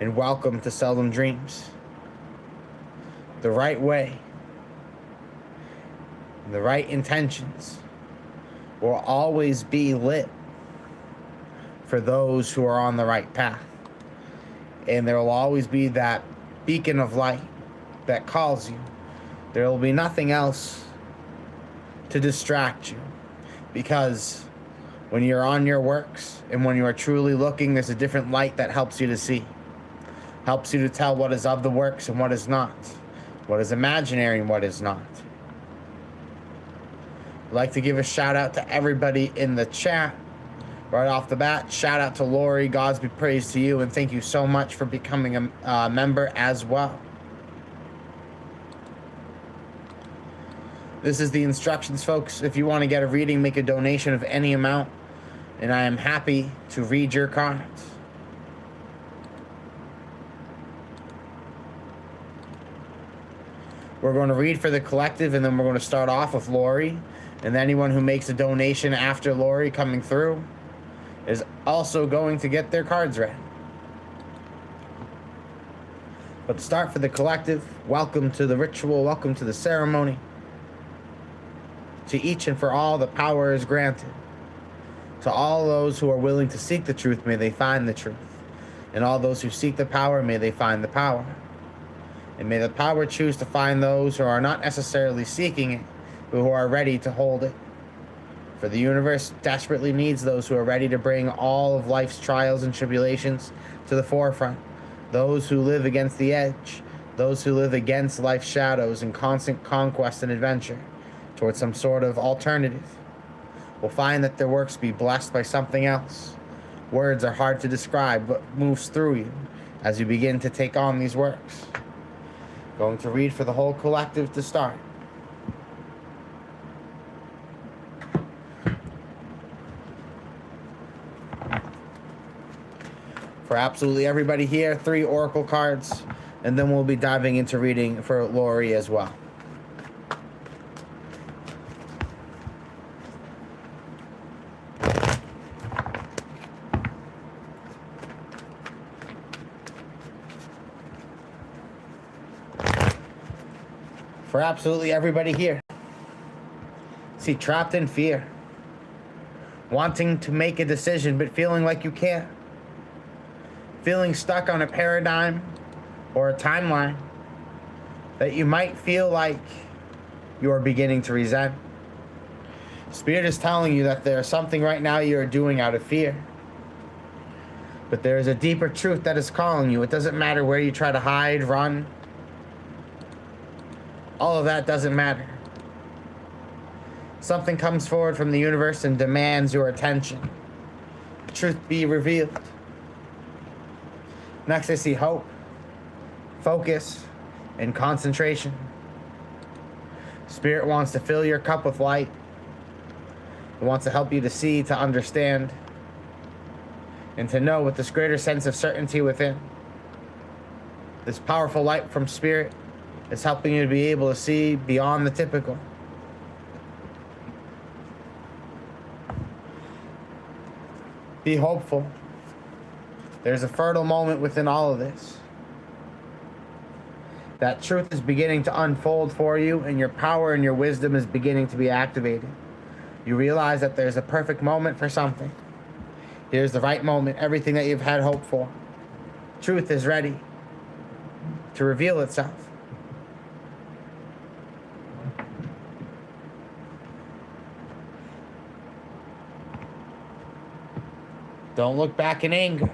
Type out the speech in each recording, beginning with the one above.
and welcome to Seldom Dreams. The right way, the right intentions will always be lit for those who are on the right path. And there will always be that beacon of light that calls you. There will be nothing else to distract you, because when you're on your works and when you are truly looking, there's a different light that helps you to see, helps you to tell what is of the works and what is not, what is imaginary and what is not. I'd like to give a shout out to everybody in the chat right off the bat. Shout out to Lori, God's be praised to you, and thank you so much for becoming a member as well. This is the instructions, folks. If you want to get a reading, make a donation of any amount, and I am happy to read your cards. We're going to read for the collective, and then we're going to start off with Lori, and anyone who makes a donation after Lori coming through is also going to get their cards read. But to start for the collective, welcome to the ritual, welcome to the ceremony. To each and for all, the power is granted. To all those who are willing to seek the truth, may they find the truth. And all those who seek the power, may they find the power. And may the power choose to find those who are not necessarily seeking it, but who are ready to hold it. For the universe desperately needs those who are ready to bring all of life's trials and tribulations to the forefront. Those who live against the edge. Those who live against life's shadows in constant conquest and adventure towards some sort of alternative will find that their works be blessed by something else. Words are hard to describe what moves through you as you begin to take on these works. Going to read for the whole collective to start. For absolutely everybody here, 3 oracle cards, and then we'll be diving into reading for Lori as well. For absolutely everybody here, see, trapped in fear, wanting to make a decision but feeling like you can't, feeling stuck on a paradigm or a timeline that you might feel like you are beginning to resent. Spirit is telling you that there's something right now you are doing out of fear, but there is a deeper truth that is calling you. It doesn't matter where you try to hide, run. All of that doesn't matter. Something comes forward from the universe and demands your attention. Truth be revealed. Next, I see hope, focus, and concentration. Spirit wants to fill your cup with light. It wants to help you to see, to understand, and to know with this greater sense of certainty within. This powerful light from Spirit is helping you to be able to see beyond the typical. Be hopeful. There's a fertile moment within all of this. That truth is beginning to unfold for you, and your power and your wisdom is beginning to be activated. You realize that there's a perfect moment for something. Here's the right moment, everything that you've had hope for. Truth is ready to reveal itself. Don't look back in anger.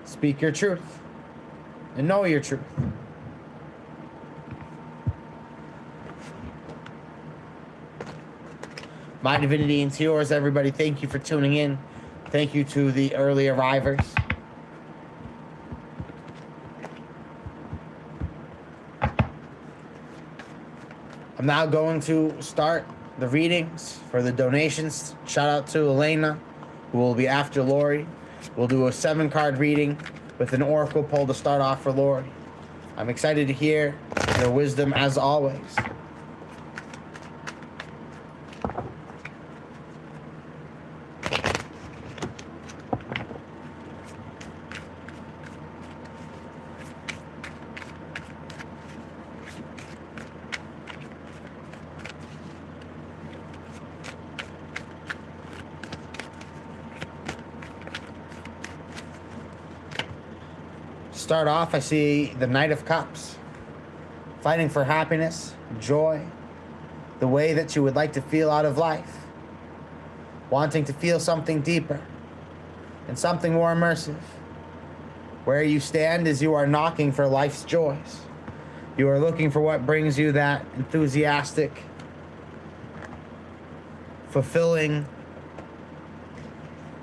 Speak your truth and know your truth. My divinity into yours, everybody. Thank you for tuning in. Thank you to the early arrivers. I'm now going to start the readings for the donations. Shout out to Elena, who will be after Lori. We'll do a 7-card reading with an oracle pull to start off for Lori. I'm excited to hear your wisdom as always. start off, I see the Knight of Cups, fighting for happiness, joy, the way that you would like to feel out of life, wanting to feel something deeper and something more immersive. Where you stand is you are knocking for life's joys. You are looking for what brings you that enthusiastic, fulfilling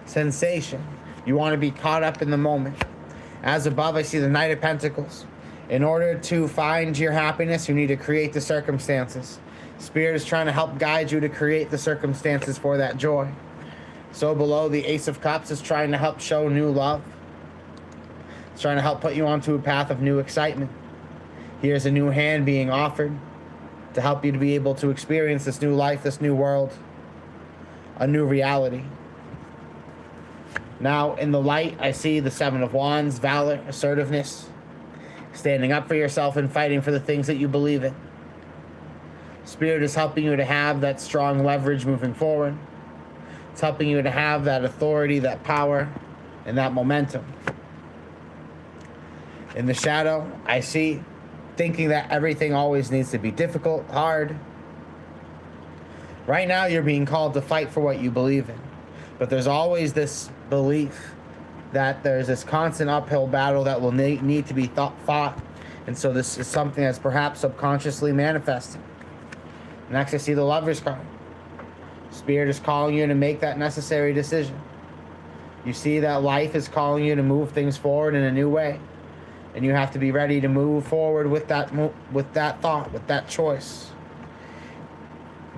sensation. You want to be caught up in the moment. As above, I see the Knight of Pentacles. In order to find your happiness, you need to create the circumstances. Spirit is trying to help guide you to create the circumstances for that joy. So below, the Ace of Cups is trying to help show new love. It's trying to help put you onto a path of new excitement. Here's a new hand being offered to help you to be able to experience this new life, this new world, a new reality. Now, in the light, I see the Seven of Wands, valor, assertiveness, standing up for yourself and fighting for the things that you believe in. Spirit is helping you to have that strong leverage moving forward. It's helping you to have that authority, that power, and that momentum. In the shadow, I see thinking that everything always needs to be difficult, hard. Right now, you're being called to fight for what you believe in. But there's always this belief that there's this constant uphill battle that will need to be fought. And so this is something that's perhaps subconsciously manifesting. Next, I see the Lover's card. Spirit is calling you to make that necessary decision. You see that life is calling you to move things forward in a new way. And you have to be ready to move forward with that thought, with that choice.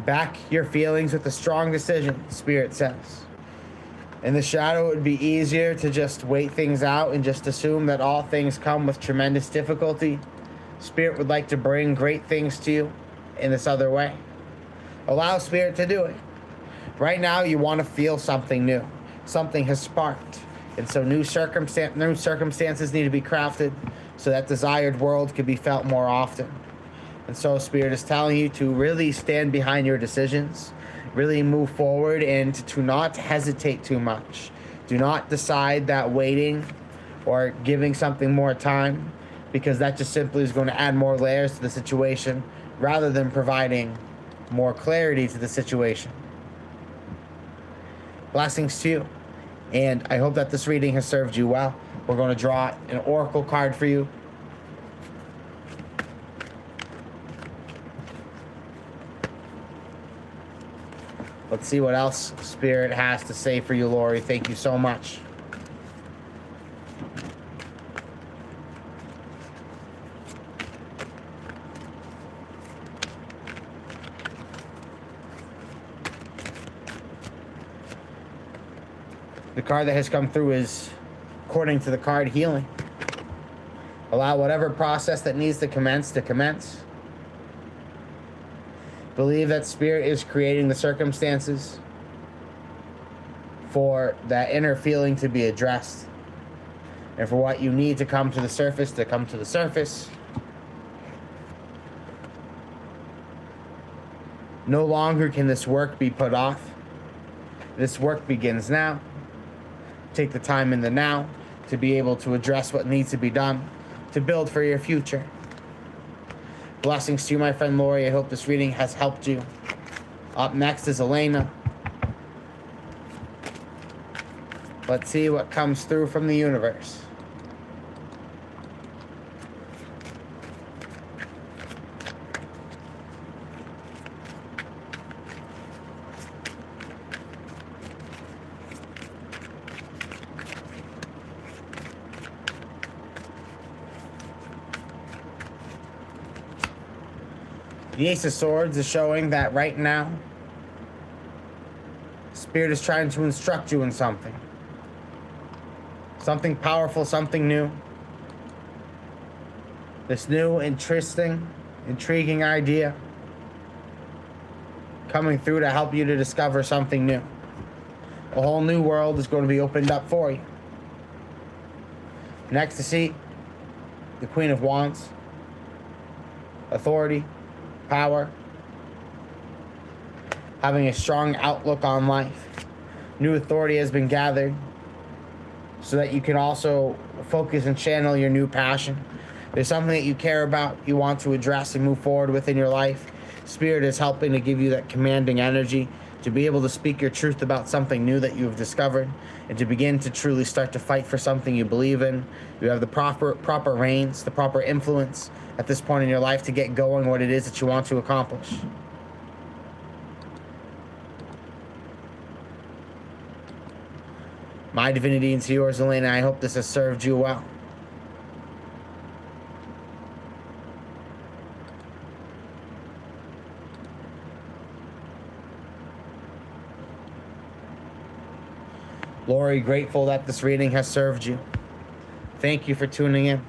Back your feelings with a strong decision, Spirit says. In the shadow, it would be easier to just wait things out and just assume that all things come with tremendous difficulty. Spirit would like to bring great things to you in this other way. Allow Spirit to do it. Right now, you want to feel something new. Something has sparked. And so new circumstances need to be crafted so that desired world can be felt more often. And so Spirit is telling you to really stand behind your decisions, really move forward, and to not hesitate too much. Do not decide that waiting or giving something more time, because that just simply is going to add more layers to the situation rather than providing more clarity to the situation. Blessings to you. And I hope that this reading has served you well. We're going to draw an oracle card for you. Let's see what else Spirit has to say for you, Lori. Thank you so much. The card that has come through is, according to the card, healing. Allow whatever process that needs to commence to commence. Believe that Spirit is creating the circumstances for that inner feeling to be addressed. And for what you need to come to the surface to come to the surface. No longer can this work be put off. This work begins now. Take the time in the now to be able to address what needs to be done to build for your future. Blessings to you, my friend Lori. I hope this reading has helped you. Up next is Elena. Let's see what comes through from the universe. The Ace of Swords is showing that right now, Spirit is trying to instruct you in something. Something powerful, something new. This new, interesting, intriguing idea coming through to help you to discover something new. A whole new world is going to be opened up for you. Next to see the Queen of Wands. Authority. Power, having a strong outlook on life. New authority has been gathered. so that you can also focus and channel your new passion. There's something that you care about, you want to address and move forward within your life. Spirit is helping to give you that commanding energy to be able to speak your truth about something new that you have discovered, and to begin to truly start to fight for something you believe in. You have the proper reins, the proper influence at this point in your life to get going what it is that you want to accomplish. My divinity into yours, Elena. I hope this has served you well. Lori, grateful that this reading has served you. Thank you for tuning in.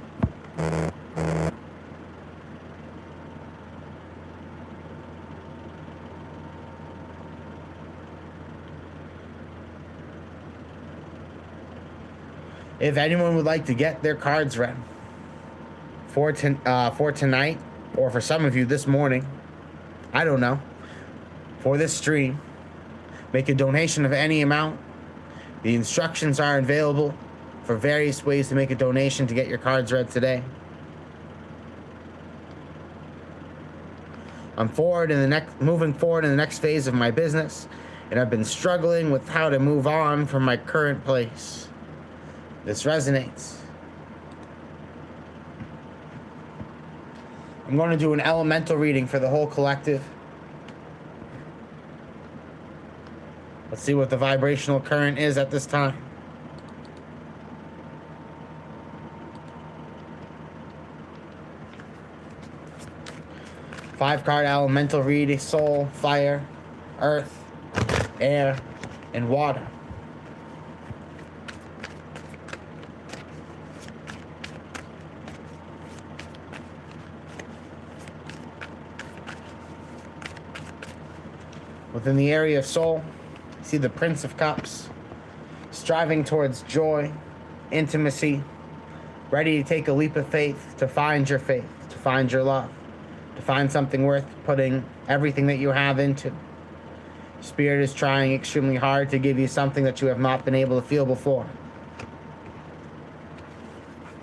If anyone would like to get their cards read for tonight, or for some of you this morning, I don't know, for this stream, make a donation of any amount. The instructions are available for various ways to make a donation to get your cards read today. I'm moving forward in the next phase of my business, and I've been struggling with how to move on from my current place. This resonates. I'm going to do an elemental reading for the whole collective. Let's see what the vibrational current is at this time. Five-card elemental reading: soul, fire, earth, air, and water. Within the area of soul, see the Prince of Cups, striving towards joy, intimacy, ready to take a leap of faith, to find your faith, to find your love, to find something worth putting everything that you have into. Spirit is trying extremely hard to give you something that you have not been able to feel before.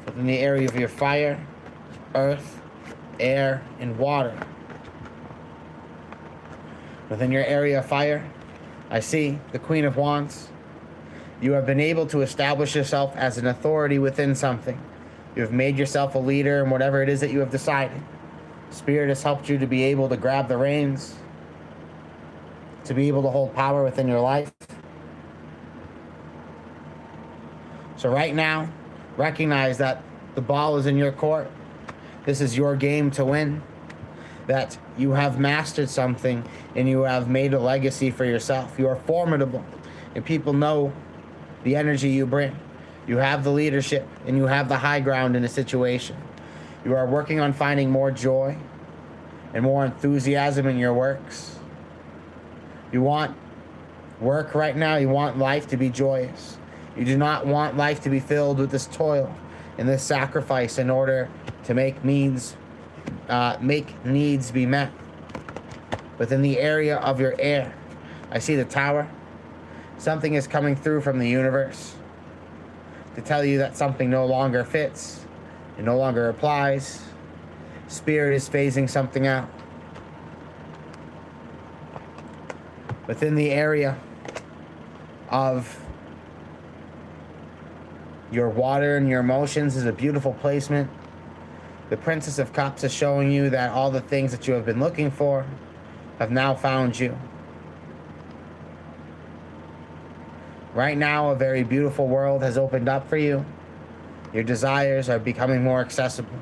Within the area of your fire, earth, air, and water. Within your area of fire, I see the Queen of Wands. You have been able to establish yourself as an authority within something. You have made yourself a leader in whatever it is that you have decided. Spirit has helped you to be able to grab the reins, to be able to hold power within your life. So right now, recognize that the ball is in your court. This is your game to win. That you have mastered something and you have made a legacy for yourself. You are formidable, and people know the energy you bring. You have the leadership and you have the high ground in a situation. You are working on finding more joy and more enthusiasm in your works. You want work right now. You want life to be joyous. You do not want life to be filled with this toil and this sacrifice in order to make needs be met. Within the area of your air, I see the Tower. Something is coming through from the universe to tell you that something no longer fits, it no longer applies. Spirit is phasing something out. Within the area of your water and your emotions is a beautiful placement. The Princess of Cups is showing you that all the things that you have been looking for have now found you. Right now, a very beautiful world has opened up for you. Your desires are becoming more accessible.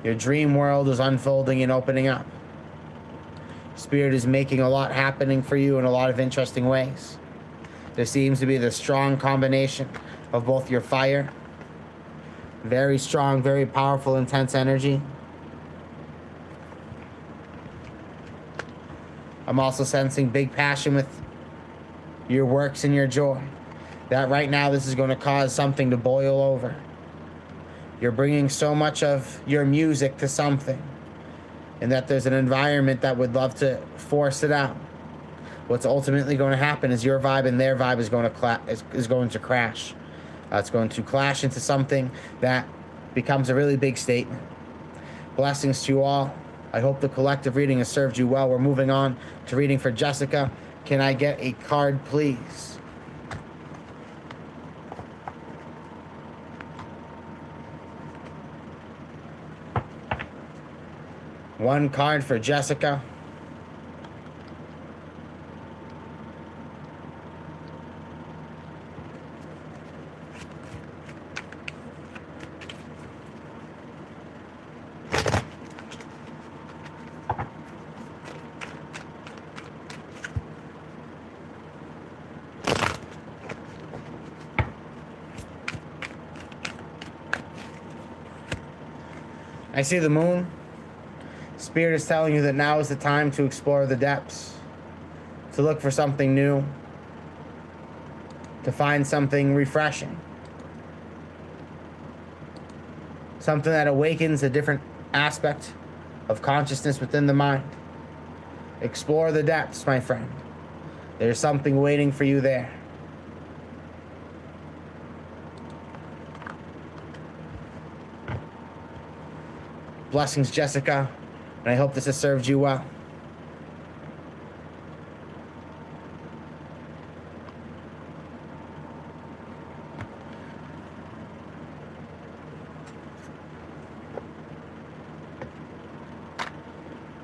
Your dream world is unfolding and opening up. Spirit is making a lot happening for you in a lot of interesting ways. There seems to be the strong combination of both your fire, very strong, very powerful, intense energy. I'm also sensing big passion with your works and your joy. That right now this is going to cause something to boil over. You're bringing so much of your music to something, and that there's an environment that would love to force it out. What's ultimately going to happen is your vibe and their vibe is going to crash. That's going to clash into something that becomes a really big statement. Blessings to you all. I hope the collective reading has served you well. We're moving on to reading for Jessica. Can I get a card, please? One card for Jessica. I see the moon. Spirit is telling you that now is the time to explore the depths, to look for something new, to find something refreshing, something that awakens a different aspect of consciousness within the mind. Explore the depths, my friend. There's something waiting for you there. Blessings, Jessica, and I hope this has served you well.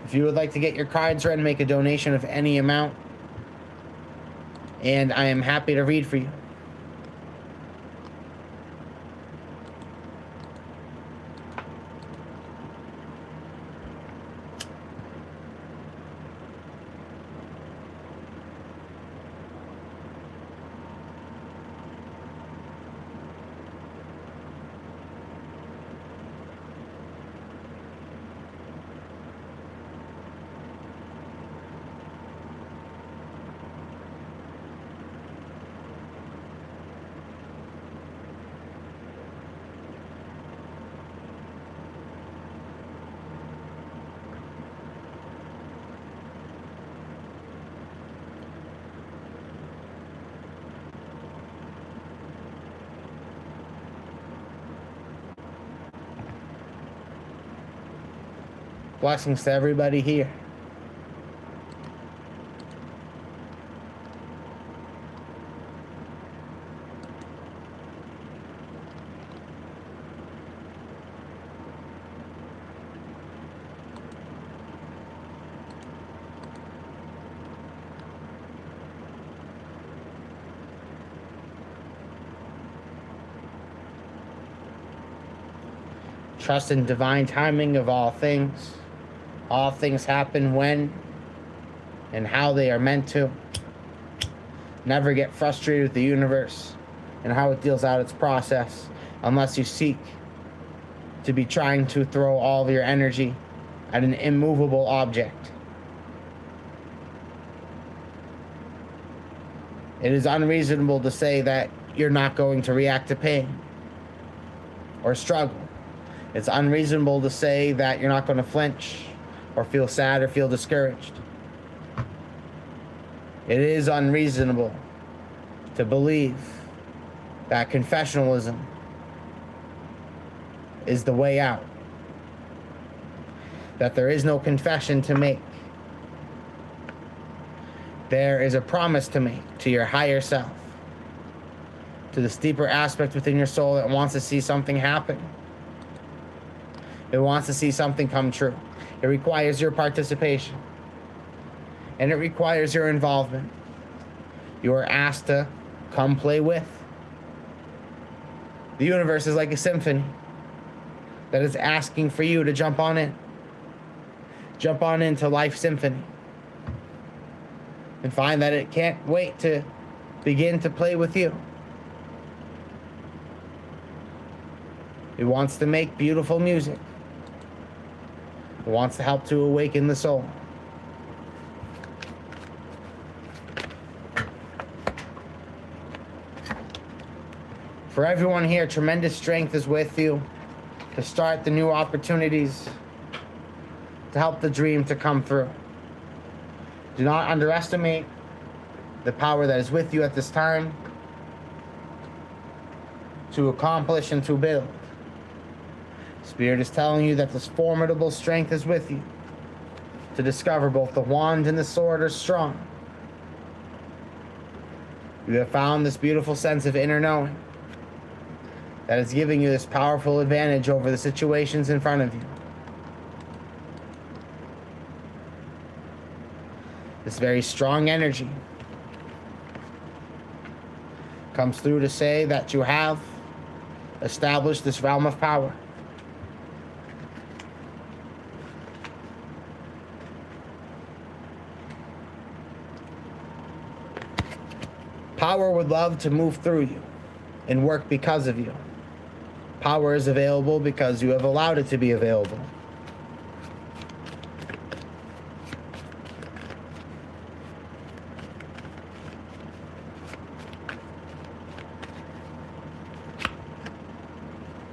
If you would like to get your cards read, make a donation of any amount, and I am happy to read for you. Blessings to everybody here. Trust in divine timing of all things. All things happen when and how they are meant to. Never get frustrated with the universe and how it deals out its process unless you seek to be trying to throw all of your energy at an immovable object. It is unreasonable to say that you're not going to react to pain or struggle. It's unreasonable to say that you're not going to flinch or feel sad or feel discouraged. It is unreasonable to believe that confessionalism is the way out, that there is no confession to make. There is a promise to make to your higher self, to this deeper aspect within your soul that wants to see something happen. It wants to see something come true. It requires your participation, and it requires your involvement. You are asked to come play with. The universe is like a symphony that is asking for you to jump on in. Jump on into life's symphony and find that it can't wait to begin to play with you. It wants to make beautiful music. It wants to help to awaken the soul. For everyone here, tremendous strength is with you to start the new opportunities, to help the dream to come through. Do not underestimate the power that is with you at this time. to accomplish and to build. Spirit is telling you that this formidable strength is with you to discover both the wand and the sword are strong. You have found this beautiful sense of inner knowing that is giving you this powerful advantage over the situations in front of you. This very strong energy comes through to say that you have established this realm of power. Power would love to move through you and work because of you. Power is available because you have allowed it to be available.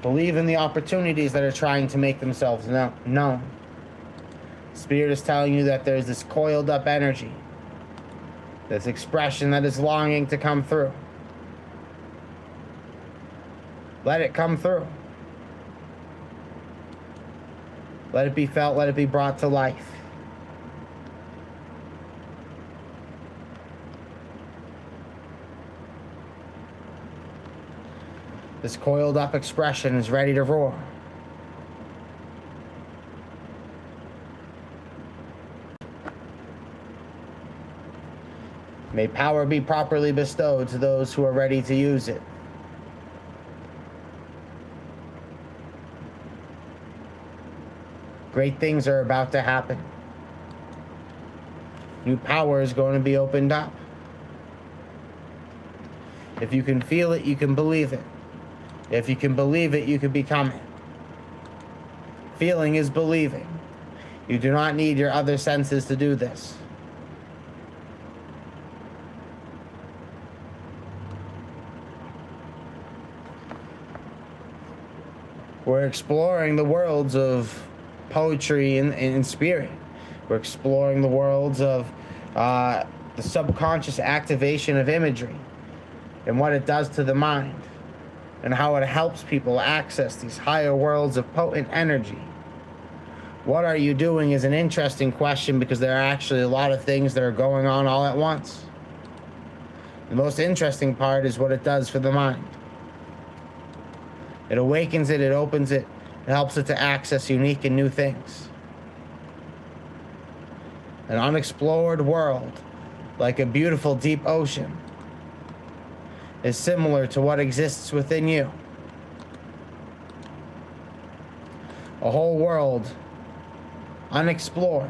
Believe in the opportunities that are trying to make themselves known. Spirit is telling you that there's this coiled up energy, this expression that is longing to come through. Let it come through. Let it be felt, let it be brought to life. This coiled up expression is ready to roar. May power be properly bestowed to those who are ready to use it. Great things are about to happen. New power is going to be opened up. If you can feel it, you can believe it. If you can believe it, you can become it. Feeling is believing. You do not need your other senses to do this. We're exploring the worlds of poetry and spirit. We're exploring the worlds of the subconscious activation of imagery and what it does to the mind, and how it helps people access these higher worlds of potent energy. What are you doing is an interesting question, because there are actually a lot of things that are going on all at once. The most interesting part is what it does for the mind. It awakens it, it opens it, it helps it to access unique and new things. An unexplored world, like a beautiful deep ocean, is similar to what exists within you. A whole world unexplored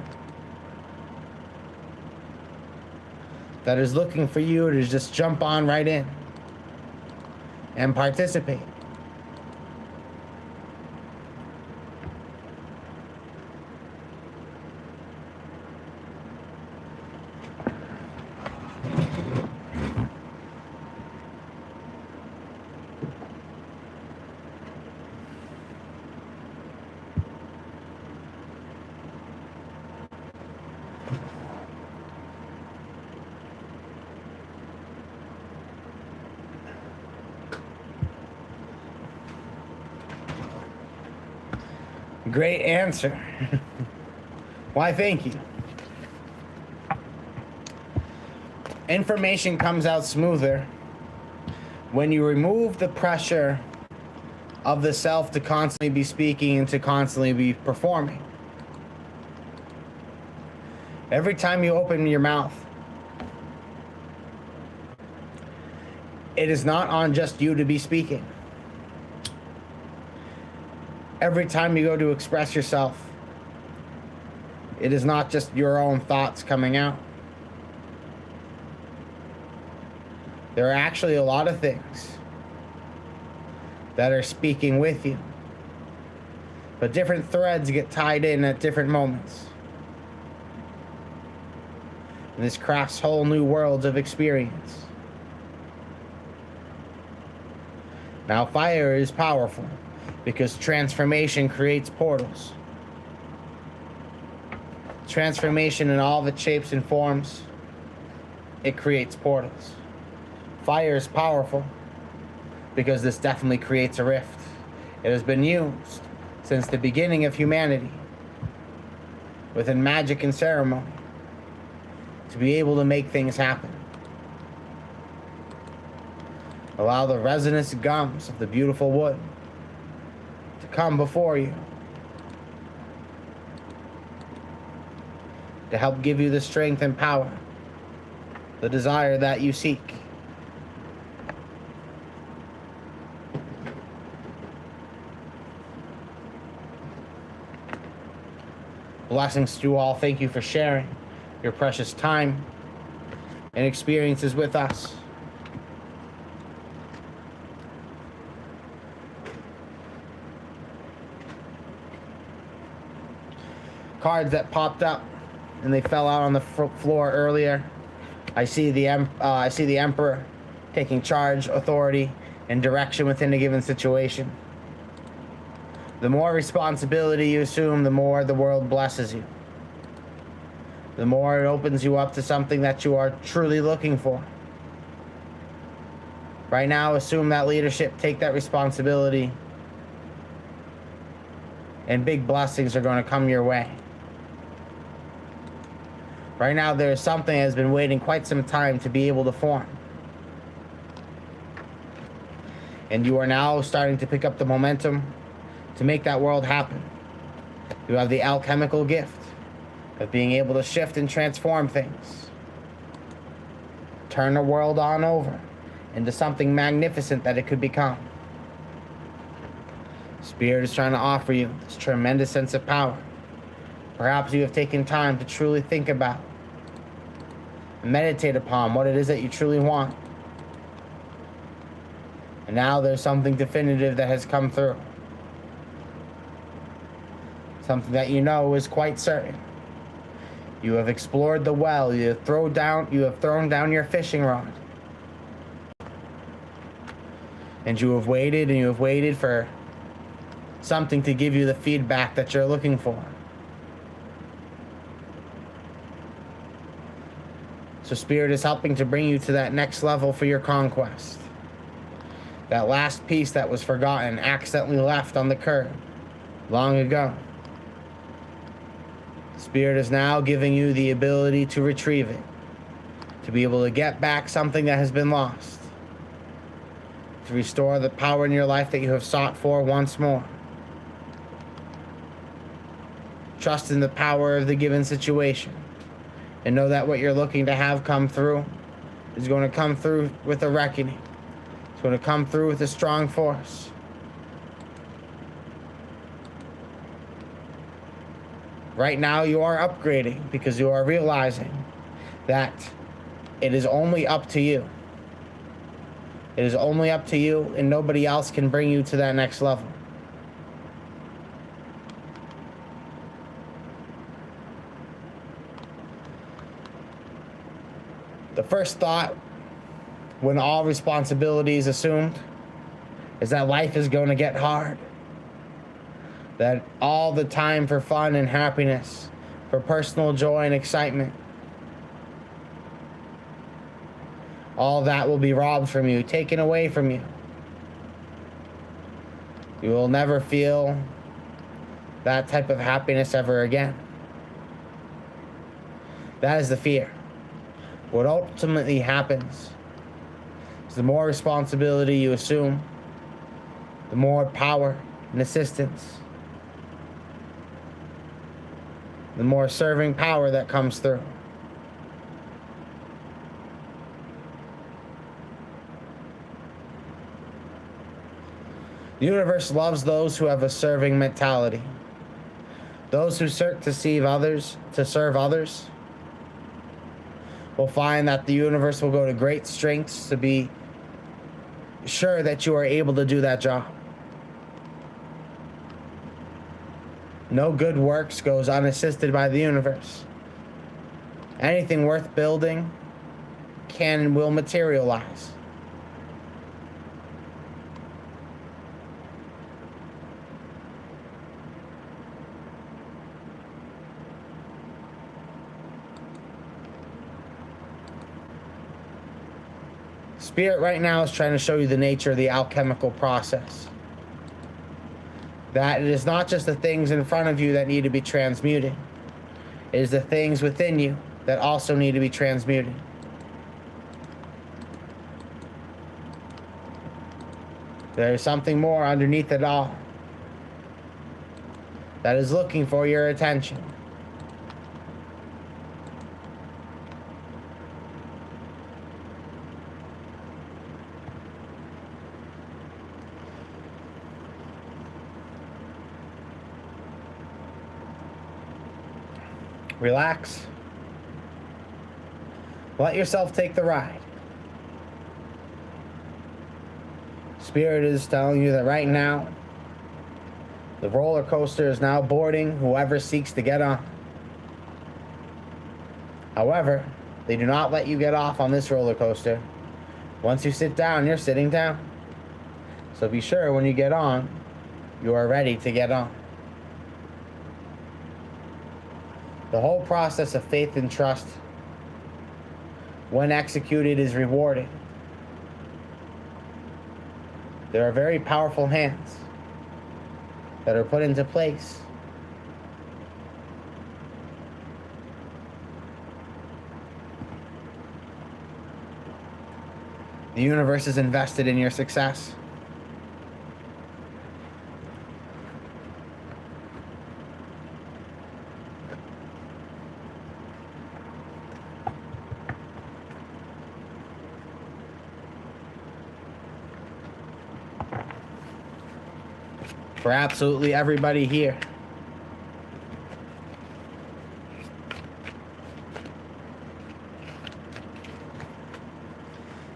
that is looking for you to just jump on right in and participate. Great answer. Why, thank you. Information comes out smoother when you remove the pressure of the self to constantly be speaking and to constantly be performing. Every time you open your mouth, it is not on just you to be speaking. Every time you go to express yourself, it is not just your own thoughts coming out. There are actually a lot of things that are speaking with you, but different threads get tied in at different moments. And this crafts whole new worlds of experience. Now, fire is powerful, because transformation creates portals. Transformation in all of its shapes and forms, it creates portals. Fire is powerful because this definitely creates a rift. It has been used since the beginning of humanity within magic and ceremony to be able to make things happen. Allow the resinous gums of the beautiful wood to come before you to help give you the strength and power, the desire that you seek. Blessings to you all. Thank you for sharing your precious time and experiences with us. Cards that popped up and they fell out on the floor earlier. I see the Emperor taking charge, authority, and direction within a given situation. The more responsibility you assume, the more the world blesses you. The more it opens you up to something that you are truly looking for. Right now, assume that leadership, take that responsibility, and big blessings are going to come your way. Right now, there is something that has been waiting quite some time to be able to form. And you are now starting to pick up the momentum to make that world happen. You have the alchemical gift of being able to shift and transform things. Turn the world on over into something magnificent that it could become. Spirit is trying to offer you this tremendous sense of power. Perhaps you have taken time to truly think about and meditate upon what it is that you truly want. And now there's something definitive that has come through. Something that you know is quite certain. You have explored the well. You have thrown down your fishing rod. And you have waited for something to give you the feedback that you're looking for. So Spirit is helping to bring you to that next level for your conquest. That last piece that was forgotten, accidentally left on the curb long ago. Spirit is now giving you the ability to retrieve it, to be able to get back something that has been lost, to restore the power in your life that you have sought for once more. Trust in the power of the given situation, and know that what you're looking to have come through is going to come through with a reckoning. It's going to come through with a strong force. Right now you are upgrading because you are realizing that it is only up to you. It is only up to you, and nobody else can bring you to that next level. The first thought, when all responsibility is assumed, is that life is going to get hard. That all the time for fun and happiness, for personal joy and excitement, all that will be robbed from you, taken away from you. You will never feel that type of happiness ever again. That is the fear. What ultimately happens is the more responsibility you assume, the more power and assistance, the more serving power that comes through. The universe loves those who have a serving mentality. Those who seek to serve others, will find that the universe will go to great strengths to be sure that you are able to do that job. No good works goes unassisted by the universe. Anything worth building can and will materialize. Spirit right now is trying to show you the nature of the alchemical process. That it is not just the things in front of you that need to be transmuted. It is the things within you that also need to be transmuted. There is something more underneath it all that is looking for your attention. Relax. Let yourself take the ride. Spirit is telling you that right now, the roller coaster is now boarding whoever seeks to get on. However, they do not let you get off on this roller coaster. Once you sit down, you're sitting down. So be sure when you get on, you are ready to get on. The whole process of faith and trust, when executed, is rewarded. There are very powerful hands that are put into place. The universe is invested in your success. For absolutely everybody here.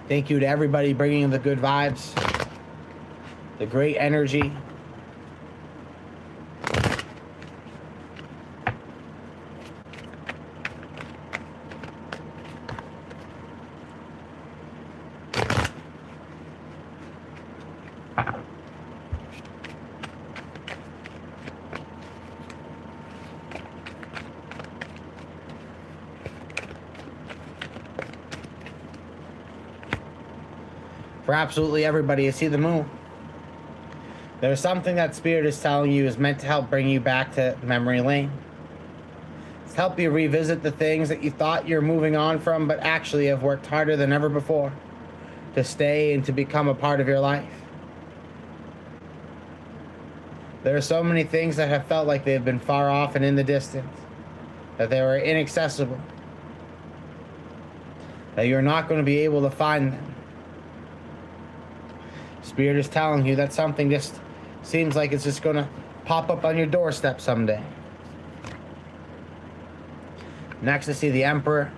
Thank you to everybody bringing the good vibes, the great energy. For absolutely everybody, you see the moon. There's something that Spirit is telling you is meant to help bring you back to memory lane. It's to help you revisit the things that you thought you're moving on from, but actually have worked harder than ever before to stay and to become a part of your life. There are so many things that have felt like they've been far off and in the distance, that they were inaccessible, that you're not going to be able to find them. Spirit is telling you that something just seems like it's just going to pop up on your doorstep someday. Next, to see the Emperor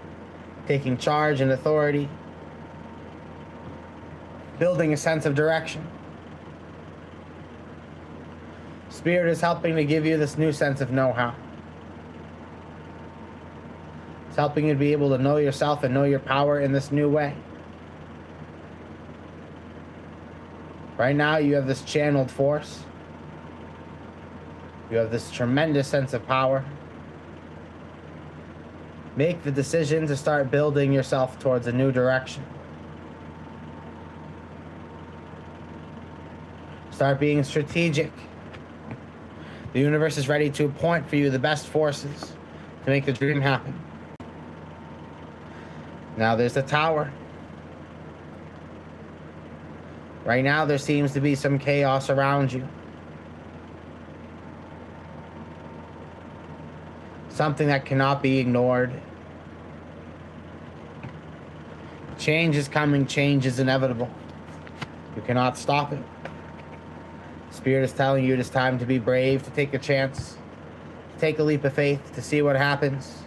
taking charge and authority, building a sense of direction. Spirit is helping to give you this new sense of know-how. It's helping you to be able to know yourself and know your power in this new way. Right now, you have this channeled force. You have this tremendous sense of power. Make the decision to start building yourself towards a new direction. Start being strategic. The universe is ready to appoint for you the best forces to make the dream happen. Now there's the Tower. Right now, there seems to be some chaos around you. Something that cannot be ignored. Change is coming. Change is inevitable. You cannot stop it. Spirit is telling you it is time to be brave, to take a chance, to take a leap of faith, to see what happens,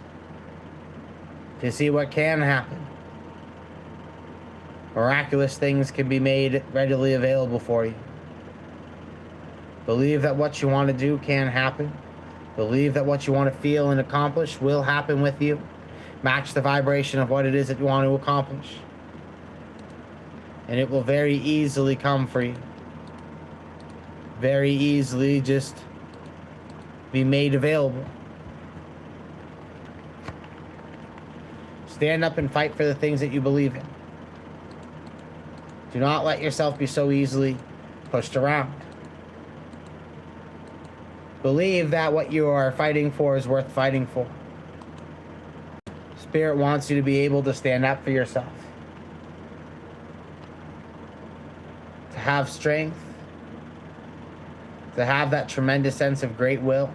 to see what can happen. Miraculous things can be made readily available for you. Believe that what you want to do can happen. Believe that what you want to feel and accomplish will happen with you. Match the vibration of what it is that you want to accomplish. And it will very easily come for you. Very easily just be made available. Stand up and fight for the things that you believe in. Do not let yourself be so easily pushed around. Believe that what you are fighting for is worth fighting for. Spirit wants you to be able to stand up for yourself. To have strength. To have that tremendous sense of great will.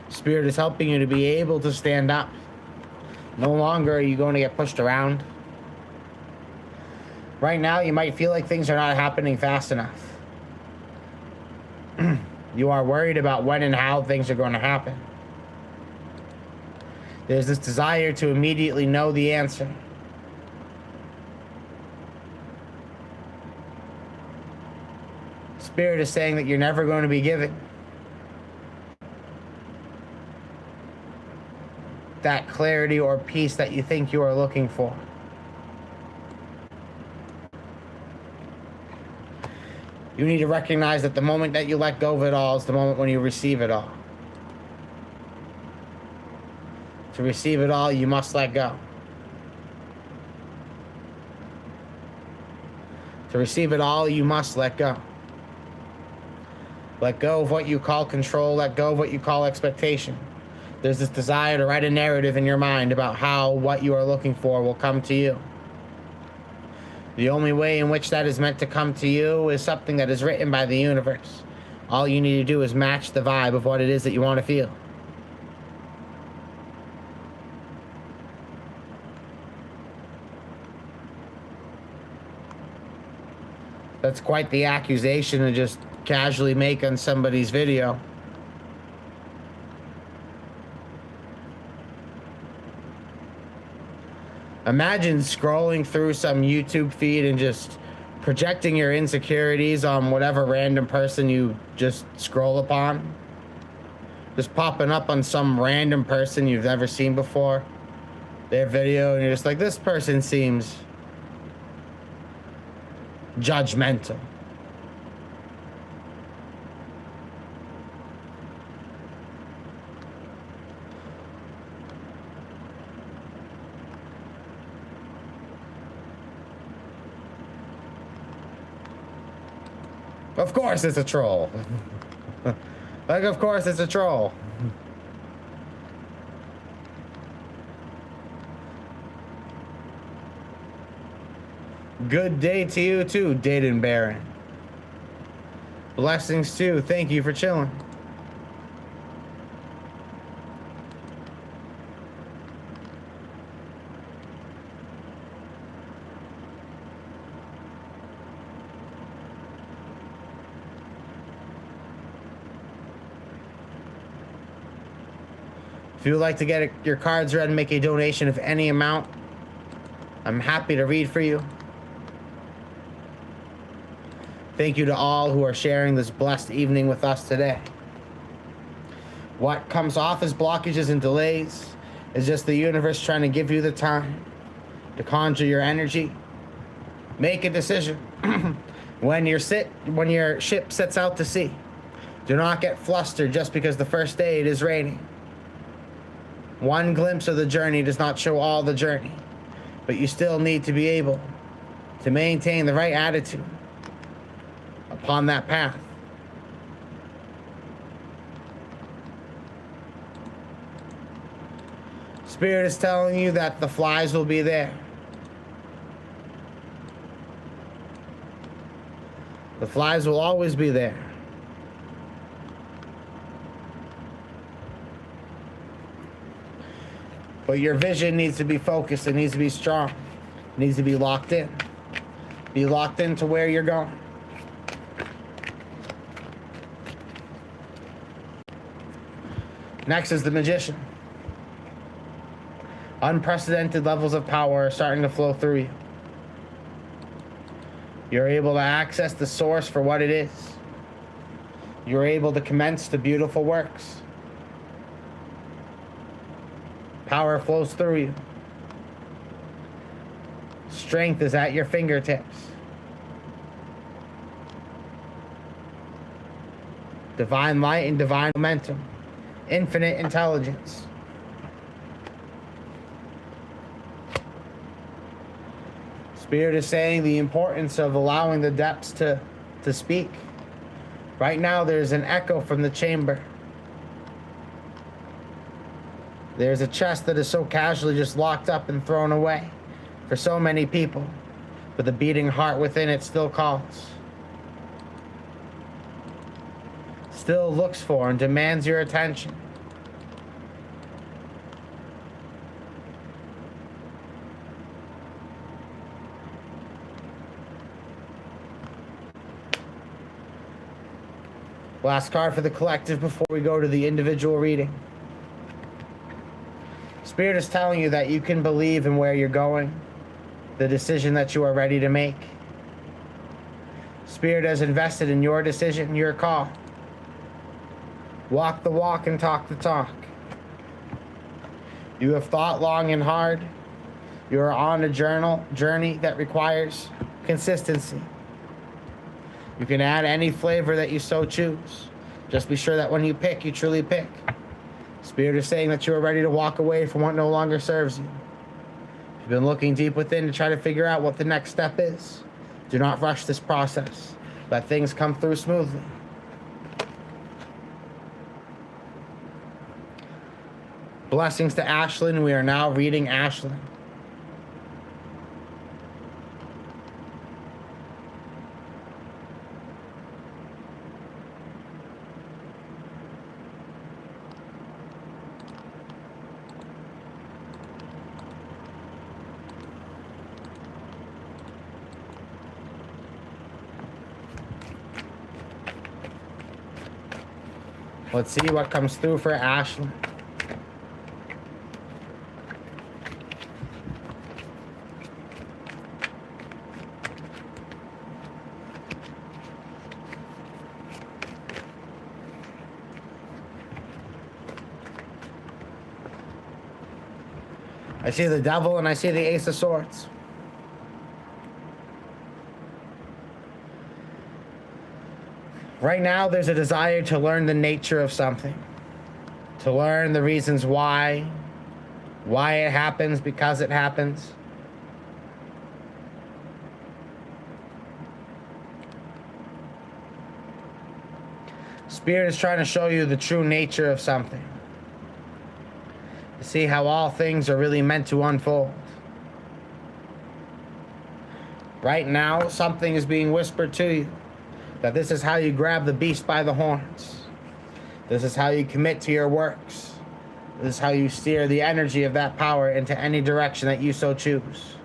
Spirit is helping you to be able to stand up. No longer are you going to get pushed around. Right now, you might feel like things are not happening fast enough. You are worried about when and how things are going to happen. There's this desire to immediately know the answer. Spirit is saying that you're never going to be given that clarity or peace that you think you are looking for. You need to recognize that the moment that you let go of it all is the moment when you receive it all. To receive it all, you must let go. To receive it all, you must let go. Let go of what you call control. Let go of what you call expectation. There's this desire to write a narrative in your mind about how what you are looking for will come to you. The only way in which that is meant to come to you is something that is written by the universe. All you need to do is match the vibe of what it is that you want to feel. That's quite the accusation to just casually make on somebody's video. Imagine scrolling through some YouTube feed and just projecting your insecurities on whatever random person you just scroll upon. Just popping up on some random person you've never seen before. Their video, and you're just like, this person seems judgmental. Of course it's a troll. Like, of course it's a troll. Good day to you too, Dayton Baron. Blessings too. Thank you for chilling. If you would like to get your cards read and make a donation of any amount, I'm happy to read for you. Thank you to all who are sharing this blessed evening with us today. What comes off as blockages and delays is just the universe trying to give you the time to conjure your energy. Make a decision. When your ship sets out to sea, do not get flustered just because the first day it is raining. One glimpse of the journey does not show all the journey, but you still need to be able to maintain the right attitude upon that path. Spirit is telling you that the flies will be there. The flies will always be there. But your vision needs to be focused. It needs to be strong. It needs to be locked in. Be locked into where you're going. Next is the Magician. Unprecedented levels of power are starting to flow through you. You're able to access the source for what it is. You're able to commence the beautiful works. Power flows through you. Strength is at your fingertips. Divine light and divine momentum. Infinite intelligence. Spirit is saying the importance of allowing the depths to speak. Right now, there's an echo from the chamber. There's a chest that is so casually just locked up and thrown away for so many people, but the beating heart within it still calls. Still looks for and demands your attention. Last card for the collective before we go to the individual reading. Spirit is telling you that you can believe in where you're going, the decision that you are ready to make. Spirit has invested in your decision, your call. Walk the walk and talk the talk. You have thought long and hard. You are on a journey that requires consistency. You can add any flavor that you so choose. Just be sure that when you pick, you truly pick. Spirit is saying that you are ready to walk away from what no longer serves you. You've been looking deep within to try to figure out what the next step is. Do not rush this process. Let things come through smoothly. Blessings to Ashlyn. We are now reading Ashlyn. Let's see what comes through for Ashlyn. I see the Devil and I see the Ace of Swords. Right now, there's a desire to learn the nature of something, to learn the reasons why it happens, because it happens. Spirit is trying to show you the true nature of something, to see how all things are really meant to unfold. Right now, something is being whispered to you. That this is how you grab the beast by the horns. This is how you commit to your works. This is how you steer the energy of that power into any direction that you so choose.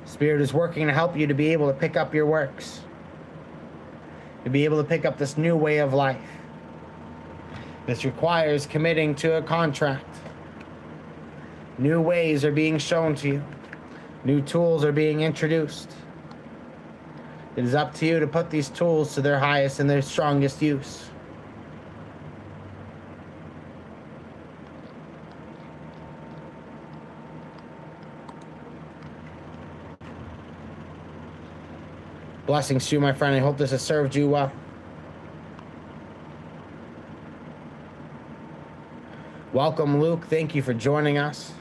Spirit is working to help you to be able to pick up your works. To be able to pick up this new way of life. This requires committing to a contract. New ways are being shown to you. New tools are being introduced. It is up to you to put these tools to their highest and their strongest use. Blessings to you, my friend. I hope this has served you well. Welcome, Luke. Thank you for joining us.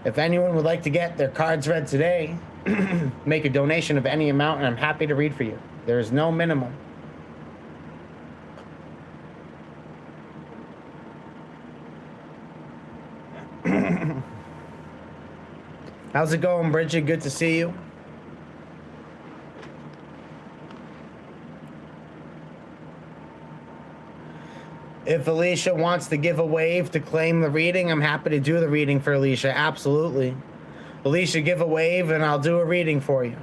If anyone would like to get their cards read today, make a donation of any amount, and I'm happy to read for you. There is no minimum. How's it going, Bridget? Good to see you. If Alicia wants to give a wave to claim the reading, I'm happy to do the reading for Alicia. Absolutely. Alicia, give a wave and I'll do a reading for you.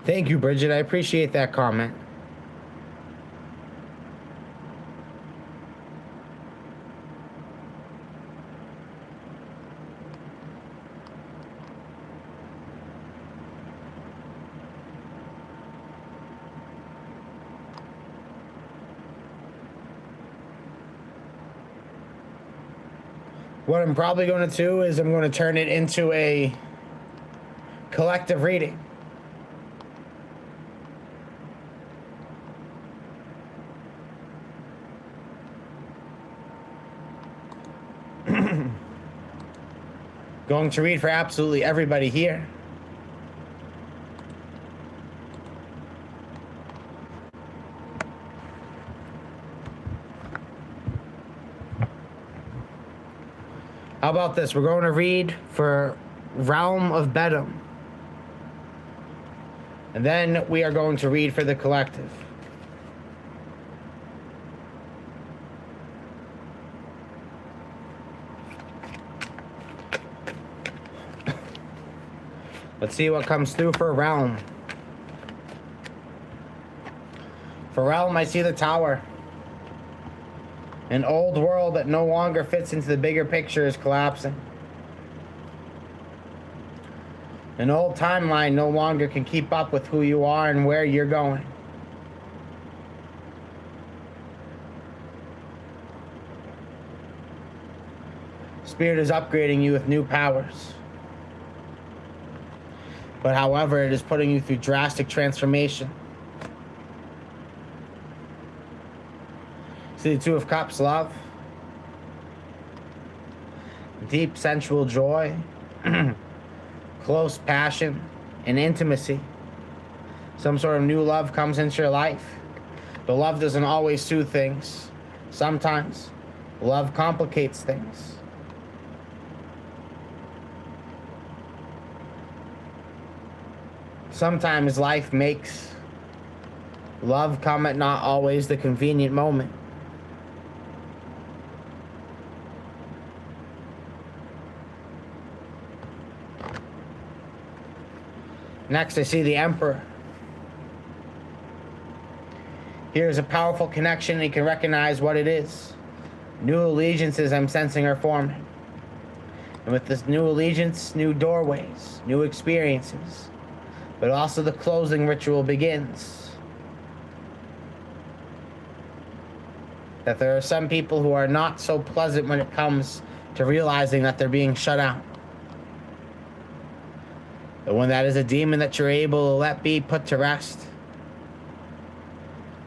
Thank you, Bridget. I appreciate that comment. What I'm probably going to do is I'm going to turn it into a collective reading. Going to read for absolutely everybody here. How about this? We're going to read for Realm of Bedlam. And then we are going to read for the collective. Let's see what comes through for Realm. For Realm, I see the Tower. An old world that no longer fits into the bigger picture is collapsing. An old timeline no longer can keep up with who you are and where you're going. Spirit is upgrading you with new powers. But however, it is putting you through drastic transformation. See the Two of Cups, love. Deep sensual joy. Close passion and intimacy. Some sort of new love comes into your life. But love doesn't always soothe things. Sometimes love complicates things. Sometimes life makes love come at not always the convenient moment. Next, I see the Emperor. Here's a powerful connection, and you can recognize what it is. New allegiances I'm sensing are forming. And with this new allegiance, new doorways, new experiences. But also the closing ritual begins. That there are some people who are not so pleasant when it comes to realizing that they're being shut out. But when that is a demon that you're able to let be put to rest,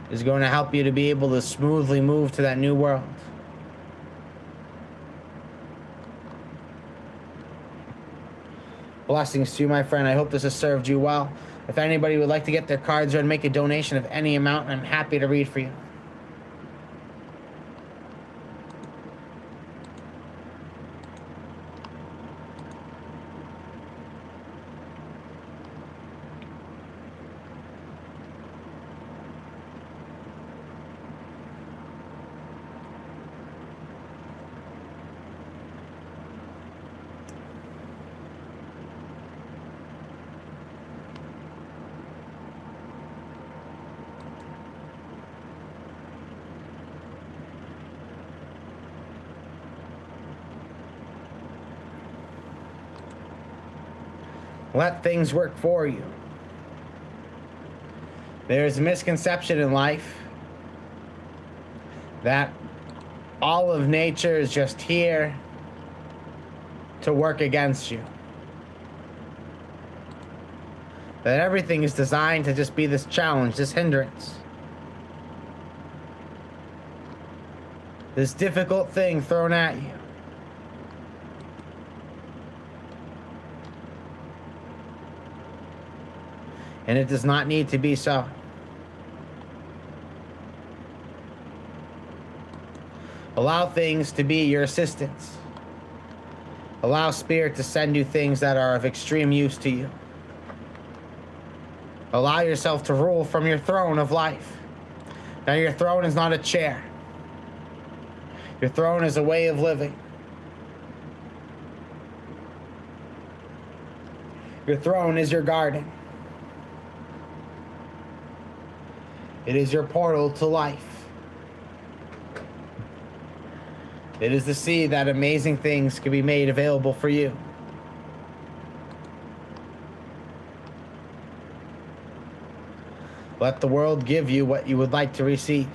is going to help you to be able to smoothly move to that new world. Blessings to you, my friend. I hope this has served you well. If anybody would like to get their cards or make a donation of any amount, I'm happy to read for you. Let things work for you. There's a misconception in life that all of nature is just here to work against you. That everything is designed to just be this challenge, this hindrance. This difficult thing thrown at you. And it does not need to be so. Allow things to be your assistants. Allow Spirit to send you things that are of extreme use to you. Allow yourself to rule from your throne of life. Now, your throne is not a chair. Your throne is a way of living. Your throne is your garden. It is your portal to life. It is to see that amazing things can be made available for you. Let the world give you what you would like to receive.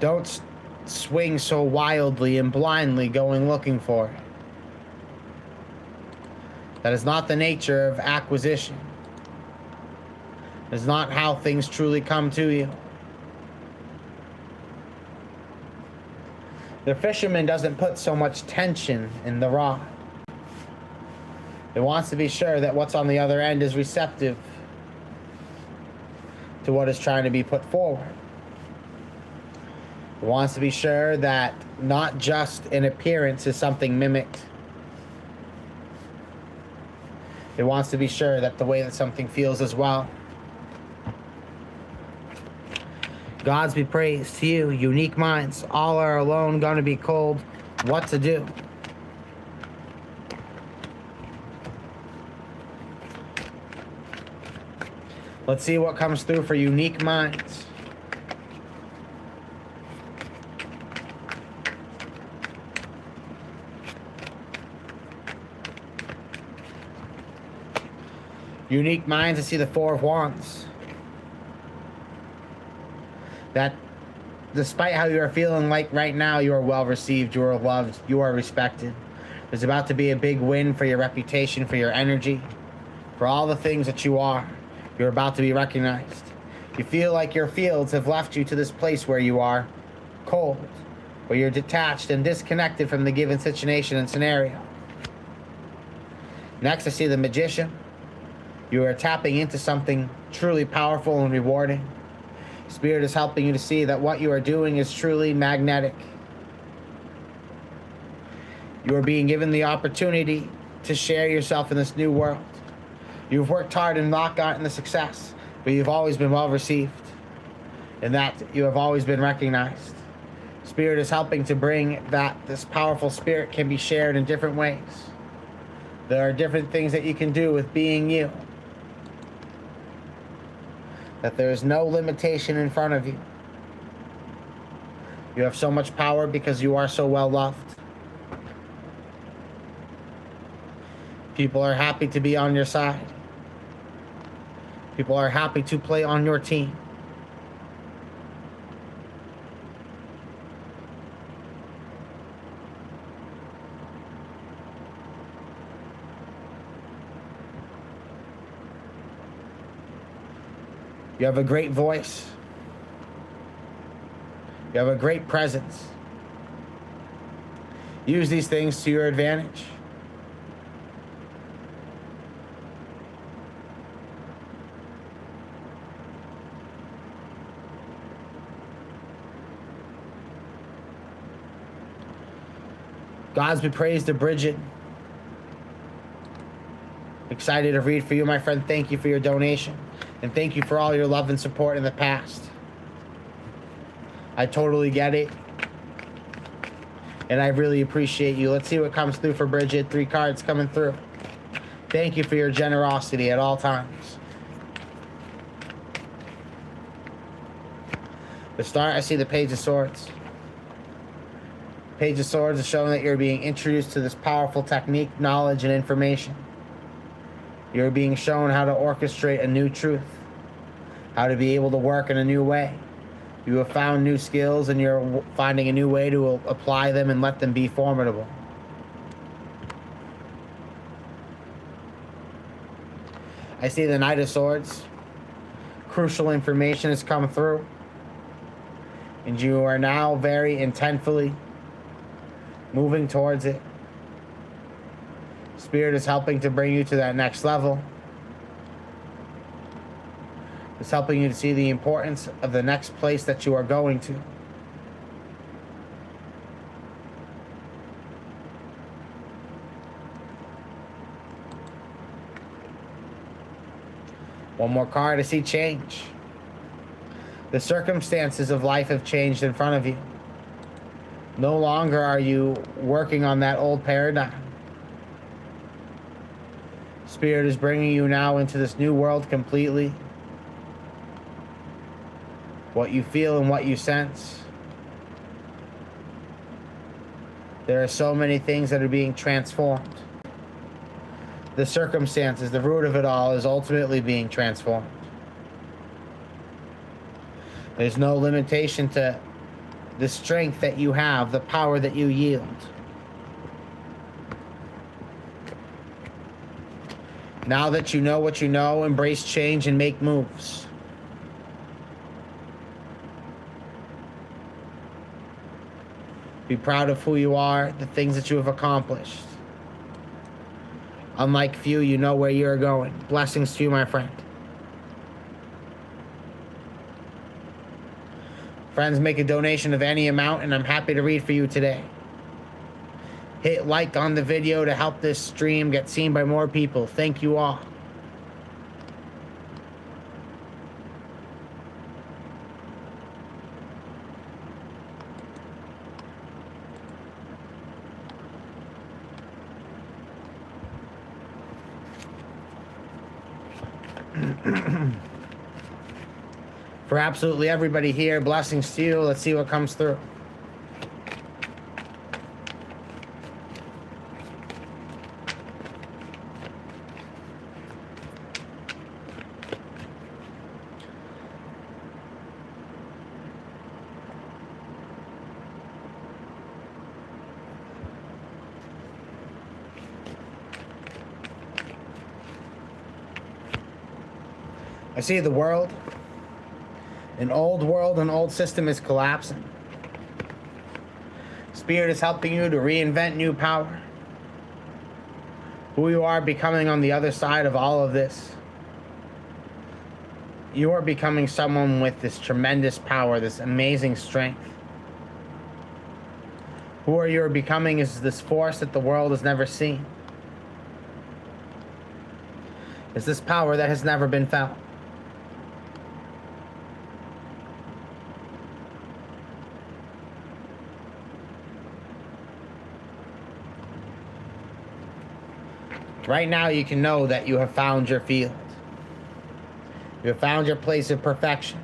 Don't swing so wildly and blindly going looking for it. That is not the nature of acquisition. It is not how things truly come to you. The fisherman doesn't put so much tension in the rod. It wants to be sure that what's on the other end is receptive to what is trying to be put forward. It wants to be sure that not just an appearance is something mimicked. It wants to be sure that the way that something feels as well. Gods be praised to you, unique minds. All are alone, going to be cold. What to do? Let's see what comes through for unique minds. Unique minds, I see the Four of Wands. That despite how you are feeling like right now, you are well received, you are loved, you are respected. There's about to be a big win for your reputation, for your energy, for all the things that you are. You're about to be recognized. You feel like your fields have left you to this place where you are cold, where you're detached and disconnected from the given situation and scenario. Next, I see the Magician. You are tapping into something truly powerful and rewarding. Spirit is helping you to see that what you are doing is truly magnetic. You are being given the opportunity to share yourself in this new world. You've worked hard and not gotten the success, but you've always been well received, and that you have always been recognized. Spirit is helping to bring that this powerful spirit can be shared in different ways. There are different things that you can do with being you. That there is no limitation in front of you. You have so much power because you are so well loved. People are happy to be on your side. People are happy to play on your team. You have a great voice. You have a great presence. Use these things to your advantage. Gods be praised to Bridget. Excited to read for you, my friend. Thank you for your donation. And thank you for all your love and support in the past. I totally get it. And I really appreciate you. Let's see what comes through for Bridget. 3 cards coming through. Thank you for your generosity at all times. To start, I see the Page of Swords. Page of Swords is showing that you're being introduced to this powerful technique, knowledge, and information. You're being shown how to orchestrate a new truth, how to be able to work in a new way. You have found new skills and you're finding a new way to apply them and let them be formidable. I see the Knight of Swords. Crucial information has come through. And you are now very intentfully moving towards it. Spirit is helping to bring you to that next level. It's helping you to see the importance of the next place that you are going to. One more card, I see change. The circumstances of life have changed in front of you. No longer are you working on that old paradigm. Spirit is bringing you now into this new world completely. what you feel and what you sense. There are so many things that are being transformed. The circumstances, the root of it all, is ultimately being transformed. There's no limitation to the strength that you have, the power that you yield. Now that you know what you know, embrace change and make moves. Be proud of who you are, the things that you have accomplished. Unlike few, you know where you're going. Blessings to you, my friend. Friends, make a donation of any amount, and I'm happy to read for you today. Hit like on the video to help this stream get seen by more people. Thank you all. For absolutely everybody here, blessings to you. Let's see what comes through. I see the world. An old world, an old system is collapsing. Spirit is helping you to reinvent new power. Who you are becoming on the other side of all of this. You are becoming someone with this tremendous power, this amazing strength. Who are you becoming is this force that the world has never seen. It's this power that has never been felt. Right now, you can know that you have found your field. You have found your place of perfection.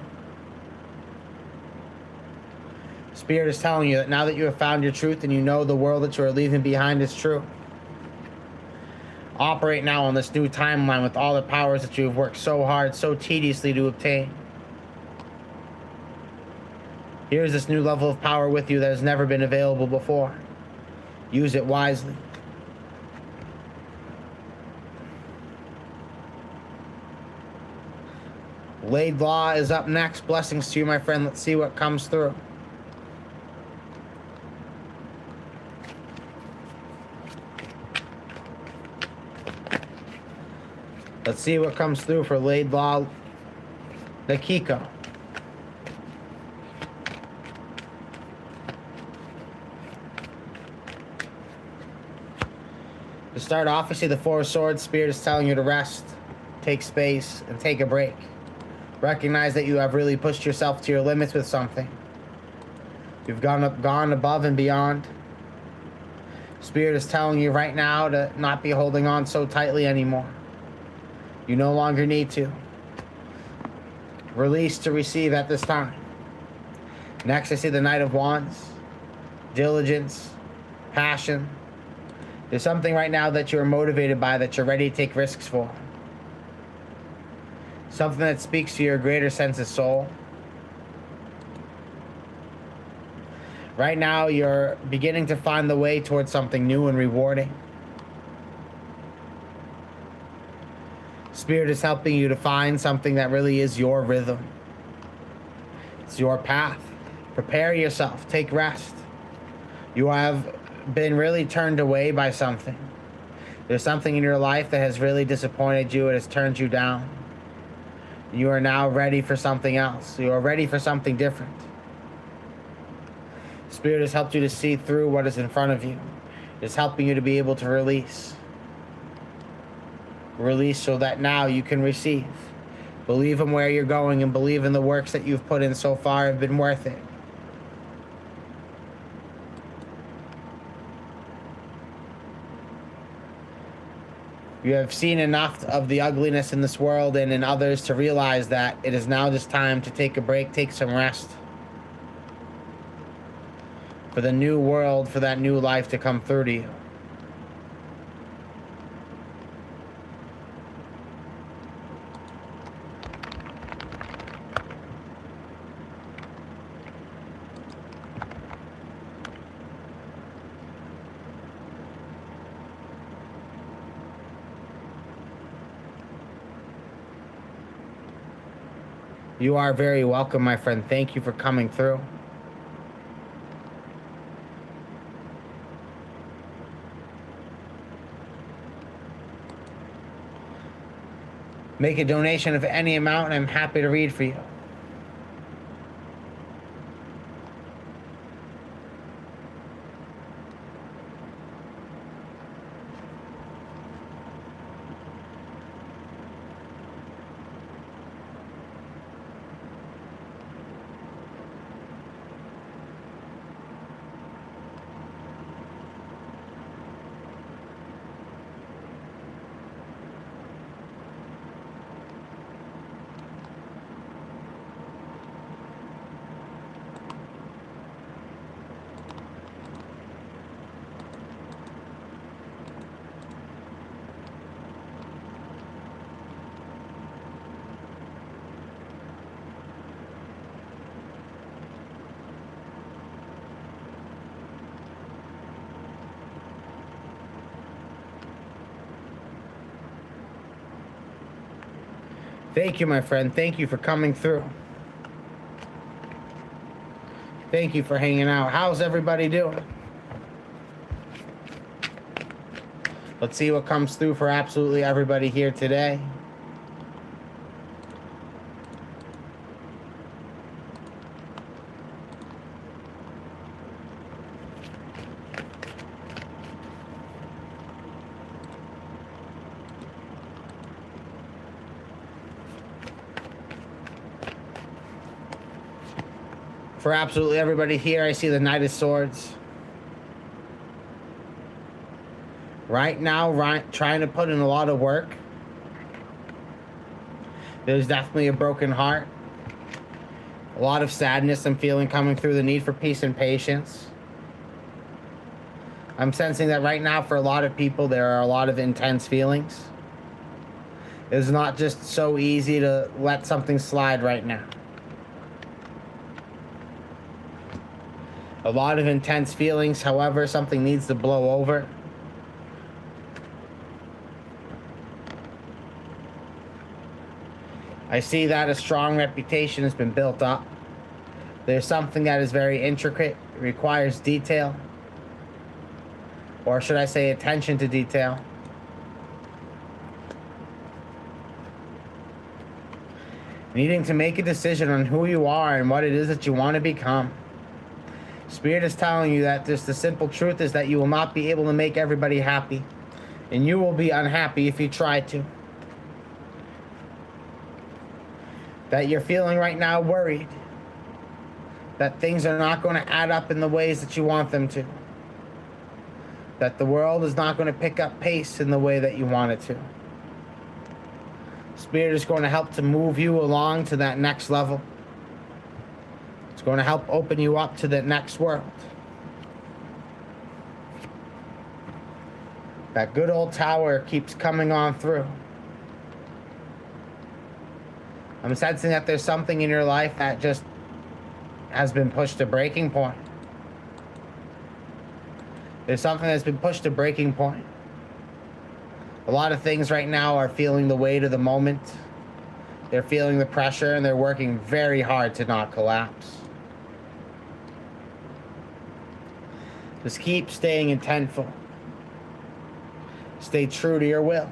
Spirit is telling you that now that you have found your truth and you know the world that you are leaving behind is true. Operate now on this new timeline with all the powers that you have worked so hard, so tediously to obtain. Here's this new level of power with you that has never been available before. Use it wisely. Laidlaw is up next. Blessings to you, my friend. Let's see what comes through. Let's see what comes through for Laidlaw Nakiko. To start off, I see the Four of Swords. Spirit is telling you to rest, take space, and take a break. Recognize that you have really pushed yourself to your limits with something. You've gone above and beyond. Spirit is telling you right now to not be holding on so tightly anymore. You no longer need to. Release to receive at this time. Next, I see the Knight of Wands. Diligence, passion. There's something right now that you're motivated by, that you're ready to take risks for. Something that speaks to your greater sense of soul. Right now, you're beginning to find the way towards something new and rewarding. Spirit is helping you to find something that really is your rhythm. It's your path. Prepare yourself. Take rest. You have been really turned away by something. There's something in your life that has really disappointed you. It has turned you down. You are now ready for something else. You are ready for something different. Spirit has helped you to see through what is in front of you. It's helping you to be able to release. Release so that now you can receive. Believe in where you're going and believe in the works that you've put in so far have been worth it. You have seen enough of the ugliness in this world and in others to realize that it is now just time to take a break, take some rest. For the new world, for that new life to come through to you. You are very welcome, my friend. Thank you for coming through. Make a donation of any amount, and I'm happy to read for you. Thank you, my friend. Thank you for coming through. Thank you for hanging out. How's everybody doing? Let's see what comes through for absolutely everybody here today. For absolutely everybody here, I see the Knight of Swords. Right now, trying to put in a lot of work. There's definitely a broken heart. A lot of sadness I'm feeling coming through, the need for peace and patience. I'm sensing that right now for a lot of people, there are a lot of intense feelings. It's not just so easy to let something slide right now. A lot of intense feelings, however, something needs to blow over. I see that a strong reputation has been built up. There's something that is very intricate, requires detail. Or should I say attention to detail. Needing to make a decision on who you are and what it is that you want to become. Spirit is telling you that just the simple truth is that you will not be able to make everybody happy. And you will be unhappy if you try to. That you're feeling right now worried. That things are not going to add up in the ways that you want them to. That the world is not going to pick up pace in the way that you want it to. Spirit is going to help to move you along to that next level. It's going to help open you up to the next world. That good old tower keeps coming on through. I'm sensing that there's something in your life that just has been pushed to breaking point. There's something that's been pushed to breaking point. A lot of things right now are feeling the weight of the moment. They're feeling the pressure and they're working very hard to not collapse. Just keep staying intentful. Stay true to your will.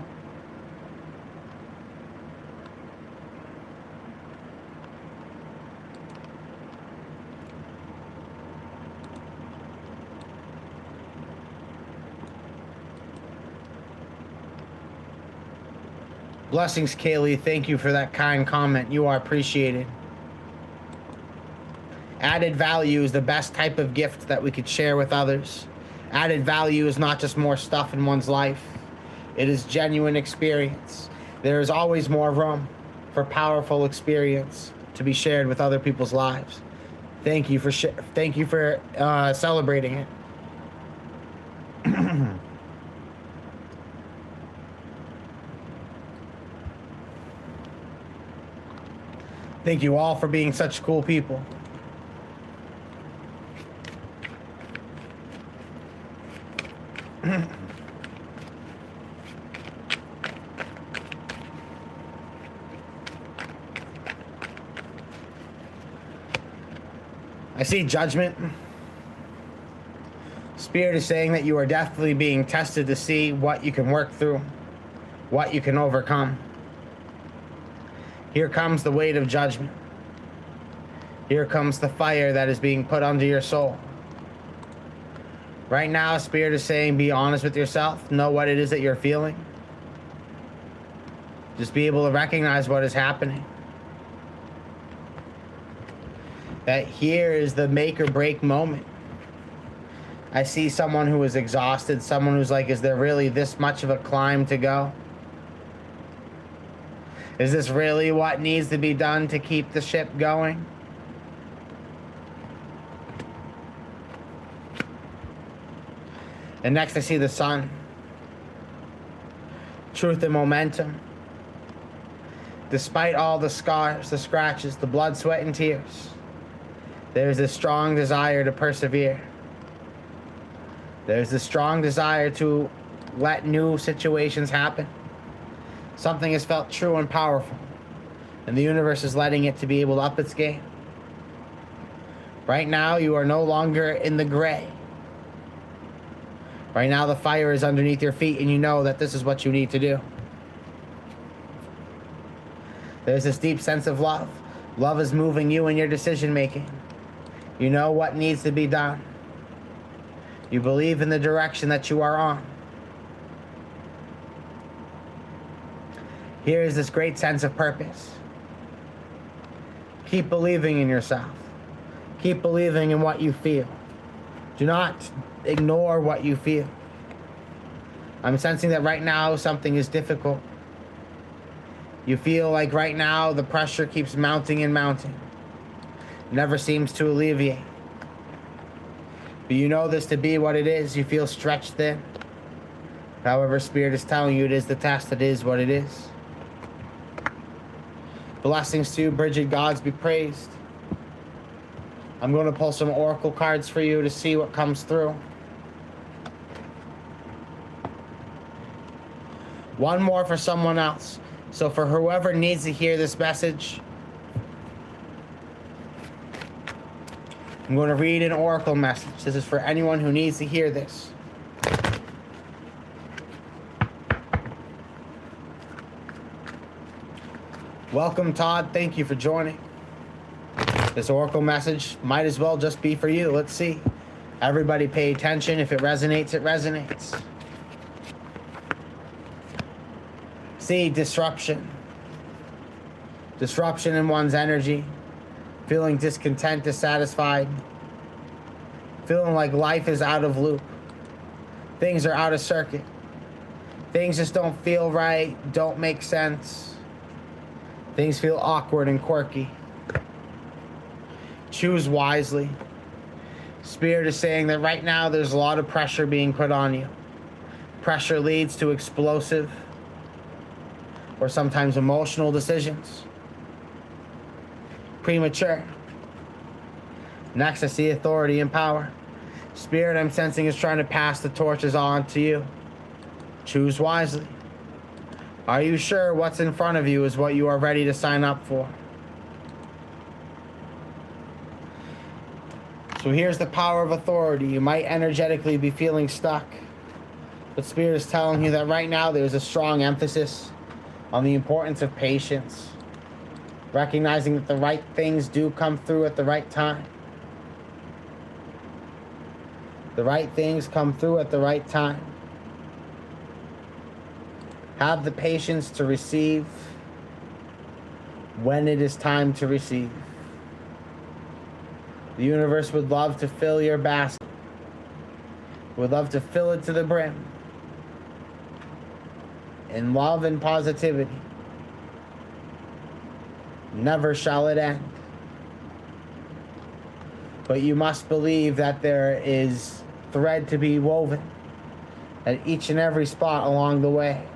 Blessings, Kaylee. Thank you for that kind comment. You are appreciated. Added value is the best type of gift that we could share with others. Added value is not just more stuff in one's life. It is genuine experience. There is always more room for powerful experience to be shared with other people's lives. Thank you for celebrating it. Thank you all for being such cool people. I see judgment. Spirit is saying that you are definitely being tested to see what you can work through, what you can overcome. Here comes the weight of judgment. Here comes the fire that is being put under your soul. Right now, Spirit is saying, be honest with yourself. Know what it is that you're feeling. Just be able to recognize what is happening. That here is the make or break moment. I see someone who is exhausted, someone who's like, is there really this much of a climb to go? Is this really what needs to be done to keep the ship going? And next I see the sun. Truth and momentum. Despite all the scars, the scratches, the blood, sweat, and tears, there's a strong desire to persevere. There's a strong desire to let new situations happen. Something has felt true and powerful, and the universe is letting it to be able to up its game. Right now, you are no longer in the gray. Right now, the fire is underneath your feet, and you know that this is what you need to do. There's this deep sense of love. Love is moving you in your decision making. You know what needs to be done. You believe in the direction that you are on. Here is this great sense of purpose. Keep believing in yourself. Keep believing in what you feel. Do not ignore what you feel. I'm sensing that right now something is difficult. You feel like right now the pressure keeps mounting and mounting. Never seems to alleviate. But you know this to be what it is. You feel stretched thin. However, Spirit is telling you it is the test. It is what it is. Blessings to you, Bridget. Gods be praised. I'm going to pull some oracle cards for you to see what comes through. One more for someone else. So for whoever needs to hear this message, I'm going to read an oracle message. This is for anyone who needs to hear this. Welcome, Todd. Thank you for joining. This oracle message might as well just be for you. Let's see. Everybody pay attention. If it resonates, it resonates. See, disruption. Disruption in one's energy. Feeling discontent, dissatisfied. Feeling like life is out of loop. Things are out of circuit. Things just don't feel right, don't make sense. Things feel awkward and quirky. Choose wisely. Spirit is saying that right now there's a lot of pressure being put on you. Pressure leads to explosive or sometimes emotional decisions. Premature. Next, I see authority and power. Spirit, I'm sensing, is trying to pass the torches on to you. Choose wisely. Are you sure what's in front of you is what you are ready to sign up for? So here's the power of authority. You might energetically be feeling stuck, but Spirit is telling you that right now there's a strong emphasis on the importance of patience, recognizing that the right things do come through at the right time. The right things come through at the right time. Have the patience to receive when it is time to receive. The universe would love to fill your basket. Would love to fill it to the brim. in love and positivity. Never shall it end. But you must believe that there is thread to be woven at each and every spot along the way.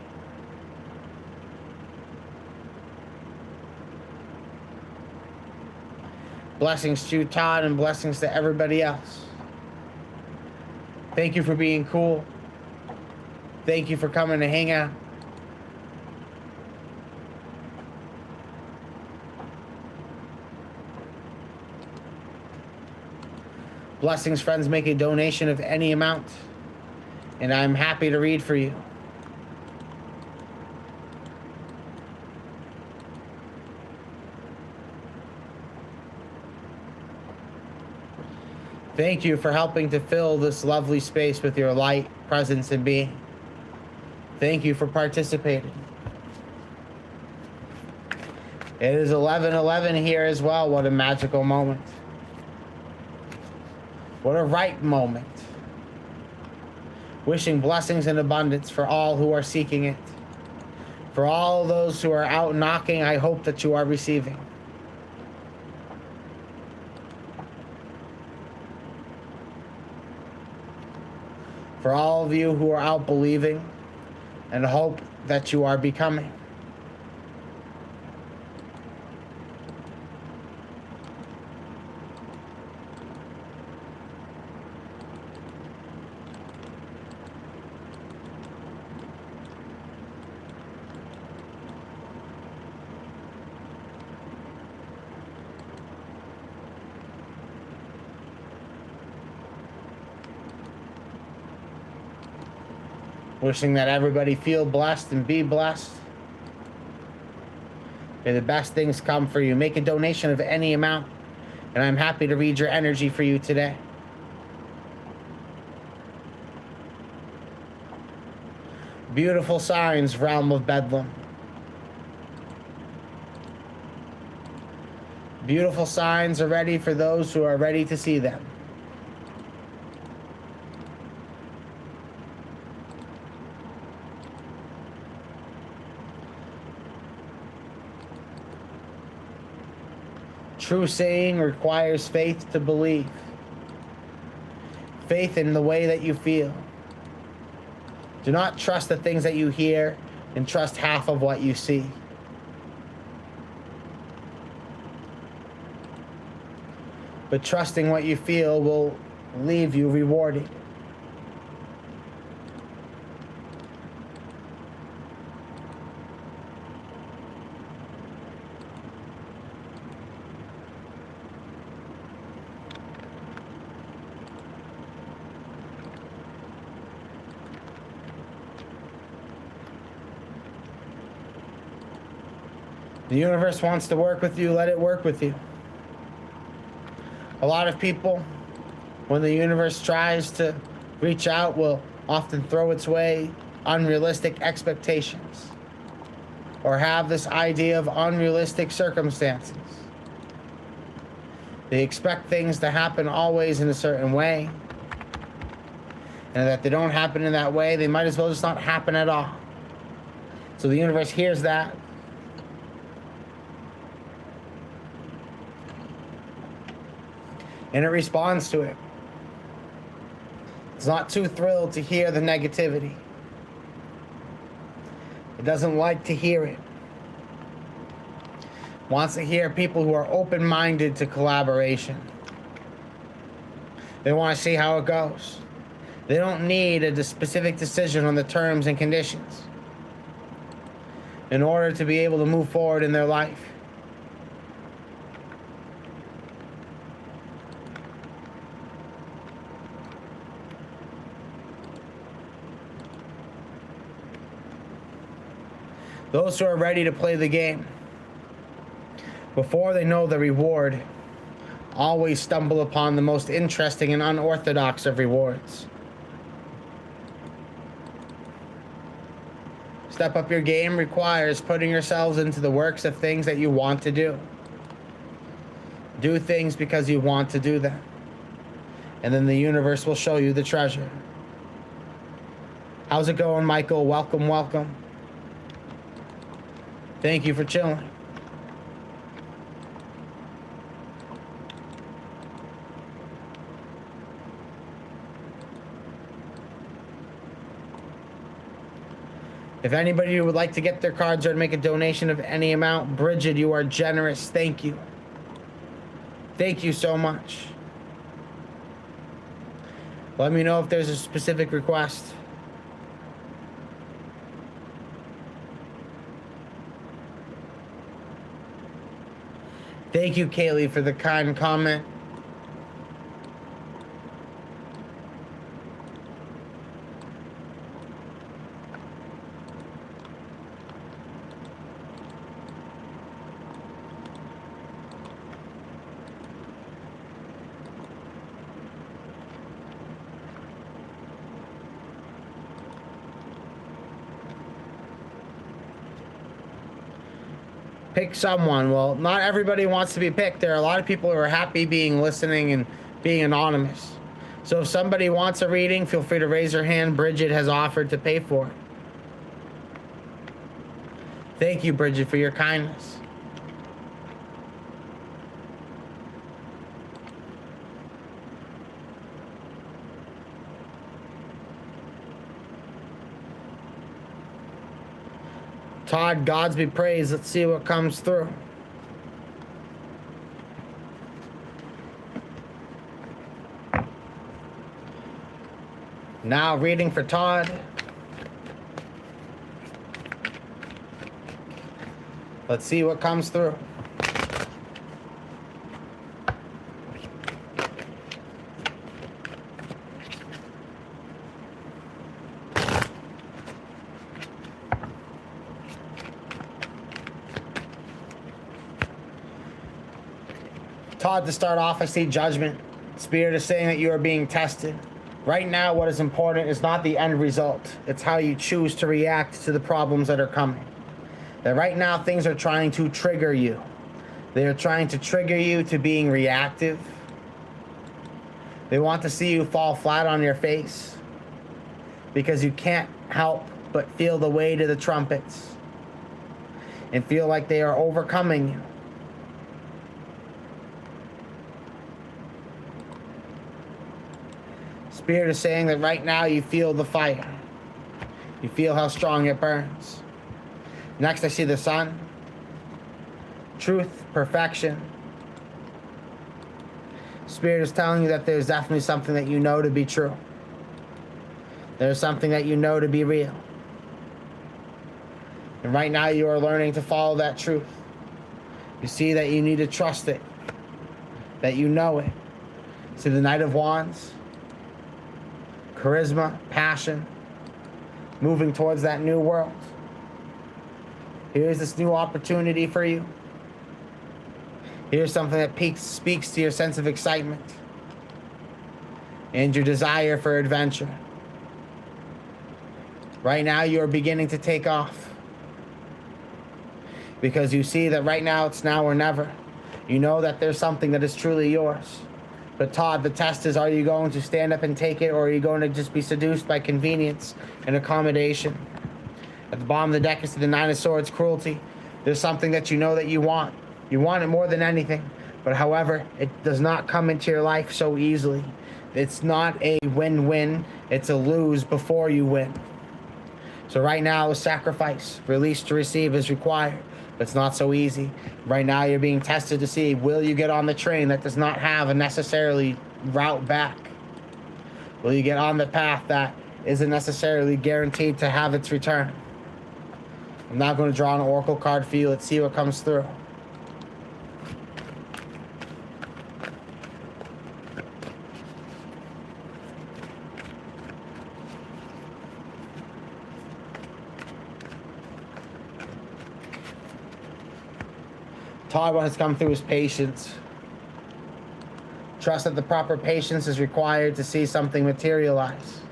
Blessings to you, Todd, and blessings to everybody else. Thank you for being cool. Thank you for coming to hang out. Blessings, friends. Make a donation of any amount, and I'm happy to read for you. Thank you for helping to fill this lovely space with your light, presence, and being. Thank you for participating. It is 11:11 here as well. What a magical moment. What a right moment. Wishing blessings and abundance for all who are seeking it. For all those who are out knocking, I hope that you are receiving. For all of you who are out believing, and hope that you are becoming. Wishing that everybody feel blessed and be blessed. May the best things come for you. Make a donation of any amount, and I'm happy to read your energy for you today. Beautiful signs, realm of Bedlam. Beautiful signs are ready for those who are ready to see them. True saying requires faith to believe. Faith in the way that you feel. Do not trust the things that you hear, and trust half of what you see. But trusting what you feel will leave you rewarded. The universe wants to work with you, let it work with you. A lot of people, when the universe tries to reach out, will often throw its way unrealistic expectations or have this idea of unrealistic circumstances. They expect things to happen always in a certain way, and that they don't happen in that way, they might as well just not happen at all. So the universe hears that, and it responds to it. It's not too thrilled to hear the negativity. It doesn't like to hear it. It wants to hear people who are open-minded to collaboration. They want to see how it goes. They don't need a specific decision on the terms and conditions in order to be able to move forward in their life. Those who are ready to play the game, before they know the reward, always stumble upon the most interesting and unorthodox of rewards. Step up your game requires putting yourselves into the works of things that you want to do. Do things because you want to do them. And then the universe will show you the treasure. How's it going, Michael? Welcome, welcome. Thank you for chilling. If anybody would like to get their cards or make a donation of any amount, Bridget, you are generous. Thank you. Thank you so much. Let me know if there's a specific request. Thank you, Kaylee, for the kind comment. Pick someone. Well, not everybody wants to be picked. There are a lot of people who are happy being listening and being anonymous. So if somebody wants a reading, feel free to raise your hand. Bridget has offered to pay for it. Thank you, Bridget, for your kindness. Todd, gods be praised. Let's see what comes through. Now reading for Todd. Let's see what comes through. Todd, to start off, I see judgment. Spirit is saying that you are being tested. Right now, what is important is not the end result. It's how you choose to react to the problems that are coming. That right now, things are trying to trigger you. They are trying to trigger you to being reactive. They want to see you fall flat on your face because you can't help but feel the weight of the trumpets and feel like they are overcoming you. Spirit is saying that right now you feel the fire. You feel how strong it burns. Next, I see the sun. Truth, perfection. Spirit is telling you that there's definitely something that you know to be true. There's something that you know to be real. And right now you are learning to follow that truth. You see that you need to trust it. That you know it. See the Knight of Wands. Charisma, passion, moving towards that new world. Here's this new opportunity for you. Here's something that speaks to your sense of excitement and your desire for adventure. Right now, you are beginning to take off because you see that right now it's now or never. You know that there's something that is truly yours. But Todd, the test is, are you going to stand up and take it, or are you going to just be seduced by convenience and accommodation? At the bottom of the deck is the Nine of Swords, cruelty. There's something that you know that you want. You want it more than anything. But however, it does not come into your life so easily. It's not a win-win. It's a lose before you win. So right now, a sacrifice, release to receive is required. But it's not so easy. Right now, you're being tested to see, will you get on the train that does not have a necessarily route back? Will you get on the path that isn't necessarily guaranteed to have its return? I'm not going to draw an oracle card for you. Let's see what comes through. Todd, what has come through is patience. Trust that the proper patience is required to see something materialize.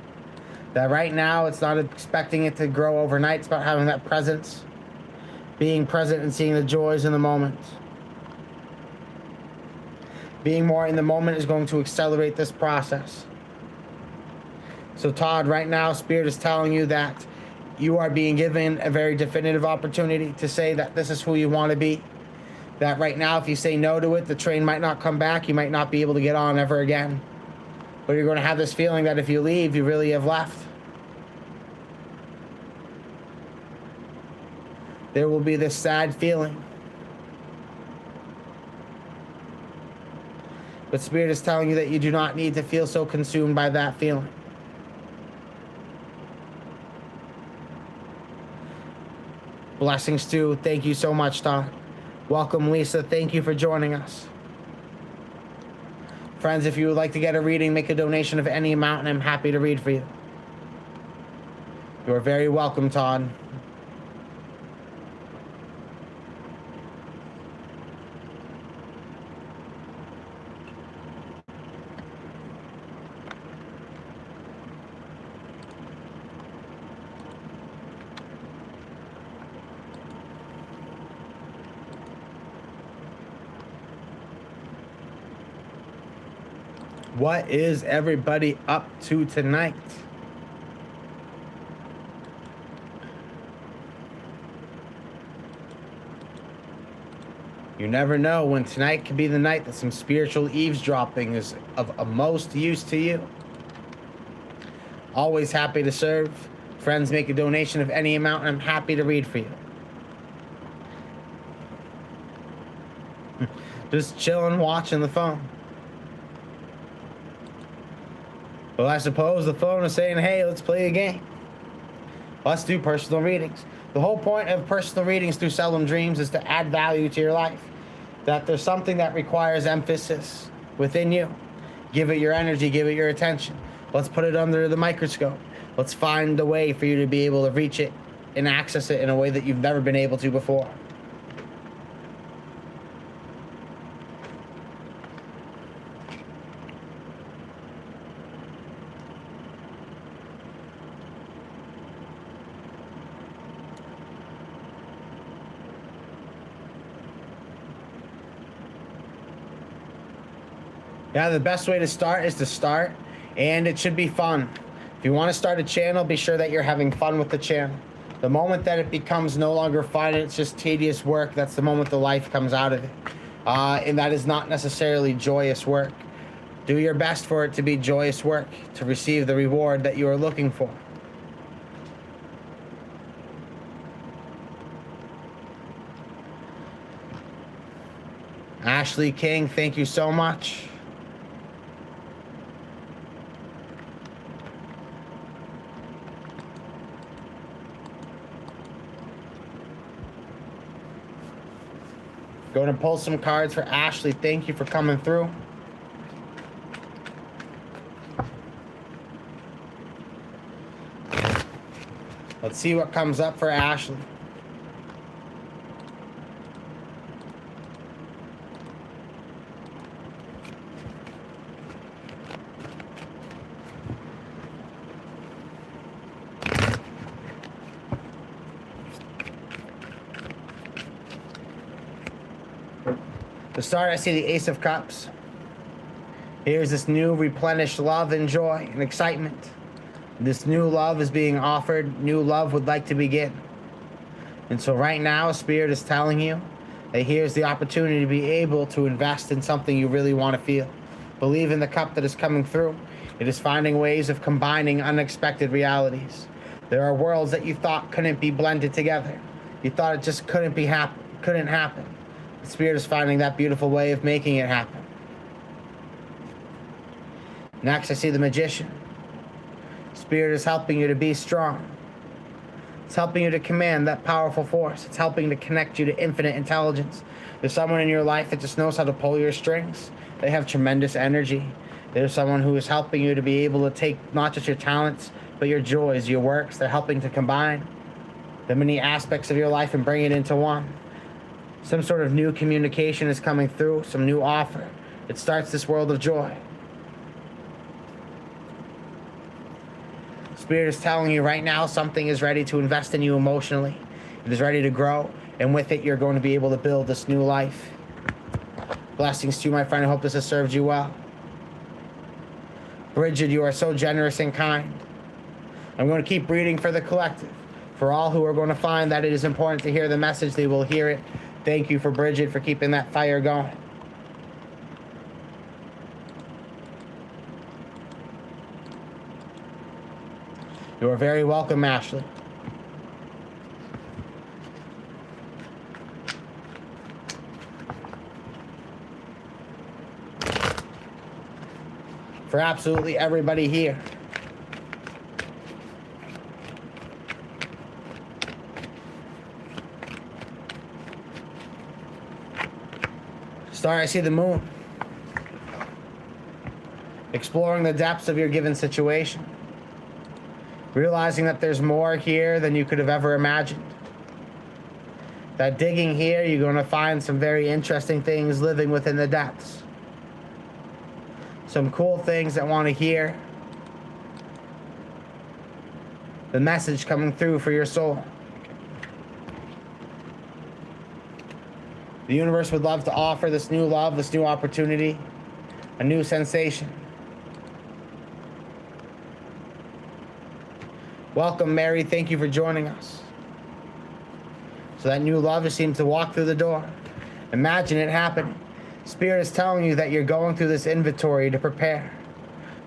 That right now, it's not expecting it to grow overnight. It's about having that presence, being present and seeing the joys in the moment. Being more in the moment is going to accelerate this process. So Todd, right now, Spirit is telling you that you are being given a very definitive opportunity to say that this is who you want to be. That right now, if you say no to it, the train might not come back. You might not be able to get on ever again. But you're going to have this feeling that if you leave, you really have left. There will be this sad feeling. But Spirit is telling you that you do not need to feel so consumed by that feeling. Blessings too. Thank you so much, Todd. Welcome, Lisa. Thank you for joining us. Friends, if you would like to get a reading, make a donation of any amount, and I'm happy to read for you. You are very welcome, Todd. What is everybody up to tonight? You never know when tonight could be the night that some spiritual eavesdropping is of most use to you. Always happy to serve. Friends, make a donation of any amount, and I'm happy to read for you. Just chilling, watching the phone. Well, I suppose the phone is saying, hey, let's play a game. Let's do personal readings. The whole point of personal readings through Seldom Dreams is to add value to your life. That there's something that requires emphasis within you. Give it your energy, give it your attention. Let's put it under the microscope. Let's find a way for you to be able to reach it and access it in a way that you've never been able to before. Yeah, the best way to start is to start, and it should be fun. If you want to start a channel, be sure that you're having fun with the channel. The moment that it becomes no longer fun, it's just tedious work, that's the moment the life comes out of it. And that is not necessarily joyous work. Do your best for it to be joyous work, to receive the reward that you are looking for. Ashley King, thank you so much. Going to pull some cards for Ashley. Thank you for coming through. Let's see what comes up for Ashley. To start, I see the Ace of Cups. Here's this new replenished love and joy and excitement. This new love is being offered. New love would like to begin. And so right now, Spirit is telling you that here's the opportunity to be able to invest in something you really want to feel. Believe in the cup that is coming through. It is finding ways of combining unexpected realities. There are worlds that you thought couldn't be blended together. You thought it just couldn't happen. The Spirit is finding that beautiful way of making it happen. Next, I see the Magician. Spirit is helping you to be strong. It's helping you to command that powerful force. It's helping to connect you to infinite intelligence. There's someone in your life that just knows how to pull your strings. They have tremendous energy. There's someone who is helping you to be able to take not just your talents, but your joys, your works. They're helping to combine the many aspects of your life and bring it into one. Some sort of new communication is coming through, some new offer. It starts this world of joy. Spirit is telling you right now something is ready to invest in you emotionally. It is ready to grow, and with it, you're going to be able to build this new life. Blessings to you, my friend. I hope this has served you well. Bridget, you are so generous and kind. I'm going to keep reading for the collective. For all who are going to find that it is important to hear the message, they will hear it. Thank you for Bridget for keeping that fire going. You are very welcome, Ashley. For absolutely everybody here. Star, I see the moon. Exploring the depths of your given situation. Realizing that there's more here than you could have ever imagined. That digging here, you're going to find some very interesting things living within the depths. Some cool things that want to hear the message coming through for your soul. The universe would love to offer this new love, this new opportunity, a new sensation. Welcome, Mary. Thank you for joining us. So that new love just seems to walk through the door. Imagine it happening. Spirit is telling you that you're going through this inventory to prepare.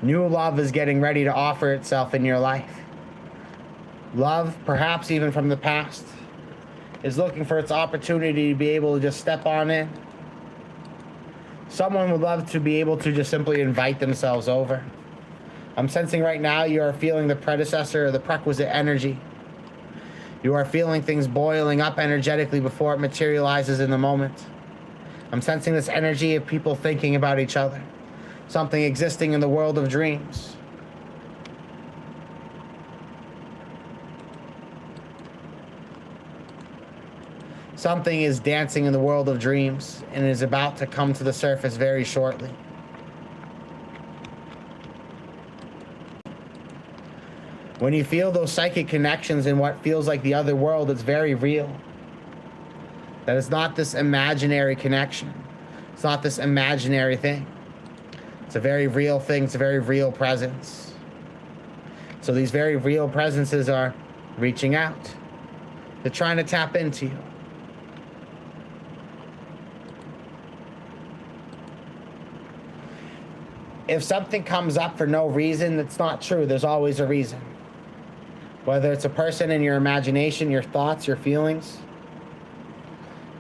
New love is getting ready to offer itself in your life. Love, perhaps even from the past, is looking for its opportunity to be able to just step on in. Someone would love to be able to just simply invite themselves over. I'm sensing right now you are feeling the predecessor or the prerequisite energy. You are feeling things boiling up energetically before it materializes in the moment. I'm sensing this energy of people thinking about each other. Something existing in the world of dreams. Something is dancing in the world of dreams and is about to come to the surface very shortly. When you feel those psychic connections in what feels like the other world, it's very real. That it's not this imaginary connection. It's not this imaginary thing. It's a very real thing. It's a very real presence. So these very real presences are reaching out. They're trying to tap into you. If something comes up for no reason, that's not true. There's always a reason. Whether it's a person in your imagination, your thoughts, your feelings.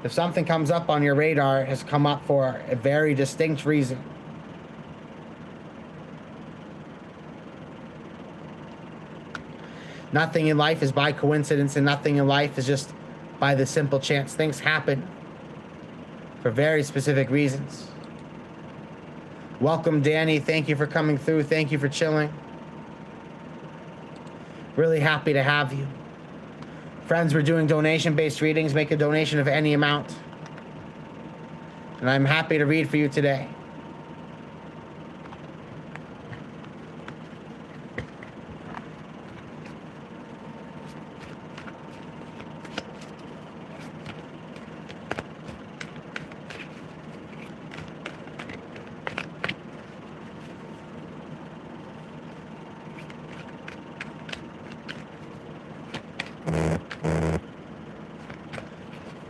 If something comes up on your radar, it has come up for a very distinct reason. Nothing in life is by coincidence, and nothing in life is just by the simple chance. Things happen for very specific reasons. Welcome, Danny. Thank you for coming through. Thank you for chilling. Really happy to have you. Friends, we're doing donation-based readings. Make a donation of any amount. And I'm happy to read for you today.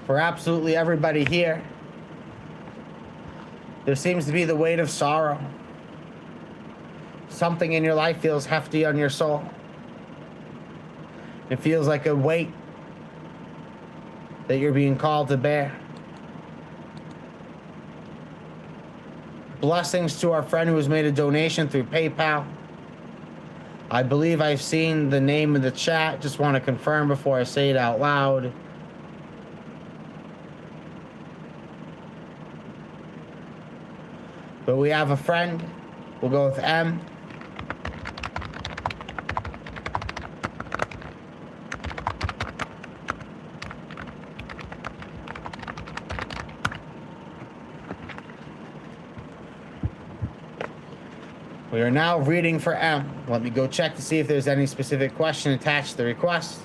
For absolutely everybody here, there seems to be the weight of sorrow. Something in your life feels hefty on your soul. It feels like a weight that you're being called to bear. Blessings to our friend who has made a donation through PayPal. I believe I've seen the name in the chat. Just want to confirm before I say it out loud. But we have a friend. We'll go with M. We are now reading for M. Let me go check to see if there's any specific question attached to the request.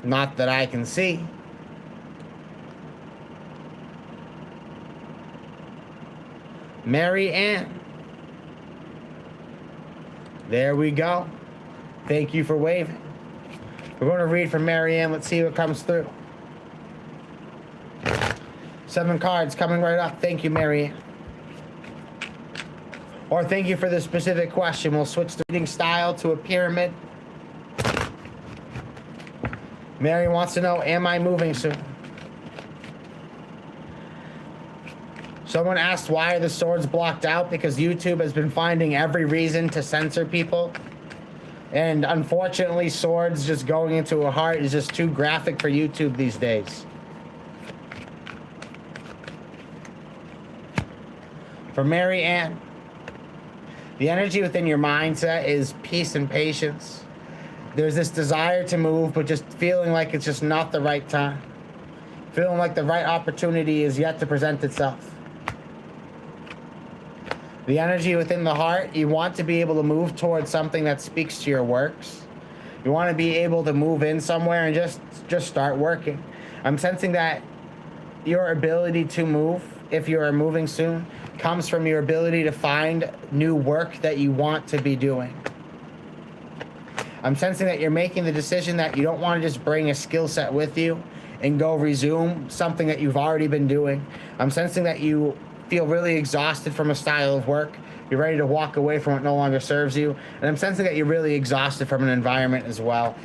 Not that I can see. Mary Ann. There we go. Thank you for waving. We're going to read from Marianne. Let's see what comes through. 7 cards coming right up. Thank you, Marianne. Or thank you for the specific question. We'll switch the reading style to a pyramid. Mary wants to know, am I moving soon? Someone asked, why are the swords blocked out? Because YouTube has been finding every reason to censor people. And unfortunately, swords just going into a heart is just too graphic for YouTube these days. For Mary Ann, the energy within your mindset is peace and patience. There's this desire to move, but just feeling like it's just not the right time. Feeling like the right opportunity is yet to present itself. The energy within the heart, you want to be able to move towards something that speaks to your works. You want to be able to move in somewhere and just start working. I'm sensing that your ability to move, if you are moving soon, comes from your ability to find new work that you want to be doing. I'm sensing that you're making the decision that you don't want to just bring a skill set with you and go resume something that you've already been doing. I'm sensing that you feel really exhausted from a style of work. You're ready to walk away from what no longer serves you. And I'm sensing that you're really exhausted from an environment as well.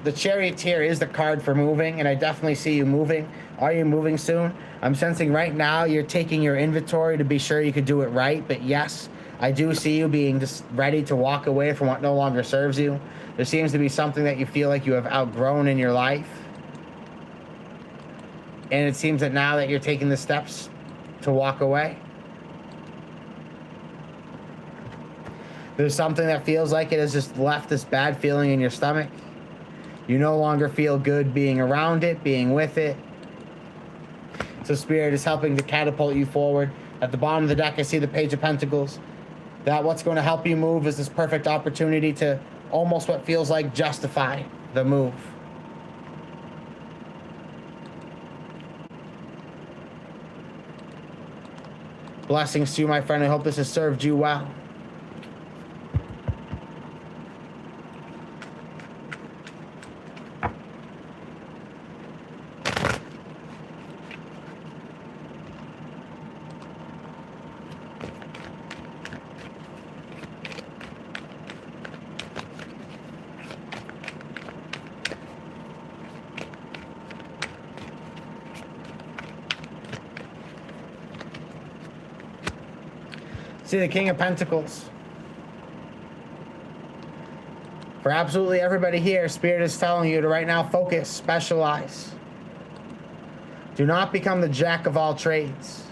The Charioteer is the card for moving, and I definitely see you moving. Are you moving soon? I'm sensing right now you're taking your inventory to be sure you could do it right, but yes, I do see you being just ready to walk away from what no longer serves you. There seems to be something that you feel like you have outgrown in your life. And it seems that now that you're taking the steps to walk away, there's something that feels like it has just left this bad feeling in your stomach. You no longer feel good being around it, being with it. So Spirit is helping to catapult you forward. At the bottom of the deck, I see the Page of Pentacles. That what's going to help you move is this perfect opportunity to almost what feels like justify the move. Blessings to you, my friend. I hope this has served you well. See the King of Pentacles. For absolutely everybody here, Spirit is telling you to right now focus, specialize. Do not become the jack of all trades.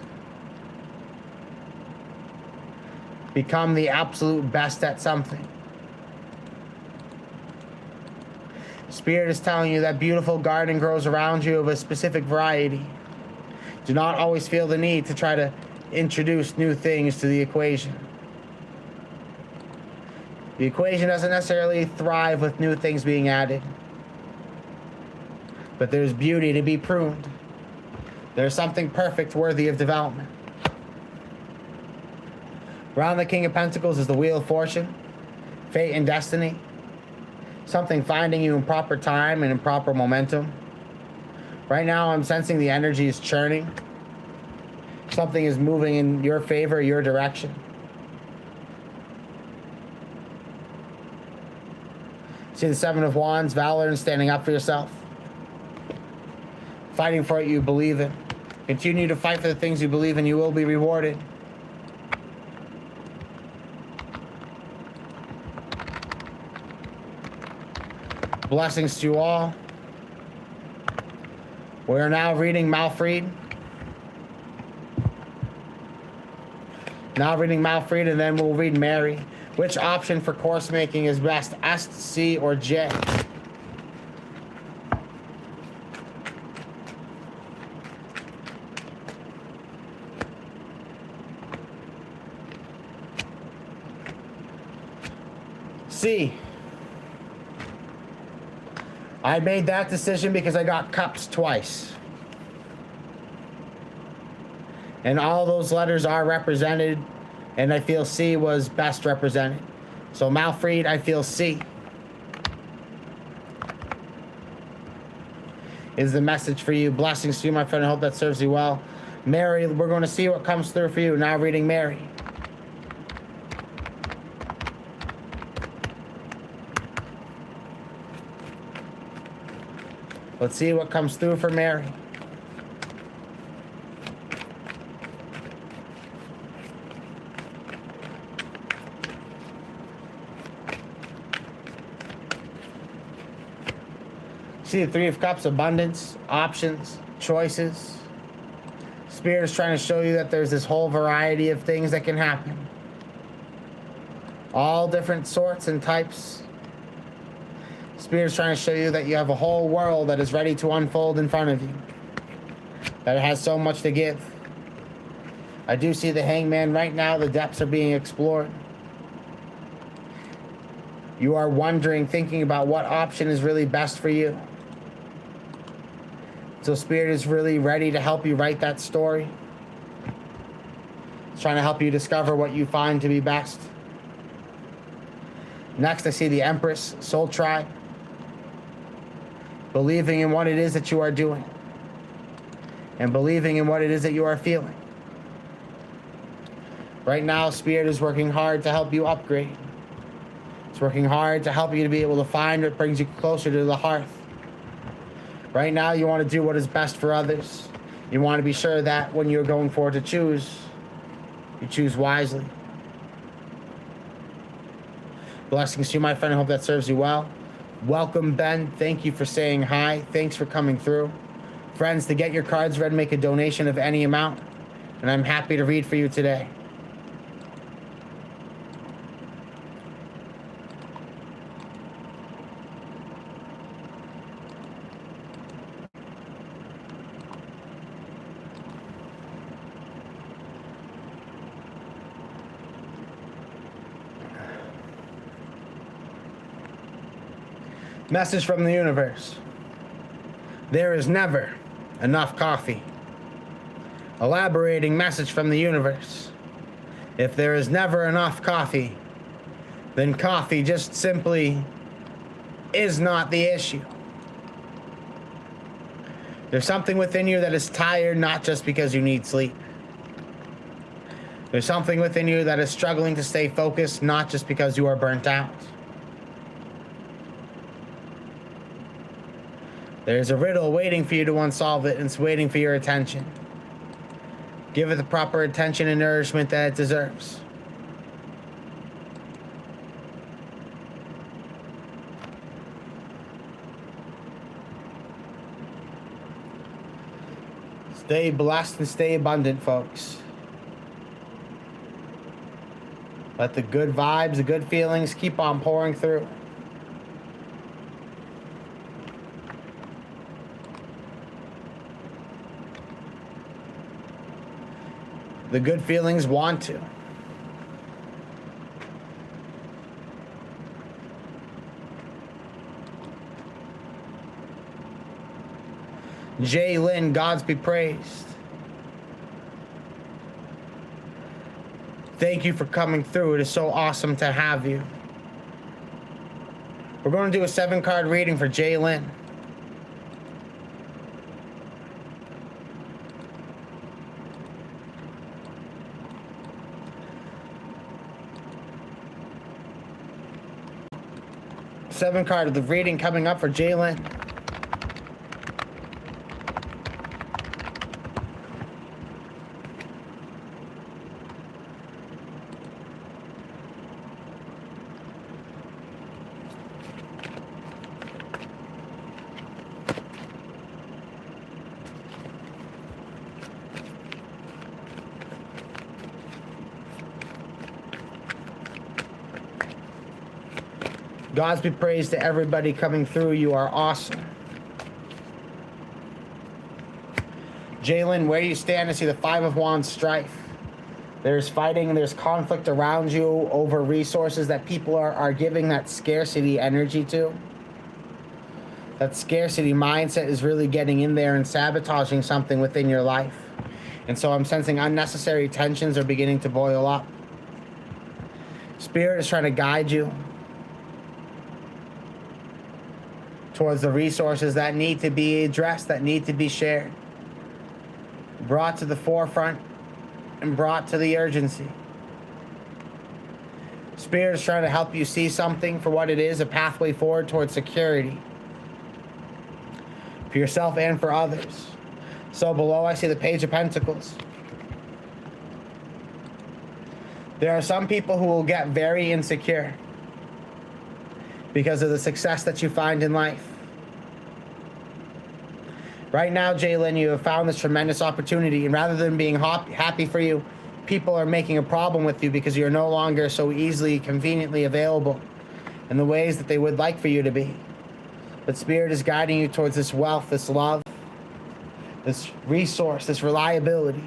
Become the absolute best at something. Spirit is telling you that beautiful garden grows around you of a specific variety. Do not always feel the need to try to introduce new things to the equation. The equation doesn't necessarily thrive with new things being added. But there's beauty to be pruned. There's something perfect worthy of development. Around the King of Pentacles is the Wheel of Fortune, fate and destiny. Something finding you in proper time and in proper momentum. Right now I'm sensing the energy is churning. Something is moving in your favor, your direction. See the Seven of Wands, valor and standing up for yourself. Fighting for what you believe in. Continue to fight for the things you believe in, you will be rewarded. Blessings to you all. We are now reading Malfried. Now reading Malfried, and then we'll read Mary. Which option for course making is best, S, C, or J? C. I made that decision because I got cups twice. And all those letters are represented, and I feel C was best represented. So Malfried, I feel C is the message for you. Blessings to you, my friend. I hope that serves you well. Mary, we're going to see what comes through for you. Now reading Mary. Let's see what comes through for Mary. See the Three of Cups, abundance, options, choices. Spirit is trying to show you that there's this whole variety of things that can happen. All different sorts and types. Spirit is trying to show you that you have a whole world that is ready to unfold in front of you. That it has so much to give. I do see the Hangman right now. The depths are being explored. You are wondering, thinking about what option is really best for you. So Spirit is really ready to help you write that story. It's trying to help you discover what you find to be best. Next, I see the Empress, Soul Tribe. Believing in what it is that you are doing. And believing in what it is that you are feeling. Right now, Spirit is working hard to help you upgrade. It's working hard to help you to be able to find what brings you closer to the hearth. Right now, you want to do what is best for others. You want to be sure that when you're going forward to choose, you choose wisely. Blessings to you, my friend. I hope that serves you well. Welcome, Ben. Thank you for saying hi. Thanks for coming through. Friends, to get your cards read, make a donation of any amount, and I'm happy to read for you today. Message from the universe. There is never enough coffee. Elaborating message from the universe. If there is never enough coffee, then coffee just simply is not the issue. There's something within you that is tired, not just because you need sleep. There's something within you that is struggling to stay focused, not just because you are burnt out. There's a riddle waiting for you to unsolve it, and it's waiting for your attention. Give it the proper attention and nourishment that it deserves. Stay blessed and stay abundant, folks. Let the good vibes, the good feelings keep on pouring through. The good feelings want to. Jay Lynn, Gods be praised. Thank you for coming through. It is so awesome to have you. We're going to do a 7-card reading for Jay Lynn. Seven card of the reading coming up for Jalen. Gods be praised to everybody coming through. You are awesome. Jalen, where you stand, I see the 5 of Wands strife. There's fighting and there's conflict around you over resources that people are giving that scarcity energy to. That scarcity mindset is really getting in there and sabotaging something within your life. And so I'm sensing unnecessary tensions are beginning to boil up. Spirit is trying to guide you towards the resources that need to be addressed, that need to be shared, brought to the forefront, and brought to the urgency. Spirit is trying to help you see something for what it is, a pathway forward towards security for yourself and for others. So below I see the Page of Pentacles. There are some people who will get very insecure because of the success that you find in life. Right now, Jalen, you have found this tremendous opportunity, and rather than being happy for you, people are making a problem with you because you're no longer so easily, conveniently available in the ways that they would like for you to be. But Spirit is guiding you towards this wealth, this love, this resource, this reliability.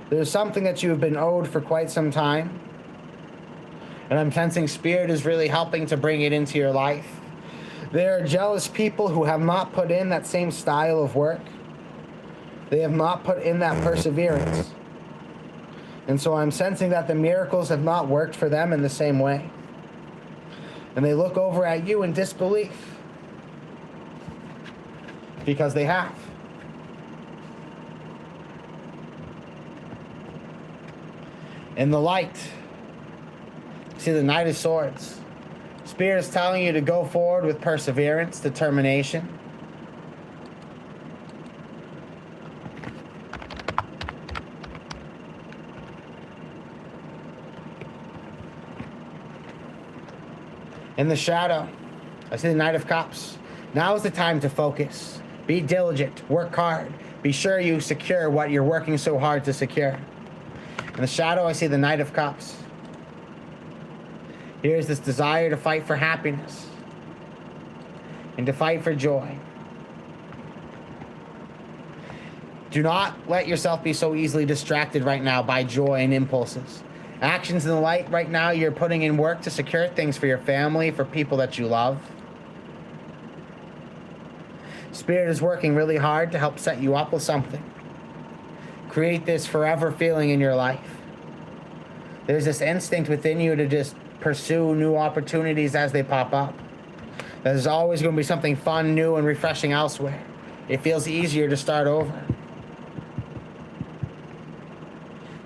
There's something that you have been owed for quite some time, and I'm sensing Spirit is really helping to bring it into your life. There are jealous people who have not put in that same style of work. They have not put in that perseverance. And so I'm sensing that the miracles have not worked for them in the same way. And they look over at you in disbelief because they have. In the light, see the Knight of Swords. Spirit is telling you to go forward with perseverance, determination. In the shadow, I see the Knight of Cups. Now is the time to focus. Be diligent, work hard. Be sure you secure what you're working so hard to secure. In the shadow, I see the Knight of Cups. Here's this desire to fight for happiness and to fight for joy. Do not let yourself be so easily distracted right now by joy and impulses. Actions in the light right now, you're putting in work to secure things for your family, for people that you love. Spirit is working really hard to help set you up with something. Create this forever feeling in your life. There's this instinct within you to just pursue new opportunities as they pop up. There's always going to be something fun, new, and refreshing elsewhere. It feels easier to start over.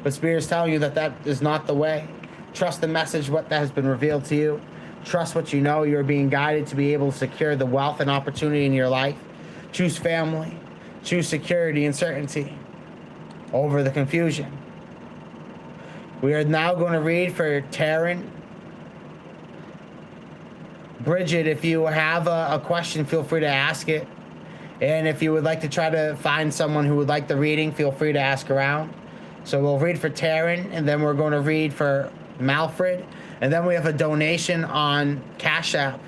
But Spirit is telling you that that is not the way. Trust the message, what that has been revealed to you. Trust what you know. You're being guided to be able to secure the wealth and opportunity in your life. Choose family. Choose security and certainty over the confusion. We are now going to read for Taryn. Bridget, if you have a question, feel free to ask it. And if you would like to try to find someone who would like the reading, feel free to ask around. So we'll read for Taryn, and then we're going to read for Malfred. And then we have a donation on Cash App.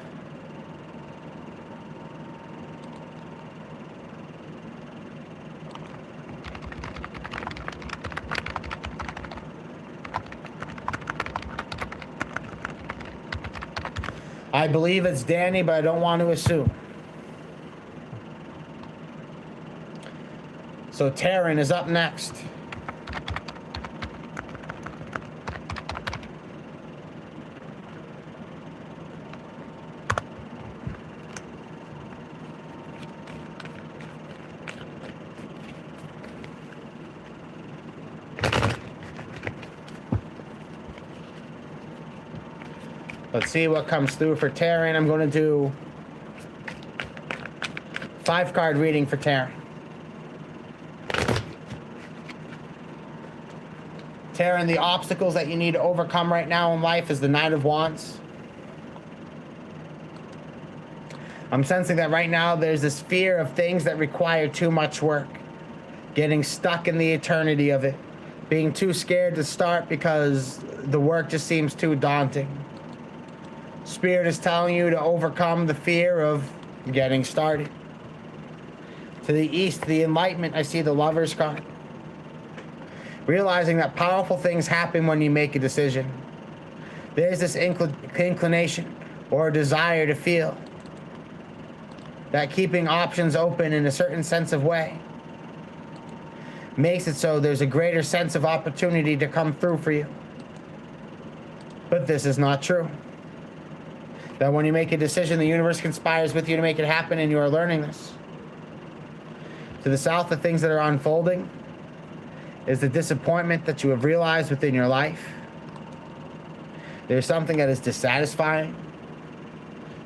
I believe it's Danny, but I don't want to assume. So Taryn is up next. Let's see what comes through for Taryn. I'm going to do 5-card reading for Taryn. Taryn, the obstacles that you need to overcome right now in life is the Knight of Wands. I'm sensing that right now there's this fear of things that require too much work. Getting stuck in the eternity of it. Being too scared to start because the work just seems too daunting. Spirit is telling you to overcome the fear of getting started. To the east, the Enlightenment, I see the Lover's card. Realizing that powerful things happen when you make a decision. There's this inclination or desire to feel that keeping options open in a certain sense of way makes it so there's a greater sense of opportunity to come through for you. But this is not true. That when you make a decision, the universe conspires with you to make it happen, and you are learning this. To the south, the things that are unfolding is the disappointment that you have realized within your life. There's something that is dissatisfying.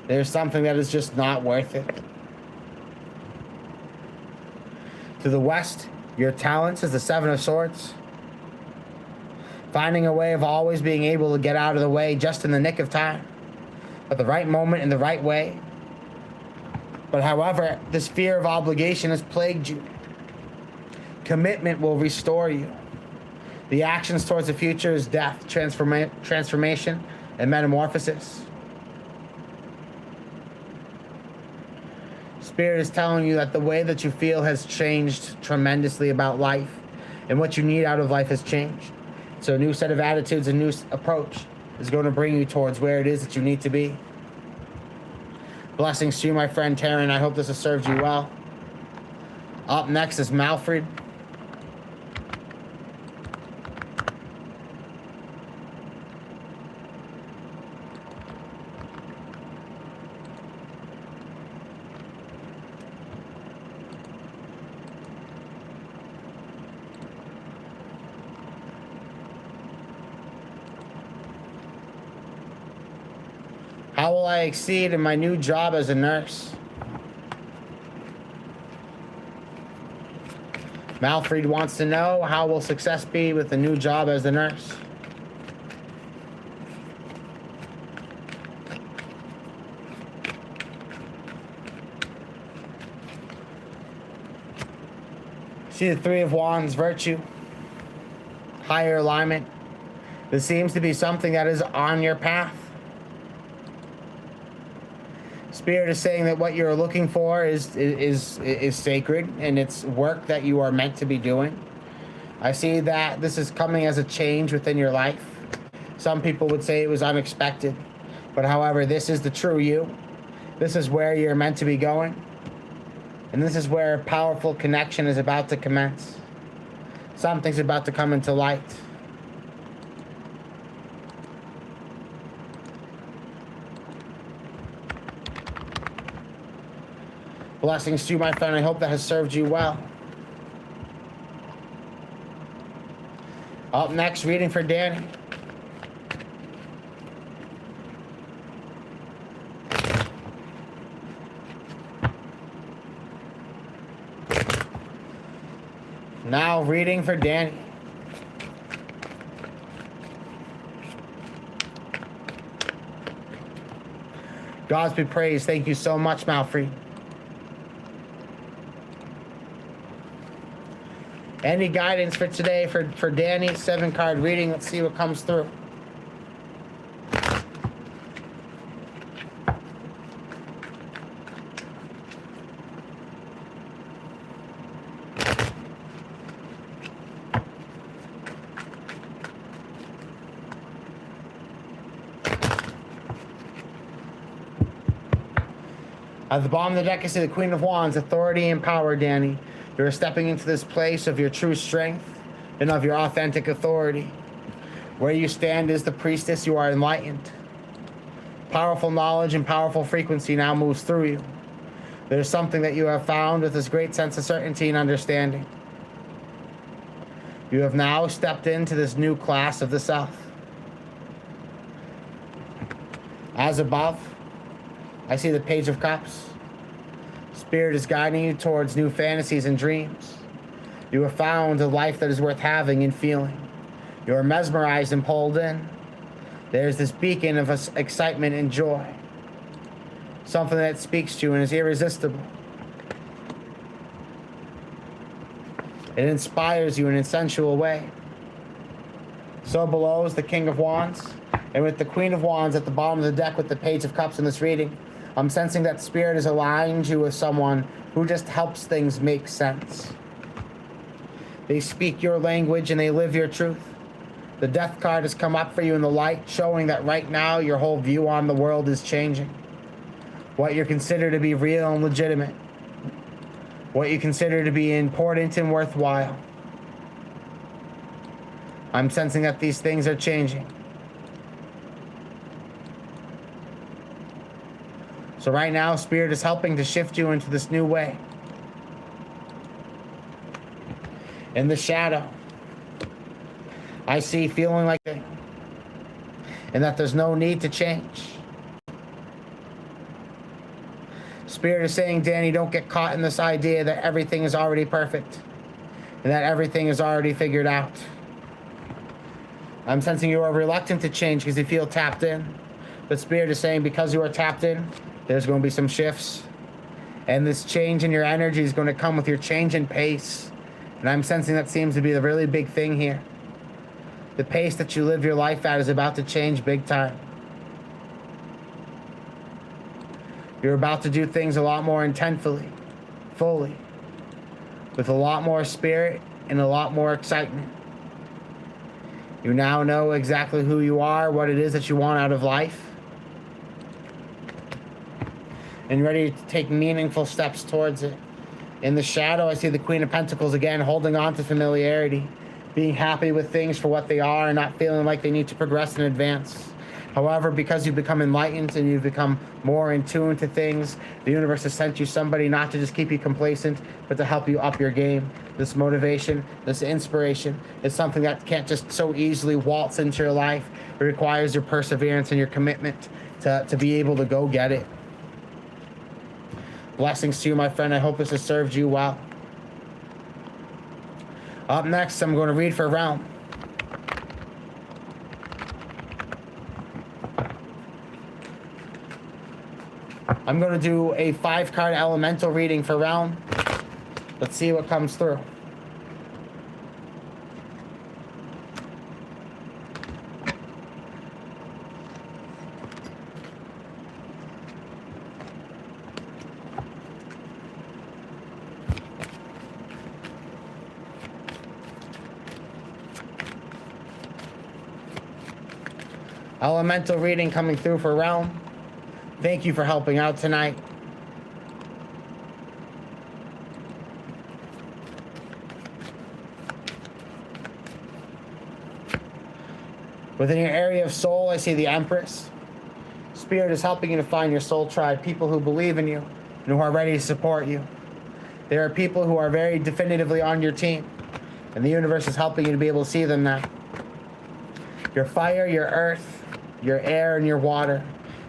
There's something that is just not worth it. To the west, your talents is the Seven of Swords. Finding a way of always being able to get out of the way just in the nick of time. At the right moment, in the right way. But however, this fear of obligation has plagued you. Commitment will restore you. The actions towards the future is death, transformation, and metamorphosis. Spirit is telling you that the way that you feel has changed tremendously about life, and what you need out of life has changed. So a new set of attitudes, a new approach is going to bring you towards where it is that you need to be. Blessings to you, my friend Taryn. I hope this has served you well. Up next is Malfred. How will I exceed in my new job as a nurse? Malfred wants to know, how will success be with the new job as a nurse? See the Three of Wands, virtue, higher alignment. This seems to be something that is on your path. Spirit is saying that what you're looking for is sacred, and it's work that you are meant to be doing. I see that this is coming as a change within your life. Some people would say it was unexpected, but however, this is the true you. This is where you're meant to be going, and this is where a powerful connection is about to commence. Something's about to come into light. Blessings to you, my friend. I hope that has served you well. Up next, reading for Danny. Now, reading for Danny. Gods be praised. Thank you so much, Malfred. Any guidance for today for Danny? 7-card reading. Let's see what comes through. At the bottom of the deck, I see the Queen of Wands, authority and power, Danny. You're stepping into this place of your true strength and of your authentic authority. Where you stand is the priestess. You are enlightened. Powerful knowledge and powerful frequency now moves through you. There's something that you have found with this great sense of certainty and understanding. You have now stepped into this new class of the South. As above, I see the Page of Cups. Spirit is guiding you towards new fantasies and dreams. You have found a life that is worth having and feeling. You are mesmerized and pulled in. There's this beacon of excitement and joy. Something that speaks to you and is irresistible. It inspires you in a sensual way. So below is the King of Wands. And with the Queen of Wands at the bottom of the deck with the Page of Cups in this reading, I'm sensing that Spirit has aligned you with someone who just helps things make sense. They speak your language and they live your truth. The Death card has come up for you in the light, showing that right now your whole view on the world is changing. What you consider to be real and legitimate. What you consider to be important and worthwhile. I'm sensing that these things are changing. So right now, Spirit is helping to shift you into this new way. In the shadow, I see feeling like it, and that there's no need to change. Spirit is saying, Danny, don't get caught in this idea that everything is already perfect and that everything is already figured out. I'm sensing you are reluctant to change because you feel tapped in. But Spirit is saying, because you are tapped in, there's going to be some shifts. And this change in your energy is going to come with your change in pace. And I'm sensing that seems to be the really big thing here. The pace that you live your life at is about to change big time. You're about to do things a lot more intentfully, fully, with a lot more spirit and a lot more excitement. You now know exactly who you are, what it is that you want out of life, and ready to take meaningful steps towards it. In the shadow, I see the Queen of Pentacles again, holding on to familiarity, being happy with things for what they are and not feeling like they need to progress and advance. However, because you've become enlightened and you've become more in tune to things, the universe has sent you somebody not to just keep you complacent, but to help you up your game. This motivation, this inspiration is something that can't just so easily waltz into your life. It requires your perseverance and your commitment to be able to go get it. Blessings to you, my friend. I hope this has served you well. Up next, I'm going to read for Realm. I'm going to do a 5-card elemental reading for Realm. Let's see what comes through. Elemental reading coming through for Realm. Thank you for helping out tonight. Within your area of soul, I see the Empress. Spirit is helping you to find your soul tribe, people who believe in you and who are ready to support you. There are people who are very definitively on your team, and the universe is helping you to be able to see them now. Your fire, your earth, your air, and your water.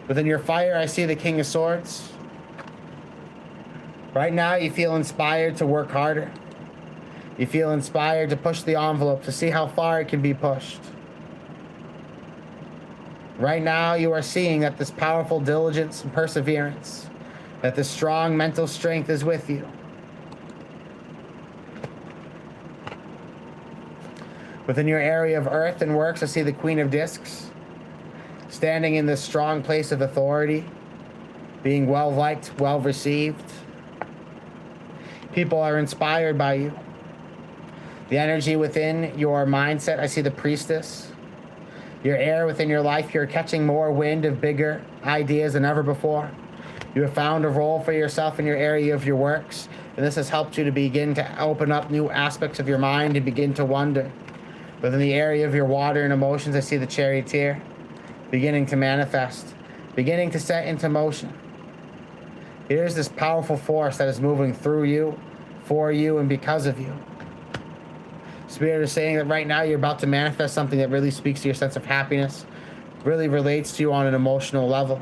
Within your fire, I see the King of Swords. Right now, you feel inspired to work harder. You feel inspired to push the envelope, to see how far it can be pushed. Right now, you are seeing that this powerful diligence and perseverance, that this strong mental strength is with you. Within your area of earth and works, I see the Queen of Discs, standing in this strong place of authority, being well-liked, well-received. People are inspired by you. The energy within your mindset, I see the Priestess. Your air within your life, you're catching more wind of bigger ideas than ever before. You have found a role for yourself in your area of your works, and this has helped you to begin to open up new aspects of your mind and begin to wonder. Within the area of your water and emotions, I see the Charioteer, beginning to manifest, beginning to set into motion. Here's this powerful force that is moving through you, for you, and because of you. Spirit is saying that right now you're about to manifest something that really speaks to your sense of happiness, really relates to you on an emotional level.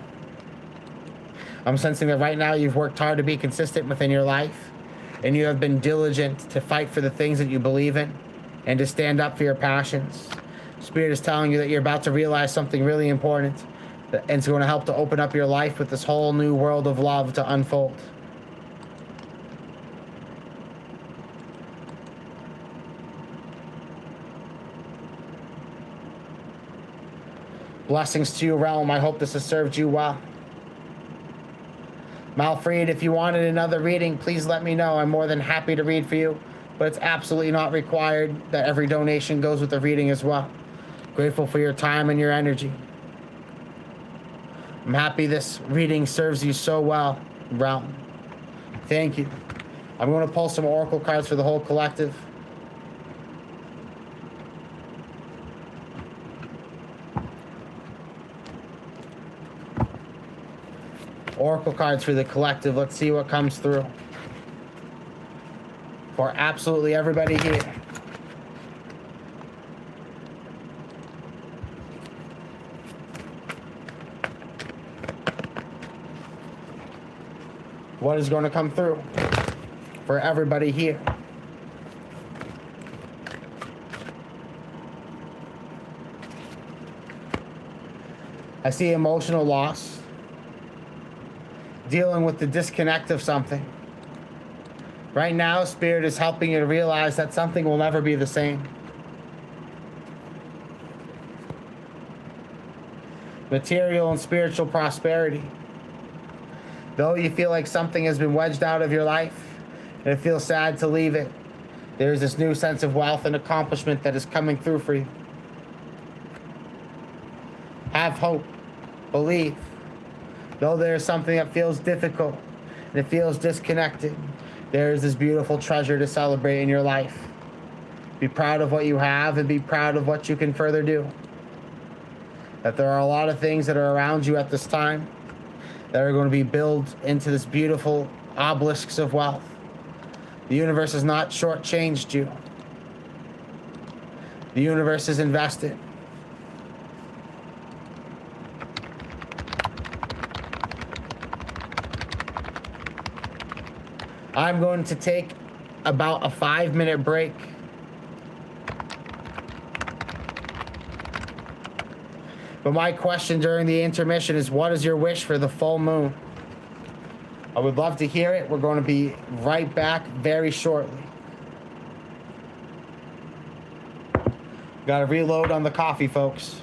I'm sensing that right now you've worked hard to be consistent within your life, and you have been diligent to fight for the things that you believe in and to stand up for your passions. Spirit is telling you that you're about to realize something really important, and it's going to help to open up your life with this whole new world of love to unfold. Blessings to you, Realm. I hope this has served you well. Malfried, if you wanted another reading, please let me know. I'm more than happy to read for you, but it's absolutely not required that every donation goes with the reading as well. Grateful for your time and your energy. I'm happy this reading serves you so well, Realm. Thank you. I'm going to pull some oracle cards for the whole collective. Oracle cards for the collective. Let's see what comes through for absolutely everybody here. What is going to come through for everybody here? I see emotional loss, dealing with the disconnect of something. Right now, Spirit is helping you to realize that something will never be the same. Material and spiritual prosperity. Though you feel like something has been wedged out of your life and it feels sad to leave it, there is this new sense of wealth and accomplishment that is coming through for you. Have hope. Believe. Though there is something that feels difficult and it feels disconnected, there is this beautiful treasure to celebrate in your life. Be proud of what you have and be proud of what you can further do. That there are a lot of things that are around you at this time that are going to be built into this beautiful obelisks of wealth. The universe has not shortchanged you. The universe is invested. I'm going to take about a 5-minute break. But my question during the intermission is, what is your wish for the full moon? I would love to hear it. We're going to be right back very shortly. Got to reload on the coffee, folks.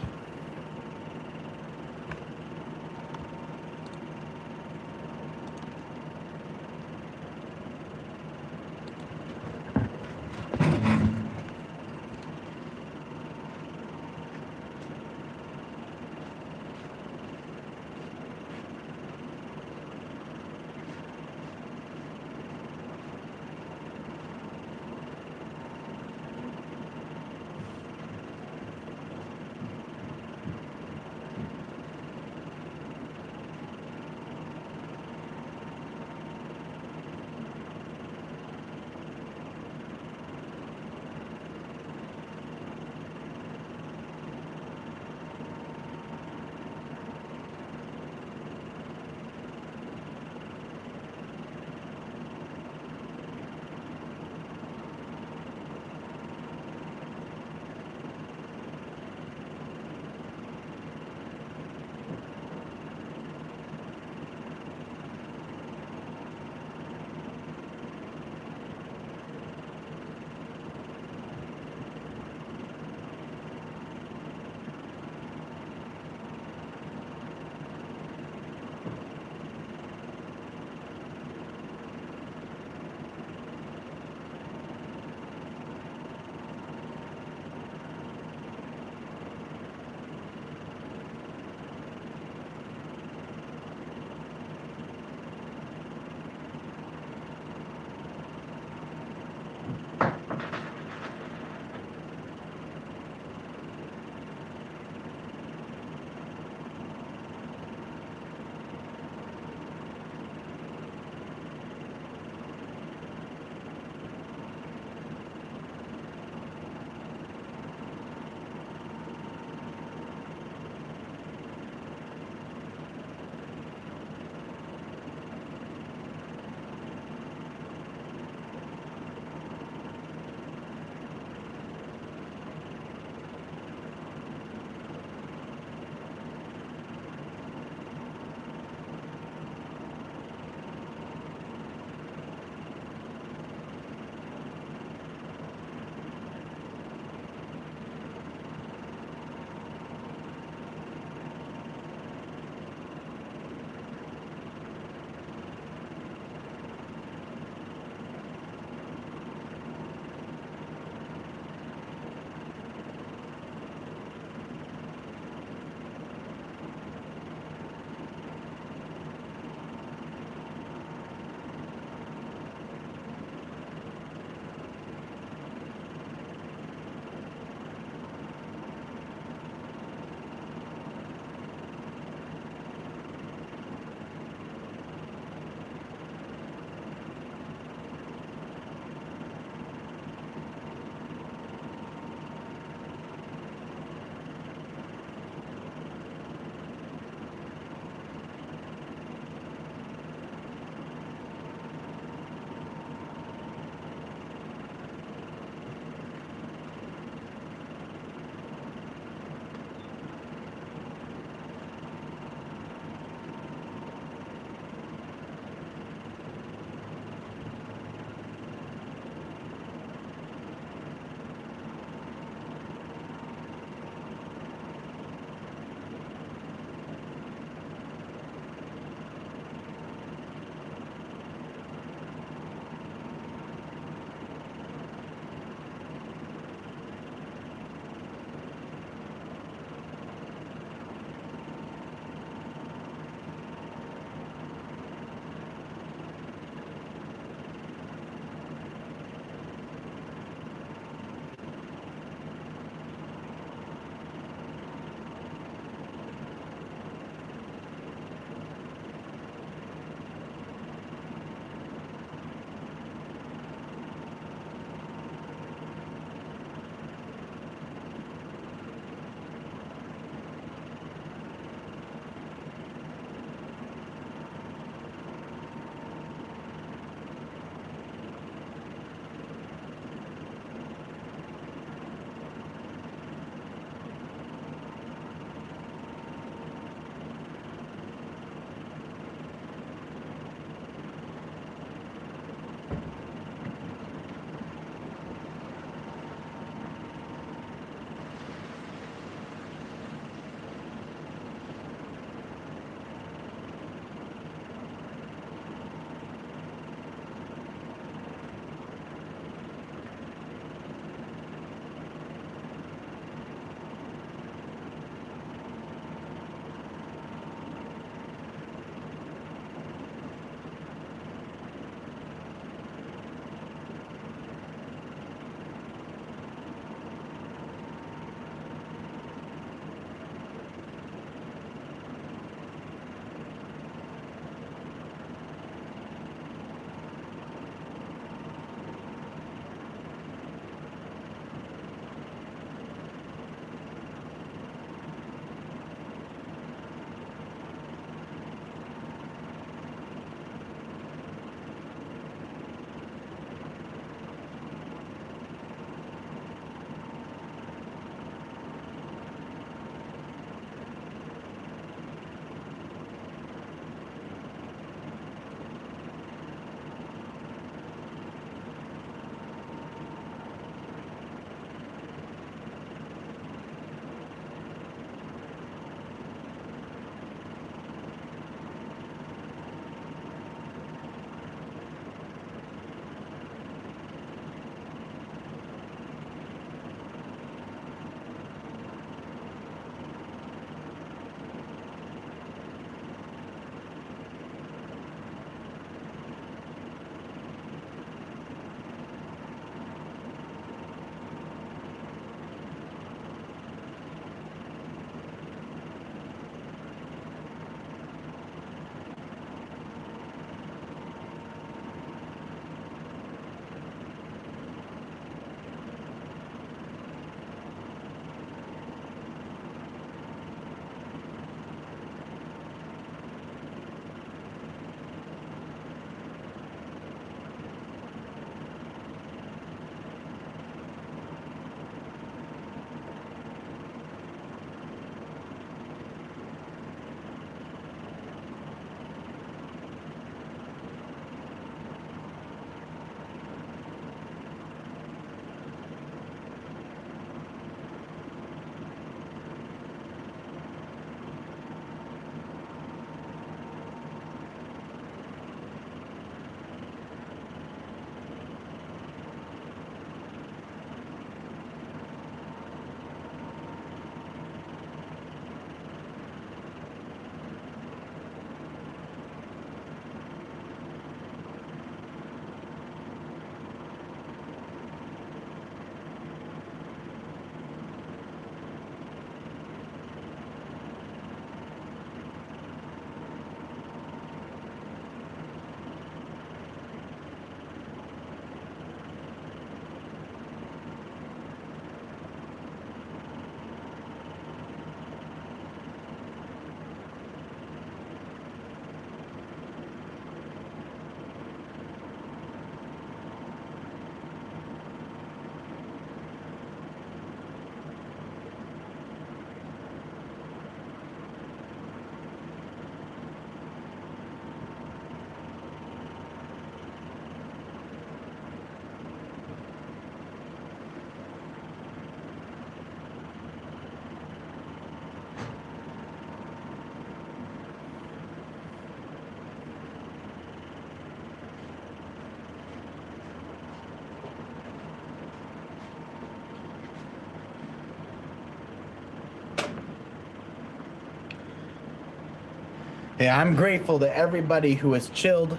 Yeah, I'm grateful to everybody who has chilled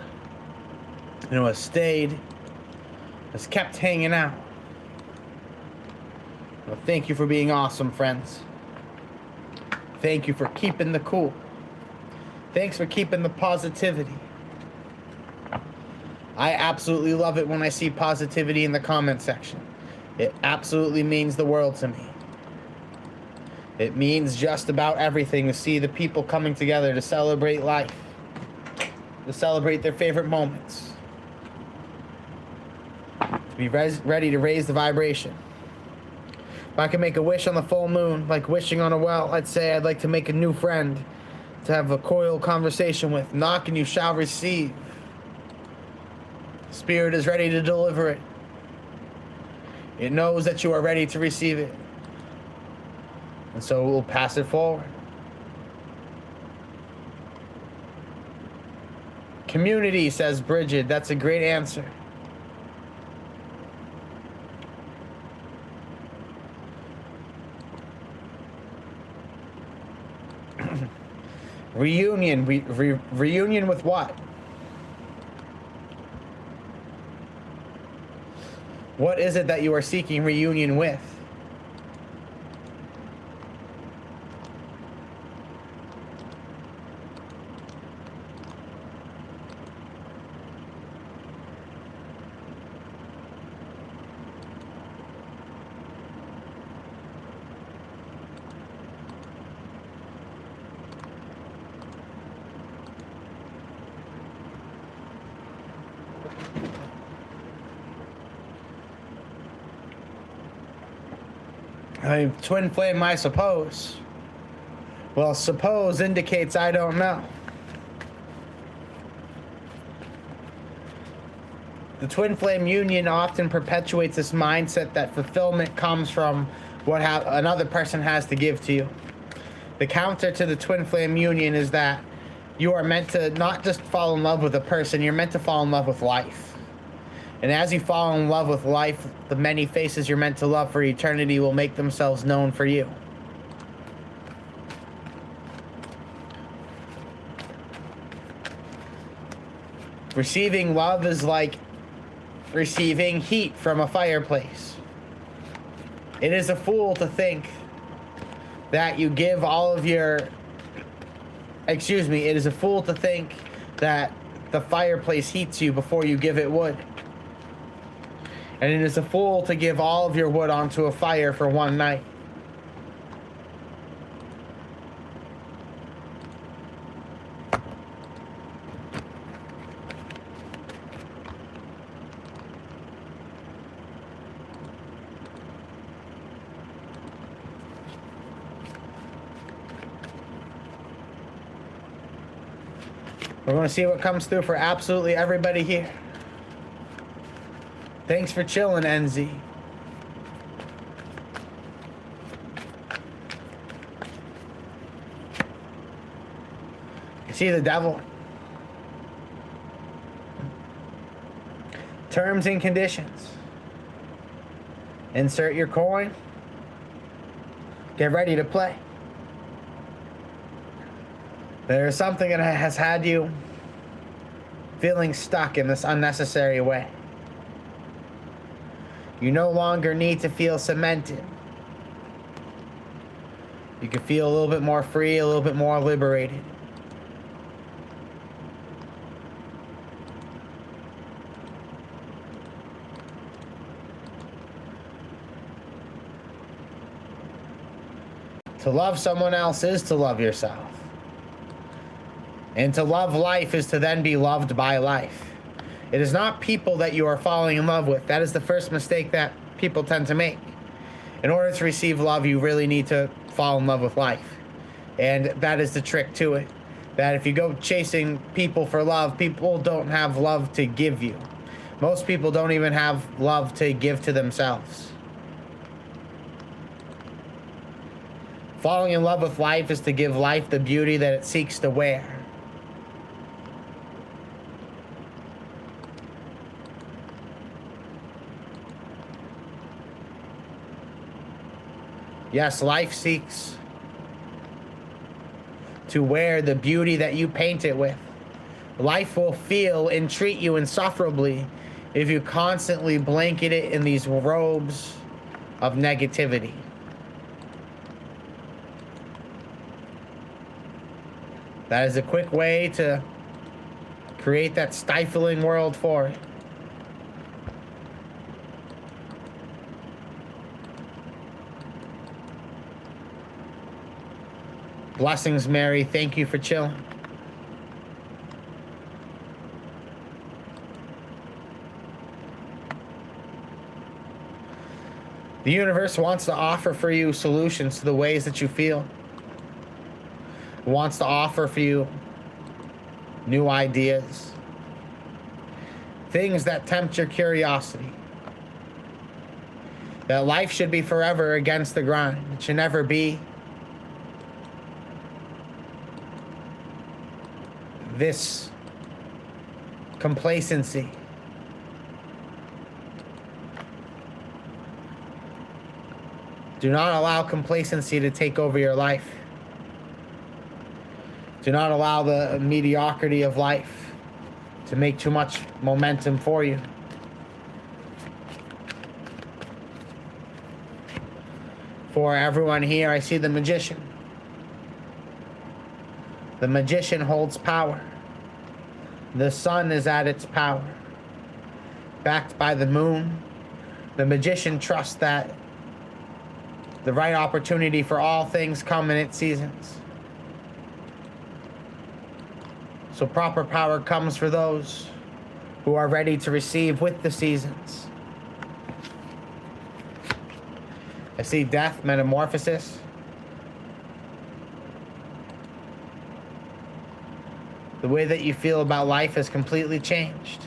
and who has stayed, has kept hanging out. Well, thank you for being awesome, friends. Thank you for keeping the cool. Thanks for keeping the positivity. I absolutely love it when I see positivity in the comment section. It absolutely means the world to me. It means just about everything to see the people coming together to celebrate life, to celebrate their favorite moments, to be ready to raise the vibration. If I could make a wish on the full moon, like wishing on a well, I'd say I'd like to make a new friend, to have a cordial conversation with. Knock and you shall receive. Spirit is ready to deliver it. It knows that you are ready to receive it. And so we'll pass it forward. Community, says Bridget. That's a great answer. Reunion. Reunion with what? What is it that you are seeking reunion with? Twin flame, I suppose. Well, suppose indicates I don't know. The twin flame union often perpetuates this mindset that fulfillment comes from what another person has to give to you. The counter to the twin flame union is that you are meant to not just fall in love with a person, you're meant to fall in love with life. And as you fall in love with life, the many faces you're meant to love for eternity will make themselves known for you. Receiving love is like receiving heat from a fireplace. It is a fool to think that you give all of your... Excuse me, it is a fool to think that the fireplace heats you before you give it wood. And it is a fool to give all of your wood onto a fire for one night. We're going to see what comes through for absolutely everybody here. Thanks for chilling, NZ. You see the devil? Terms and conditions. Insert your coin. Get ready to play. There is something that has had you feeling stuck in this unnecessary way. You no longer need to feel cemented. You can feel a little bit more free, a little bit more liberated. To love someone else is to love yourself. And to love life is to then be loved by life. It is not people that you are falling in love with. That is the first mistake that people tend to make. In order to receive love, you really need to fall in love with life. And that is the trick to it. That if you go chasing people for love, people don't have love to give you. Most people don't even have love to give to themselves. Falling in love with life is to give life the beauty that it seeks to wear. Yes, life seeks to wear the beauty that you paint it with. Life will feel and treat you insufferably if you constantly blanket it in these robes of negativity. That is a quick way to create that stifling world for it. Blessings, Mary. Thank you for chilling. The universe wants to offer for you solutions to the ways that you feel. It wants to offer for you new ideas, things that tempt your curiosity. That life should be forever against the grind. It should never be this complacency. Do not allow complacency to take over your life. Do not allow the mediocrity of life to make too much momentum for you. For everyone here, I see the magician. The magician holds power. The sun is at its power. Backed by the moon, the magician trusts that the right opportunity for all things come in its seasons. So proper power comes for those who are ready to receive with the seasons. I see death, metamorphosis. The way that you feel about life has completely changed.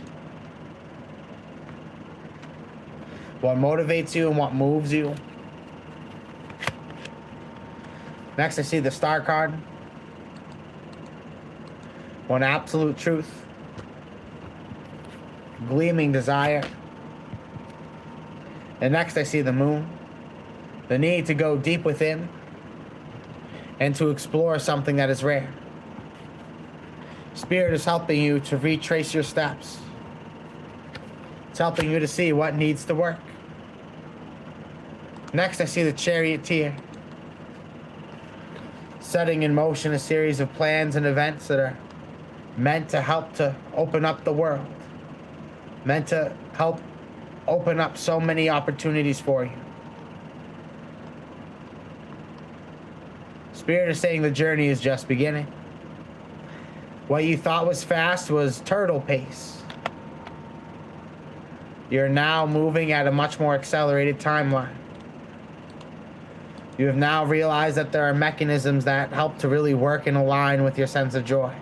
What motivates you and what moves you. Next, I see the Star card. One absolute truth. Gleaming desire. And next, I see the Moon. The need to go deep within and to explore something that is rare. Spirit is helping you to retrace your steps. It's helping you to see what needs to work. Next, I see the Charioteer. Setting in motion a series of plans and events that are meant to help to open up the world. Meant to help open up so many opportunities for you. Spirit is saying the journey is just beginning. What you thought was fast was turtle pace. You're now moving at a much more accelerated timeline. You have now realized that there are mechanisms that help to really work and align with your sense of joy.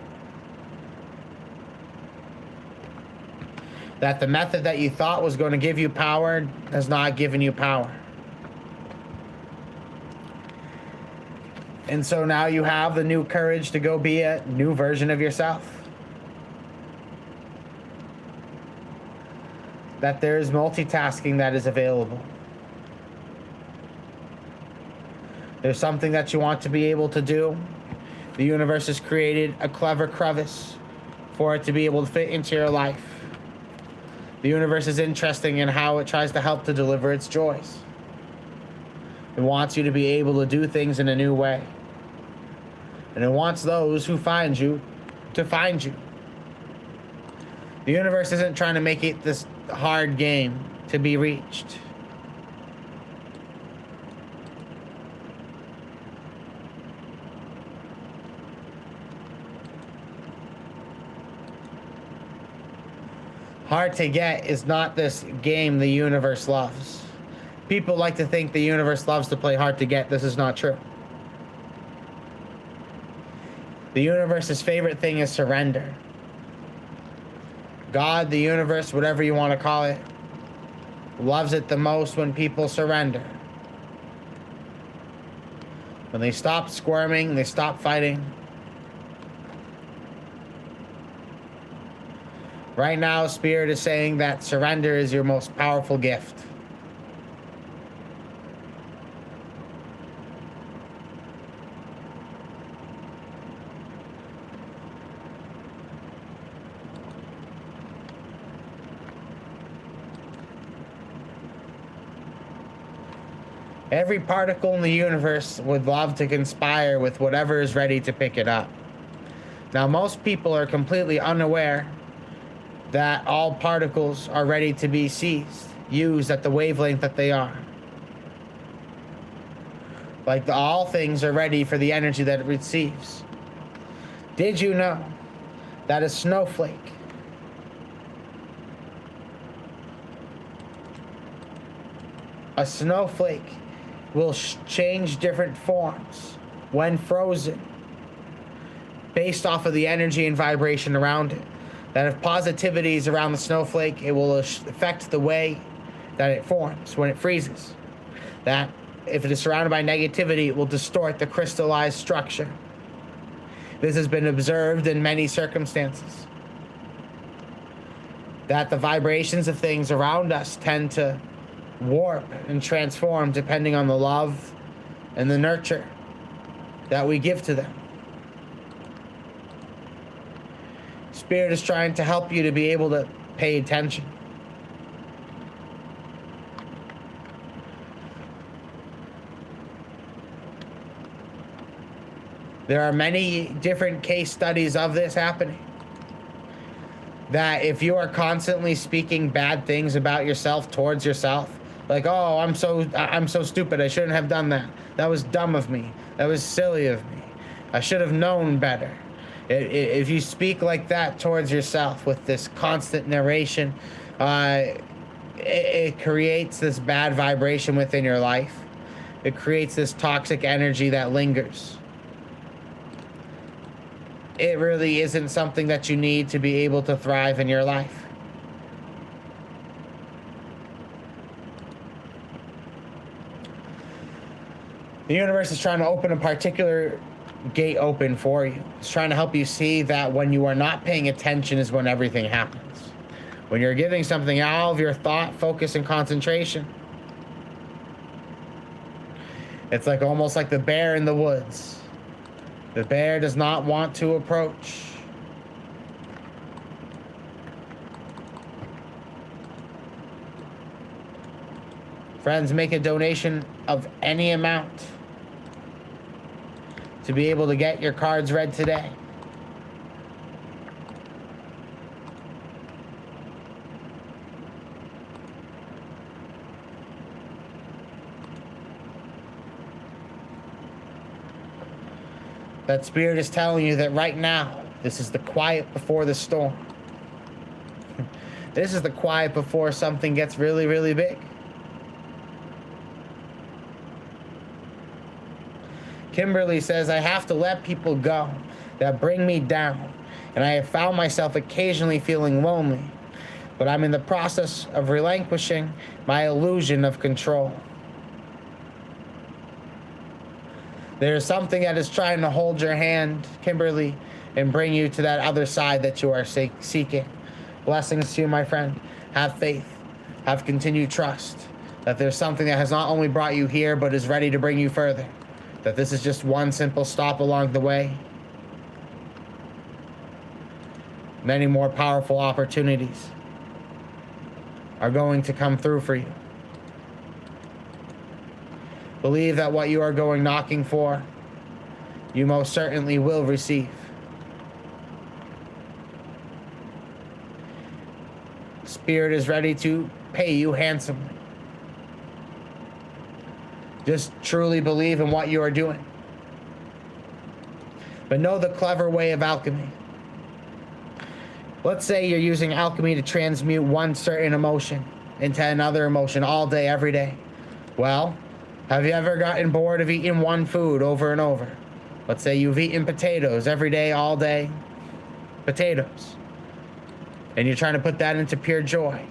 That the method that you thought was going to give you power has not given you power. And so now you have the new courage to go be a new version of yourself. That there is multitasking that is available. There's something that you want to be able to do. The universe has created a clever crevice for it to be able to fit into your life. The universe is interesting in how it tries to help to deliver its joys. It wants you to be able to do things in a new way. And it wants those who find you to find you. The universe isn't trying to make it this hard game to be reached. Hard to get is not this game the universe loves. People like to think the universe loves to play hard to get. This is not true. The universe's favorite thing is surrender. God, the universe, whatever you want to call it, loves it the most when people surrender. When they stop squirming, they stop fighting. Right now, Spirit is saying that surrender is your most powerful gift. Every particle in the universe would love to conspire with whatever is ready to pick it up. Now, most people are completely unaware that all particles are ready to be seized, used at the wavelength that they are. Like all things are ready for the energy that it receives. Did you know that a snowflake will change different forms when frozen based off of the energy and vibration around it? That if positivity is around the snowflake, it will affect the way that it forms when it freezes. That if it is surrounded by negativity, it will distort the crystallized structure. This has been observed in many circumstances. That the vibrations of things around us tend to warp and transform depending on the love and the nurture that we give to them. Spirit is trying to help you to be able to pay attention. There are many different case studies of this happening. That if you are constantly speaking bad things about yourself towards yourself, like, oh, I'm so stupid, I shouldn't have done that. That was dumb of me. That was silly of me. I should have known better. If you speak like that towards yourself with this constant narration, it creates this bad vibration within your life. It creates this toxic energy that lingers. It really isn't something that you need to be able to thrive in your life. The universe is trying to open a particular gate open for you. It's trying to help you see that when you are not paying attention is when everything happens. When you're giving something all of your thought, focus, and concentration. It's like almost like the bear in the woods. The bear does not want to approach. Friends, make a donation of any amount to be able to get your cards read today. That Spirit is telling you that right now, this is the quiet before the storm. This is the quiet before something gets really, really big. Kimberly says, I have to let people go that bring me down, and I have found myself occasionally feeling lonely, but I'm in the process of relinquishing my illusion of control. There's something that is trying to hold your hand, Kimberly, and bring you to that other side that you are seeking. Blessings to you, my friend. Have faith. Have continued trust that there's something that has not only brought you here, but is ready to bring you further. That this is just one simple stop along the way. Many more powerful opportunities are going to come through for you. Believe that what you are going knocking for, you most certainly will receive. Spirit is ready to pay you handsomely. Just truly believe in what you are doing. But know the clever way of alchemy. Let's say you're using alchemy to transmute one certain emotion into another emotion all day, every day. Well, have you ever gotten bored of eating one food over and over? Let's say you've eaten potatoes every day, all day. Potatoes. And you're trying to put that into pure joy.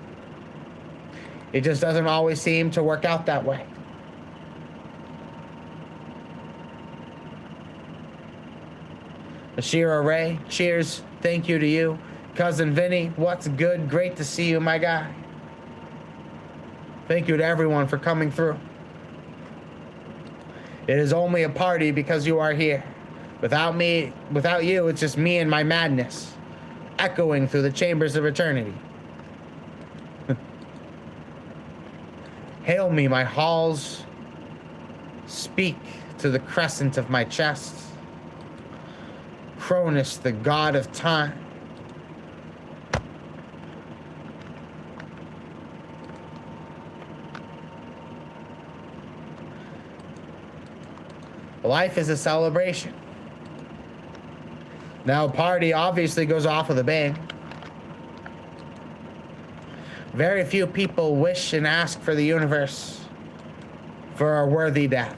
It just doesn't always seem to work out that way. Ashira Ray, cheers. Thank you to you. Cousin Vinny, what's good? Great to see you, my guy. Thank you to everyone for coming through. It is only a party because you are here. Without me, without you, it's just me and my madness, echoing through the chambers of eternity. Hail me, my halls Speak to the crescent of my chest. Cronus, the god of time. Life is a celebration. Now, a party obviously goes off with a bang. Very few people wish and ask for the universe for a worthy death.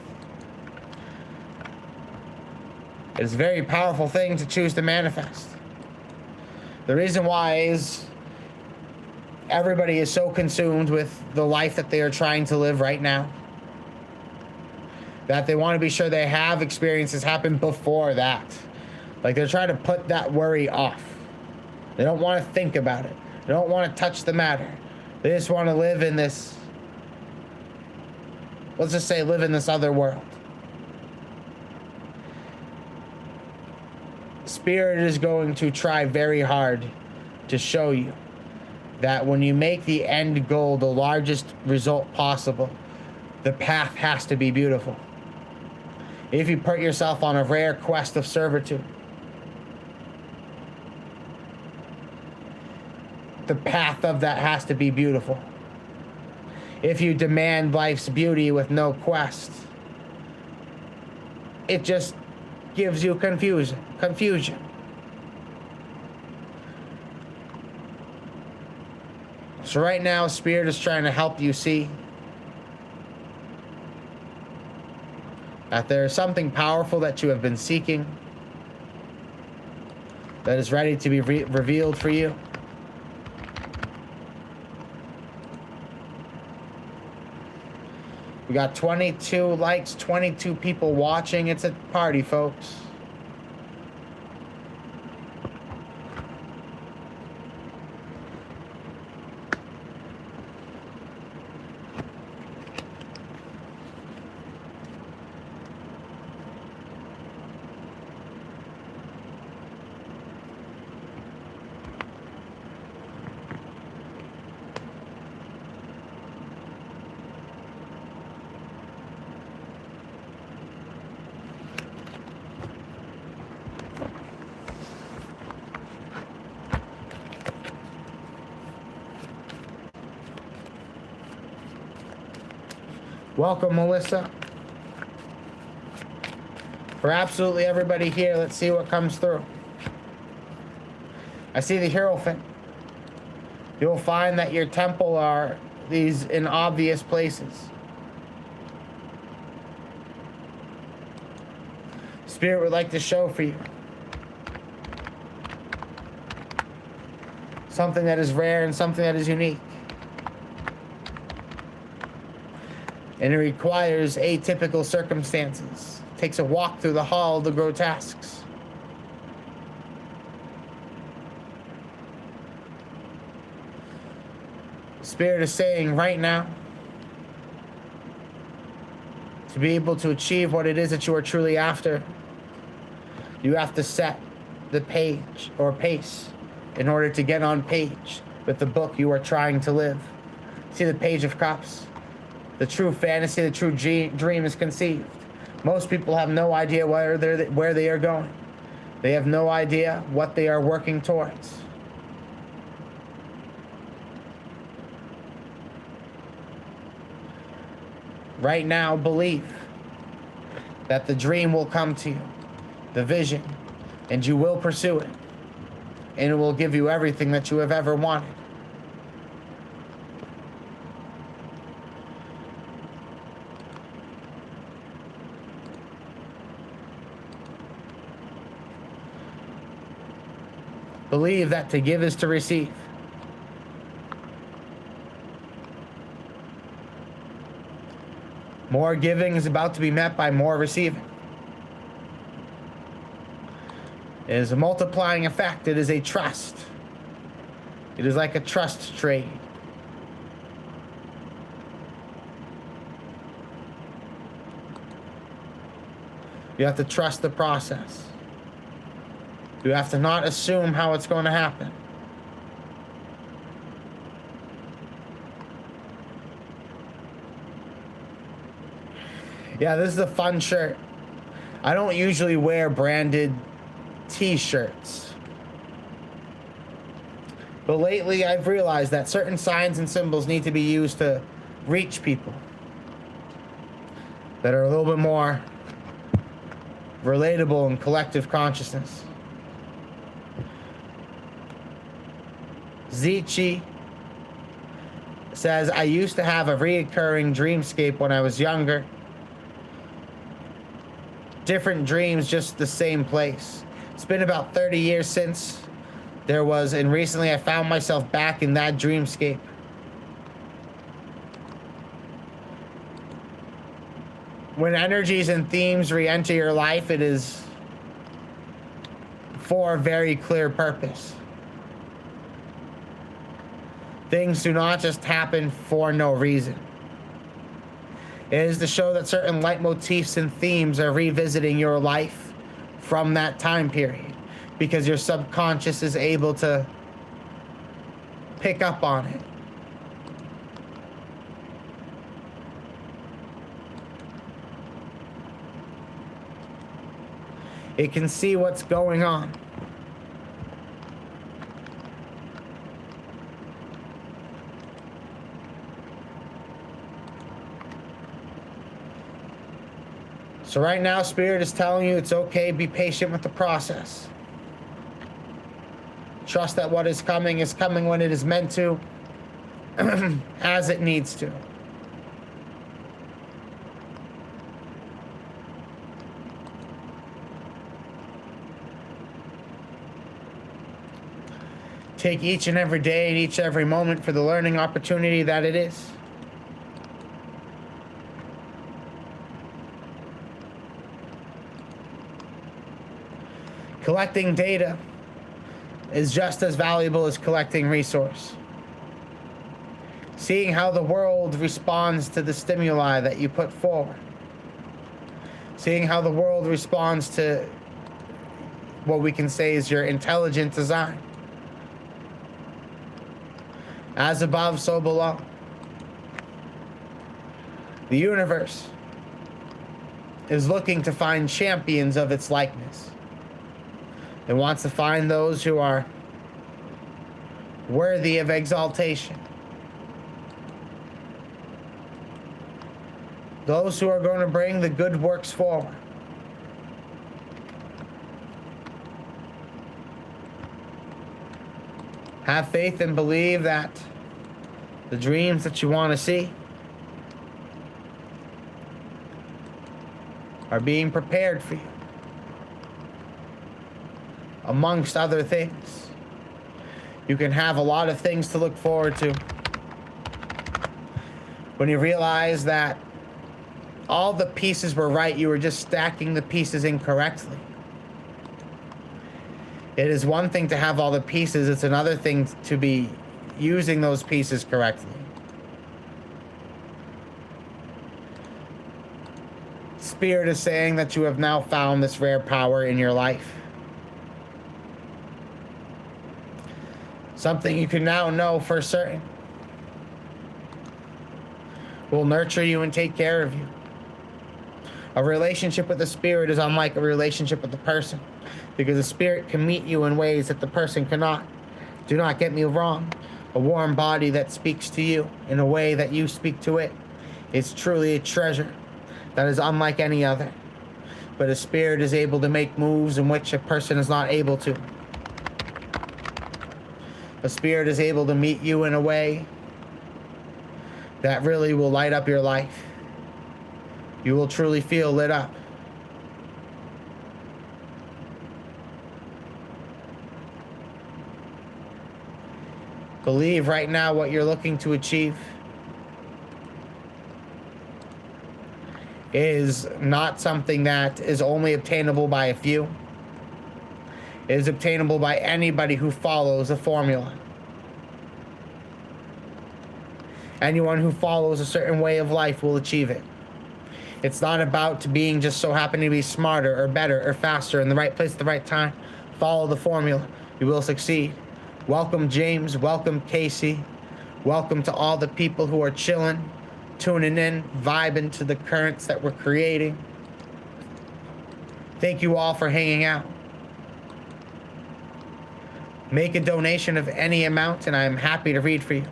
It is a very powerful thing to choose to manifest. The reason why is everybody is so consumed with the life that they are trying to live right now that they want to be sure they have experiences happen before that. Like, they're trying to put that worry off. They don't want to think about it. They don't want to touch the matter. They just want to live in this, let's just say, live in this other world. Spirit is going to try very hard to show you that when you make the end goal the largest result possible, the path has to be beautiful. If you put yourself on a rare quest of servitude, the path of that has to be beautiful. If you demand life's beauty with no quest, it just gives you confusion. So right now, Spirit is trying to help you see that there is something powerful that you have been seeking that is ready to be revealed for you. We got 22 likes, 22 people watching. It's a party, folks. Welcome, Melissa. For absolutely everybody here, let's see what comes through. I see the Hierophant. You'll find that your temple are these in obvious places. Spirit would like to show for you something that is rare and something that is unique. And it requires atypical circumstances. It takes a walk through the hall of the grotesques. Spirit is saying right now, to be able to achieve what it is that you are truly after, you have to set the page or pace in order to get on page with the book you are trying to live. See the Page of Cups? The true fantasy, the true dream is conceived. Most people have no idea where they are going. They have no idea what they are working towards. Right now, believe that the dream will come to you, the vision, and you will pursue it. And it will give you everything that you have ever wanted. Believe that to give is to receive. More giving is about to be met by more receiving. It is a multiplying effect. It is a trust. It is like a trust trade. You have to trust the process. You have to not assume how it's going to happen. Yeah, this is a fun shirt. I don't usually wear branded t-shirts. But lately I've realized that certain signs and symbols need to be used to reach people that are a little bit more relatable in collective consciousness. Zichi says, I used to have a reoccurring dreamscape when I was younger. Different dreams, just the same place. It's been about 30 years since there was, and recently I found myself back in that dreamscape. When energies and themes re-enter your life, it is for a very clear purpose. Things do not just happen for no reason. It is to show that certain leitmotifs and themes are revisiting your life from that time period, because your subconscious is able to pick up on it. It can see what's going on. So right now, Spirit is telling you it's okay, be patient with the process. Trust that what is coming when it is meant to, as it needs to. Take each and every day and each and every moment for the learning opportunity that it is. Collecting data is just as valuable as collecting resource. Seeing how the world responds to the stimuli that you put forward. Seeing how the world responds to what we can say is your intelligent design. As above, so below. The universe is looking to find champions of its likeness. It wants to find those who are worthy of exaltation. Those who are going to bring the good works forward. Have faith and believe that the dreams that you want to see are being prepared for you. Amongst other things, you can have a lot of things to look forward to when you realize that all the pieces were right, you were just stacking the pieces incorrectly. It is one thing to have all the pieces, it's another thing to be using those pieces correctly. Spirit is saying that you have now found this rare power in your life. Something you can now know for certain will nurture you and take care of you. A relationship with the Spirit is unlike a relationship with the person, because the Spirit can meet you in ways that the person cannot. Do not get me wrong. A warm body that speaks to you in a way that you speak to it is truly a treasure that is unlike any other. But a Spirit is able to make moves in which a person is not able to. A Spirit is able to meet you in a way that really will light up your life. You will truly feel lit up. Believe right now what you're looking to achieve is not something that is only obtainable by a few. It is obtainable by anybody who follows a formula. Anyone who follows a certain way of life will achieve it. It's not about being just so happen to be smarter or better or faster in the right place at the right time. Follow the formula. You will succeed. Welcome, James. Welcome, Casey. Welcome to all the people who are chilling, tuning in, vibing to the currents that we're creating. Thank you all for hanging out. Make a donation of any amount, and I'm happy to read for you.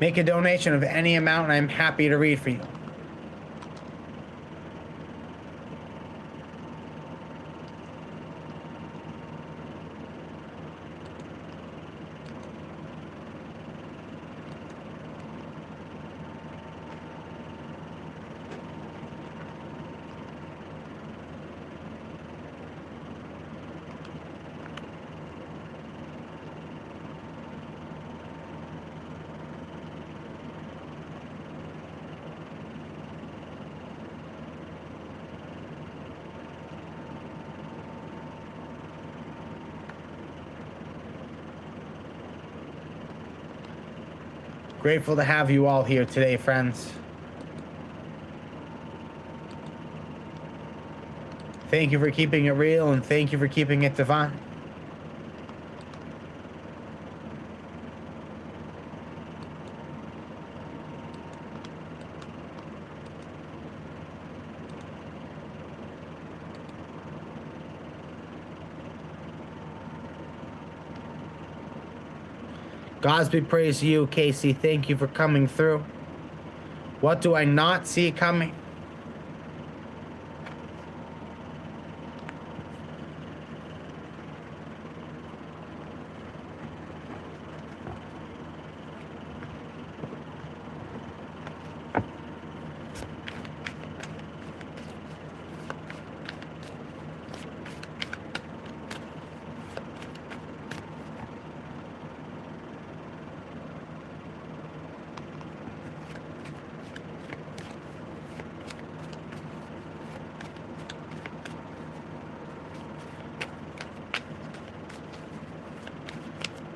Make a donation of any amount, and I'm happy to read for you. Grateful to have you all here today, friends. Thank you for keeping it real, and thank you for keeping it divine. God's be praised to you, Casey. Thank you for coming through. What do I not see coming?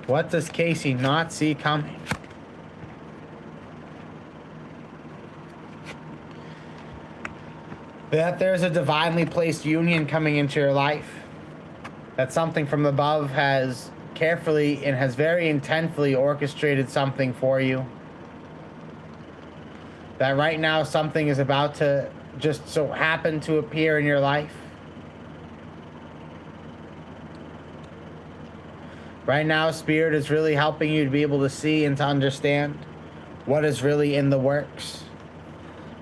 What does Casey not see coming? That there's a divinely placed union coming into your life. That something from above has carefully and has very intentfully orchestrated something for you. That right now something is about to just so happen to appear in your life. Right now, Spirit is really helping you to be able to see and to understand what is really in the works.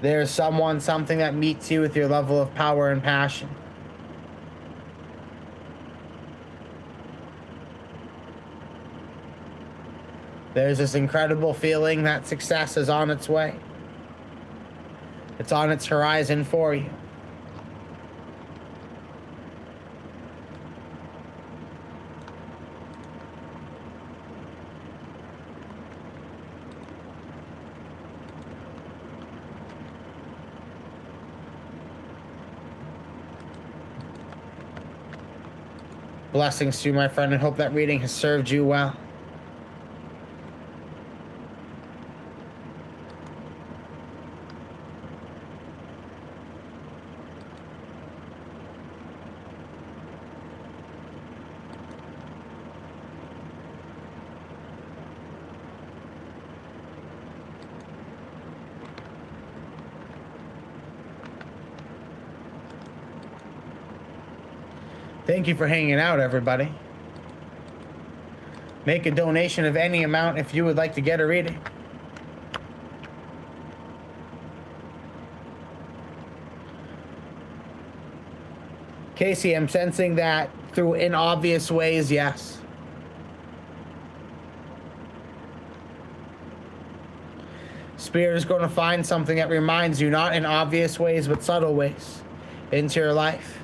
There's something that meets you with your level of power and passion. There's this incredible feeling that success is on its way. It's on its horizon for you. Blessings to you, my friend, and hope that reading has served you well. Thank you for hanging out, everybody. Make a donation of any amount if you would like to get a reading. Casey, I'm sensing that through in obvious ways, yes. Spirit is going to find something that reminds you, not in obvious ways, but subtle ways, into your life.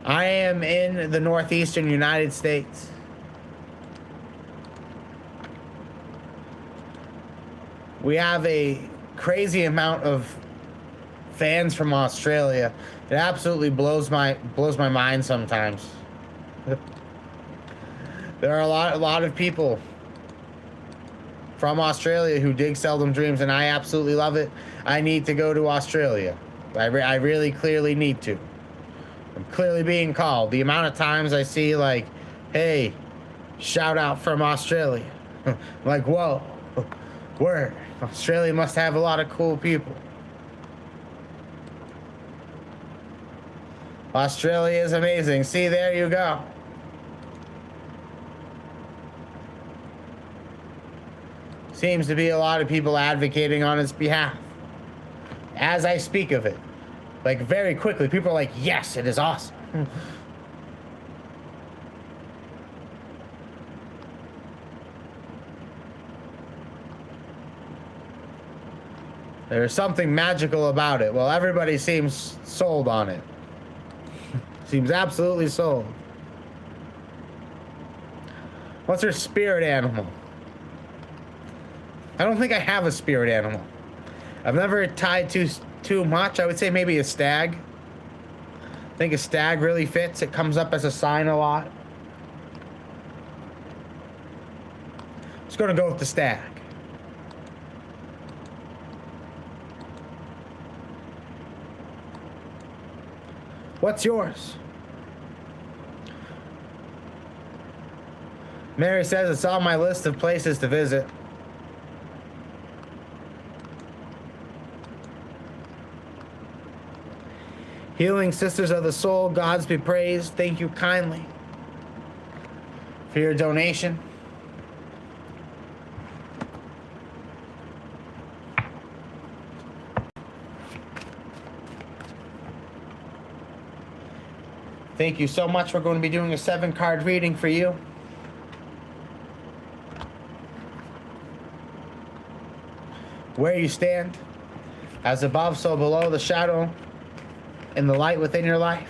I am in the northeastern United States. We have a crazy amount of fans from Australia. It absolutely blows my mind sometimes. There are a lot of people from Australia who dig Seldom Dreams, and I absolutely love it. I need to go to Australia. I really clearly need to. I'm clearly being called. The amount of times I see, like, hey, shout out from Australia. Like, whoa, word. Australia must have a lot of cool people. Australia is amazing. See, there you go. Seems to be a lot of people advocating on its behalf. As I speak of it, like very quickly, people are like, yes, it is awesome. There's something magical about it. Well, everybody seems sold on it. Seems absolutely sold. What's her spirit animal? I don't think I have a spirit animal. I've never tied too much. I would say maybe a stag. I think a stag really fits. It comes up as a sign a lot. Just gonna go with the stag. What's yours? Mary says it's on my list of places to visit. Healing Sisters of the Soul, Gods be praised. Thank you kindly for your donation. Thank you so much. We're going to be doing a 7-card reading for you. Where you stand, as above, so below, the shadow and the light within your life.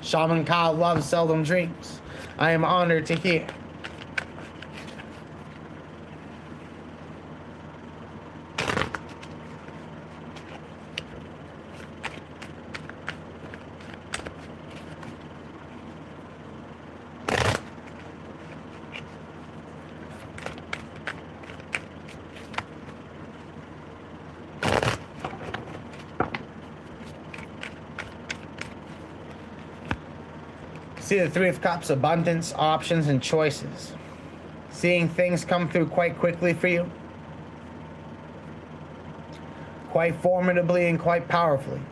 Shaman Kyle loves Seldom Dreams. I am honored to hear. See the Three of Cups, abundance, options, and choices. Seeing things come through quite quickly for you. Quite formidably and quite powerfully.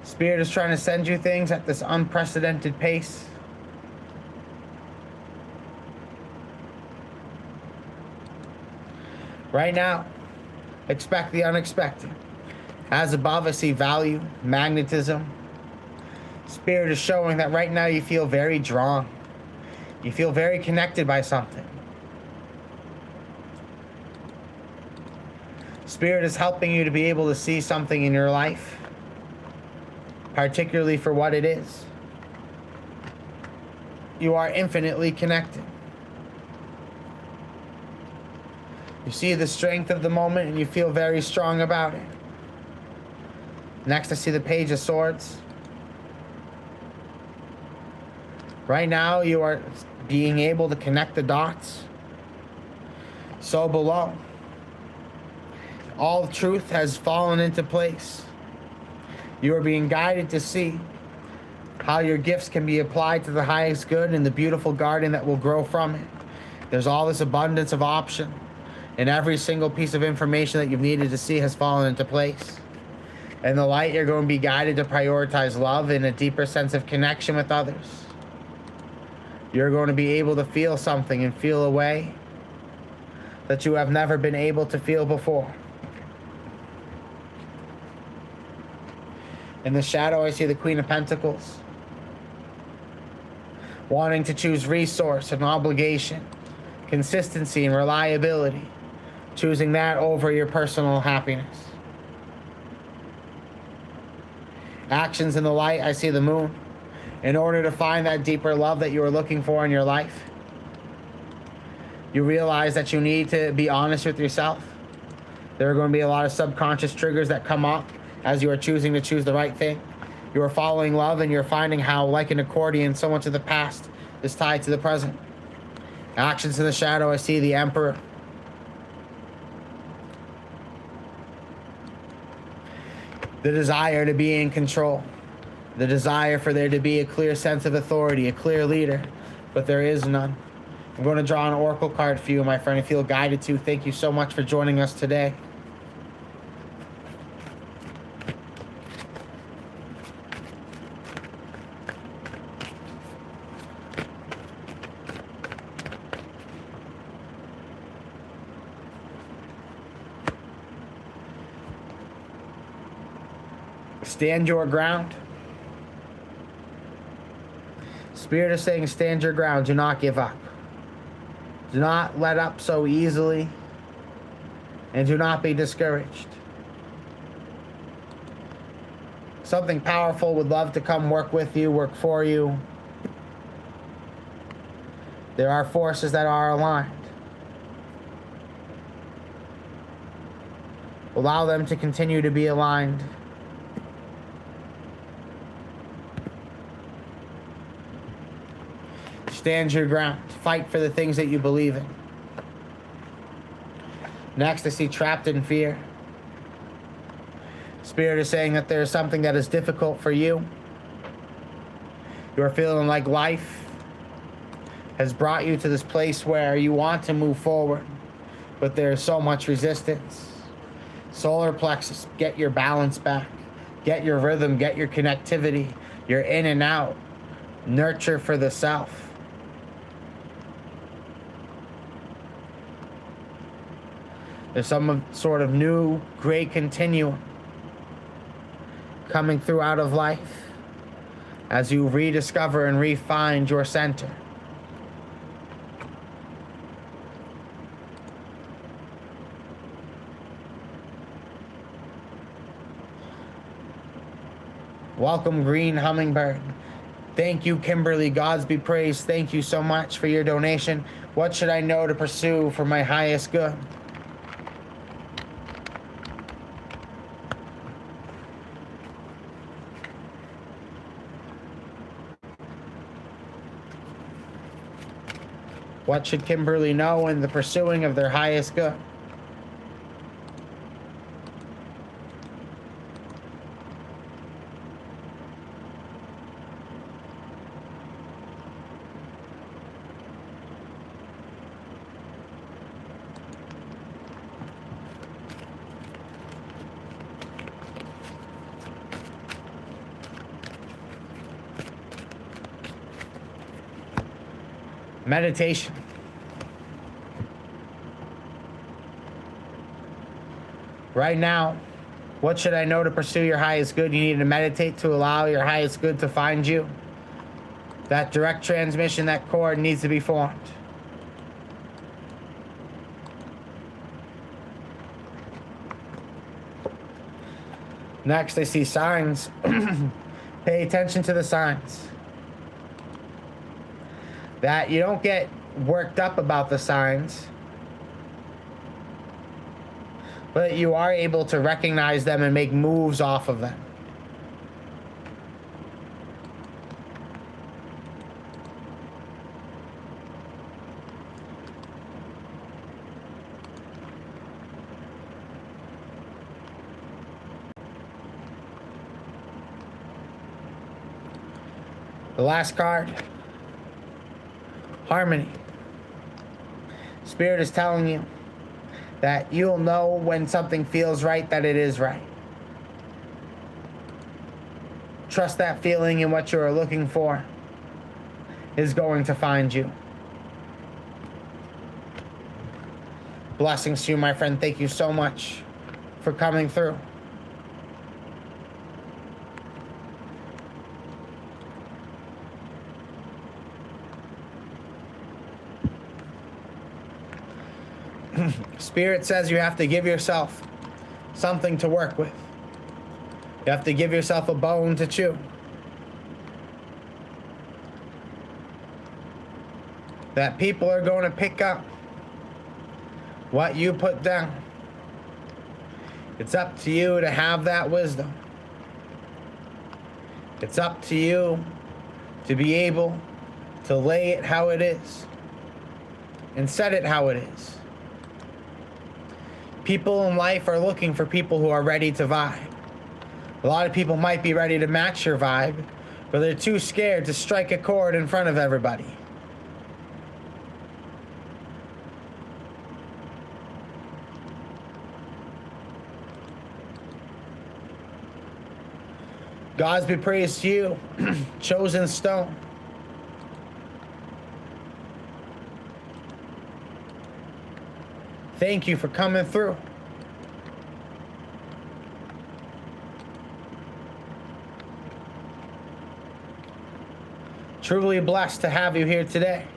Spirit is trying to send you things at this unprecedented pace. Right now, expect the unexpected. As above, I see value, magnetism. Spirit is showing that right now you feel very drawn. You feel very connected by something. Spirit is helping you to be able to see something in your life, particularly for what it is. You are infinitely connected. You see the strength of the moment and you feel very strong about it. Next, I see the Page of Swords. Right now, you are being able to connect the dots. So below, all truth has fallen into place. You are being guided to see how your gifts can be applied to the highest good in the beautiful garden that will grow from it. There's all this abundance of option, and every single piece of information that you've needed to see has fallen into place. In the light, you're going to be guided to prioritize love and a deeper sense of connection with others. You're going to be able to feel something and feel a way that you have never been able to feel before. In the shadow, I see the Queen of Pentacles. Wanting to choose resource and obligation, consistency and reliability. Choosing that over your personal happiness. Actions in the light, I see the Moon. In order to find that deeper love that you are looking for in your life, You realize that you need to be honest with yourself. There are going to be a lot of subconscious triggers that come up as you are choosing to choose the right thing. You are following love, and you're finding how, like an accordion, so much of the past is tied to the present. Actions in the shadow, I see the Emperor. The desire to be in control. The desire for there to be a clear sense of authority, a clear leader, but there is none. I'm going to draw an oracle card for you, my friend. I feel guided to. Thank you so much for joining us today. Stand your ground. Spirit is saying stand your ground. Do not give up. Do not let up so easily. And do not be discouraged. Something powerful would love to come work with you, work for you. There are forces that are aligned. Allow them to continue to be aligned. Stand your ground. Fight for the things that you believe in. Next, I see trapped in fear. Spirit is saying that there is something that is difficult for you. You are feeling like life has brought you to this place where you want to move forward, but there is so much resistance. Solar plexus, get your balance back. Get your rhythm, get your connectivity. You're in and out. Nurture for the self. There's some sort of new great continuum coming through out of life as you rediscover and refine your center. Welcome, Green Hummingbird. Thank you, Kimberly. Gods be praised. Thank you so much for your donation. What should I know to pursue for my highest good? What should Kimberly know in the pursuing of their highest good? Meditation. Right now, what should I know to pursue your highest good? You need to meditate to allow your highest good to find you. That direct transmission, that cord needs to be formed. Next, I see signs. Pay attention to the signs. That you don't get worked up about the signs, but you are able to recognize them and make moves off of them. The last card. Harmony. Spirit is telling you that you'll know when something feels right, that it is right. Trust that feeling, and what you are looking for is going to find you. Blessings to you, my friend. Thank you so much for coming through. Spirit says you have to give yourself something to work with. You have to give yourself a bone to chew. That people are going to pick up what you put down. It's up to you to have that wisdom. It's up to you to be able to lay it how it is and set it how it is. People in life are looking for people who are ready to vibe. A lot of people might be ready to match your vibe, but they're too scared to strike a chord in front of everybody. God's be praised to you, chosen stone. Thank you for coming through. Truly blessed to have you here today.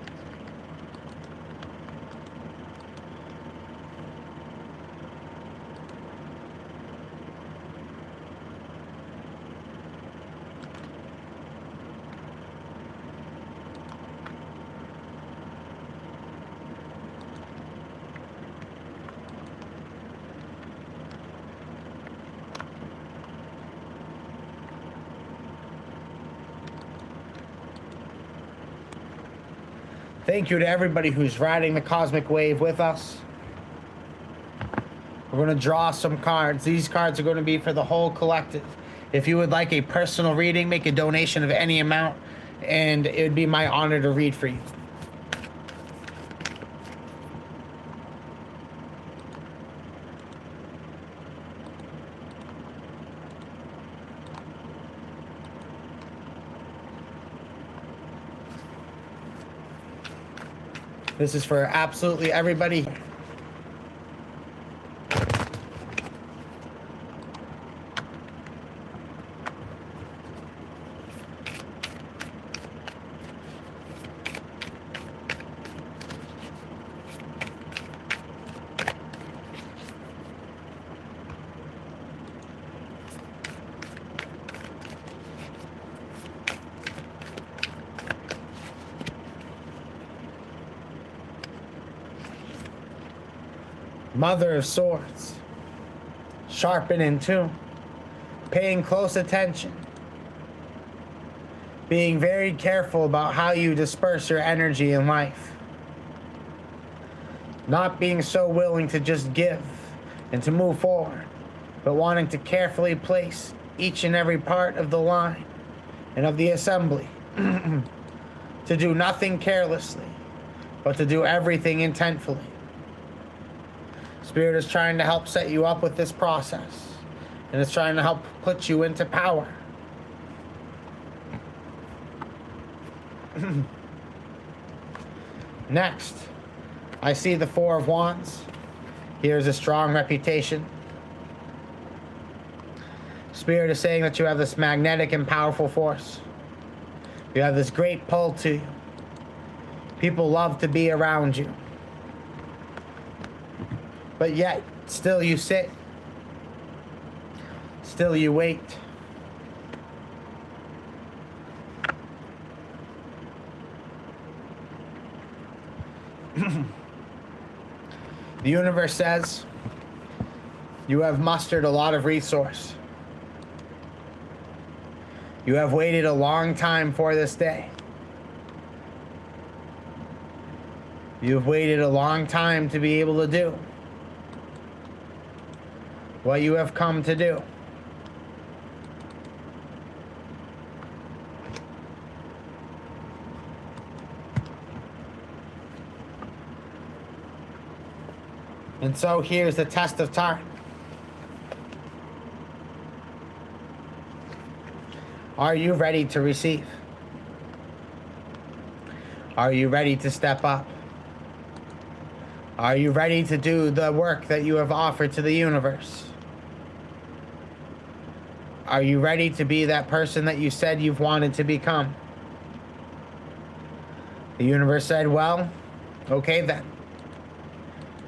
Thank you to everybody who's riding the cosmic wave with us. We're going to draw some cards. These cards are going to be for the whole collective. If you would like a personal reading, make a donation of any amount, and it would be my honor to read for you. This is for absolutely everybody. Mother of Swords, sharp and in tune, paying close attention, being very careful about how you disperse your energy in life, not being so willing to just give and to move forward, but wanting to carefully place each and every part of the line and of the assembly, to do nothing carelessly, but to do everything intentfully. Spirit is trying to help set you up with this process, and it's trying to help put you into power. Next, I see the Four of Wands. Here's a strong reputation. Spirit is saying that you have this magnetic and powerful force. You have this great pull to you. People love to be around you. But yet, still you sit. Still you wait. The universe says you have mustered a lot of resource. You have waited a long time for this day. You've waited a long time to be able to do what you have come to do. And so here's the test of time. Are you ready to receive? Are you ready to step up? Are you ready to do the work that you have offered to the universe? Are you ready to be that person that you said you've wanted to become? The universe said, well, okay then.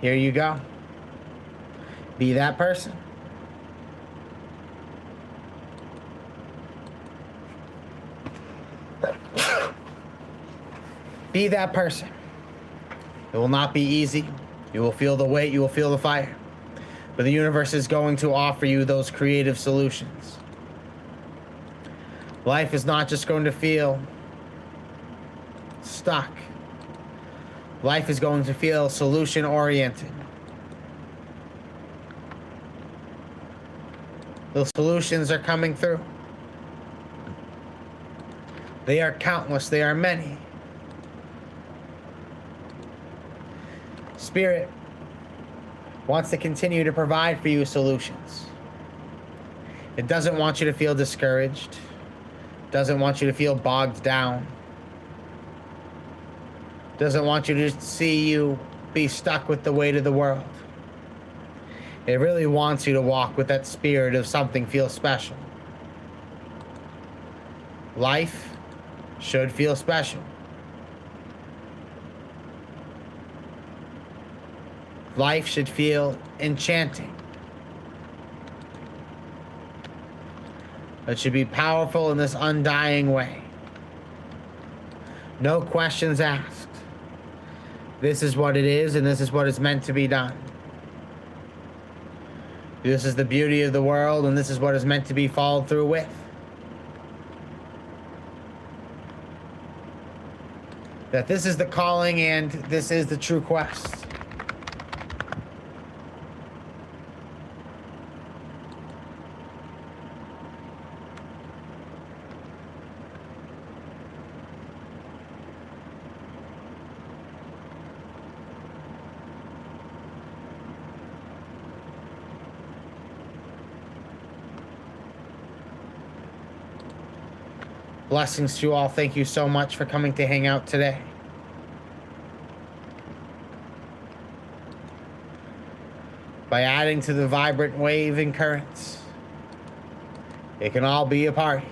Here you go. Be that person. Be that person. It will not be easy. You will feel the weight, you will feel the fire. But the universe is going to offer you those creative solutions. Life is not just going to feel stuck. Life is going to feel solution oriented. Those solutions are coming through. They are countless, they are many. Spirit wants to continue to provide for you solutions. It doesn't want you to feel discouraged. Doesn't want you to feel bogged down. Doesn't want you to see you be stuck with the weight of the world. It really wants you to walk with that spirit of something feels special. Life should feel special. Life should feel enchanting. It should be powerful in this undying way. No questions asked. This is what it is, and this is what is meant to be done. This is the beauty of the world, and this is what is meant to be followed through with. That this is the calling, and this is the true quest. Blessings to you all. Thank you so much for coming to hang out today. By adding to the vibrant wave and currents, it can all be a party.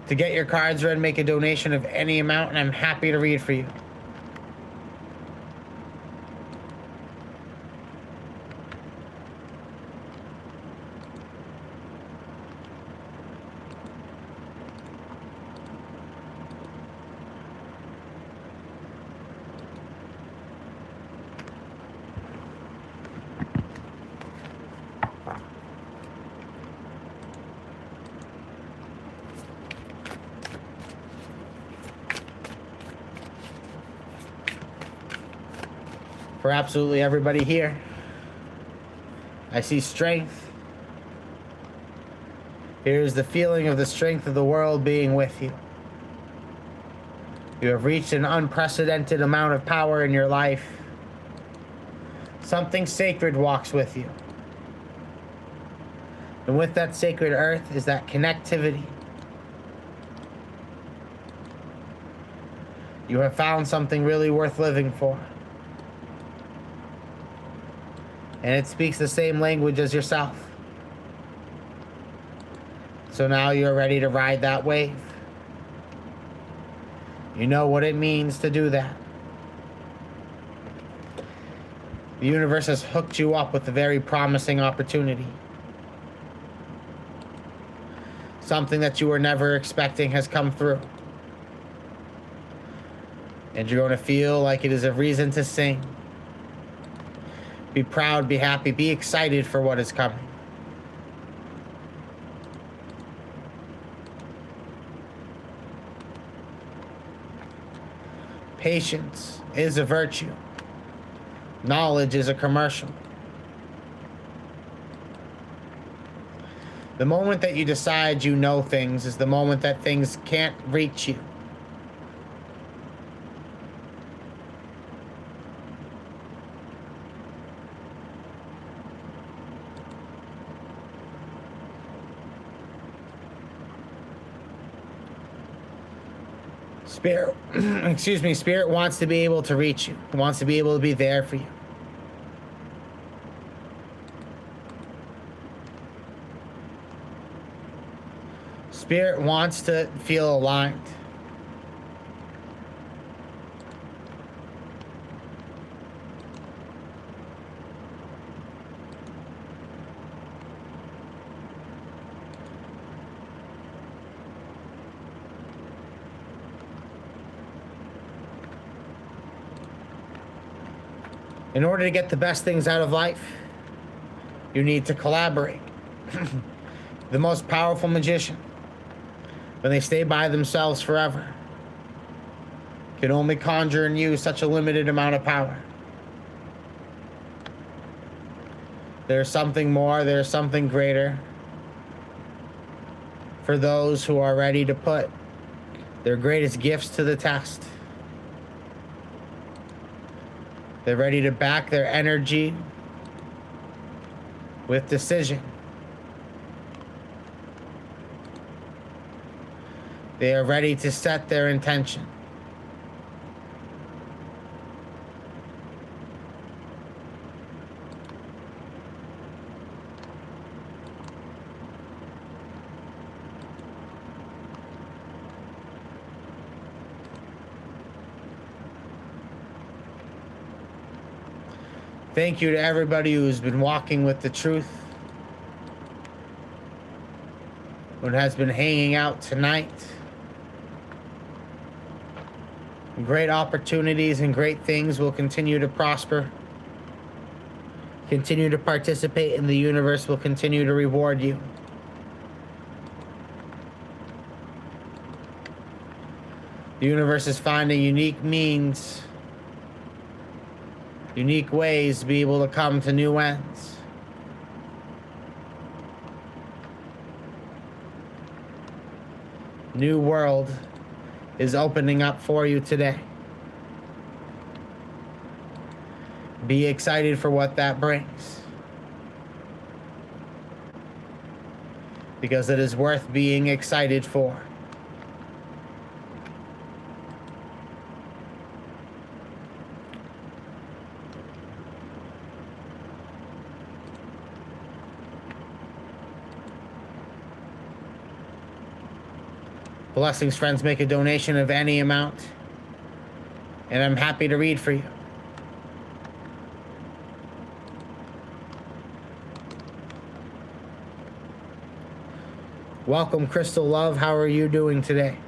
To get your cards read, make a donation of any amount, and I'm happy to read for you. For absolutely everybody here, I see strength. Here's the feeling of the strength of the world being with you. You have reached an unprecedented amount of power in your life. Something sacred walks with you. And with that sacred earth is that connectivity. You have found something really worth living for. And it speaks the same language as yourself. So now you're ready to ride that wave. You know what it means to do that. The universe has hooked you up with a very promising opportunity. Something that you were never expecting has come through. And you're going to feel like it is a reason to sing. Be proud, be happy, be excited for what is coming. Patience is a virtue. Knowledge is a commercial. The moment that you decide you know things is the moment that things can't reach you. Spirit, Spirit wants to be able to reach you. It wants to be able to be there for you. Spirit wants to feel aligned. In order to get the best things out of life, you need to collaborate. The most powerful magician, when they stay by themselves forever, can only conjure and use such a limited amount of power. There's something more, there's something greater for those who are ready to put their greatest gifts to the test. They're ready to back their energy with decision. They are ready to set their intention. Thank you to everybody who's been walking with the truth, who has been hanging out tonight. Great opportunities and great things will continue to prosper. Continue to participate, and the universe will continue to reward you. The universe is finding unique means, unique ways to be able to come to new ends. New world is opening up for you today. Be excited for what that brings, because it is worth being excited for. Blessings, friends. Make a donation of any amount, and I'm happy to read for you. Welcome, Crystal Love. How are you doing today?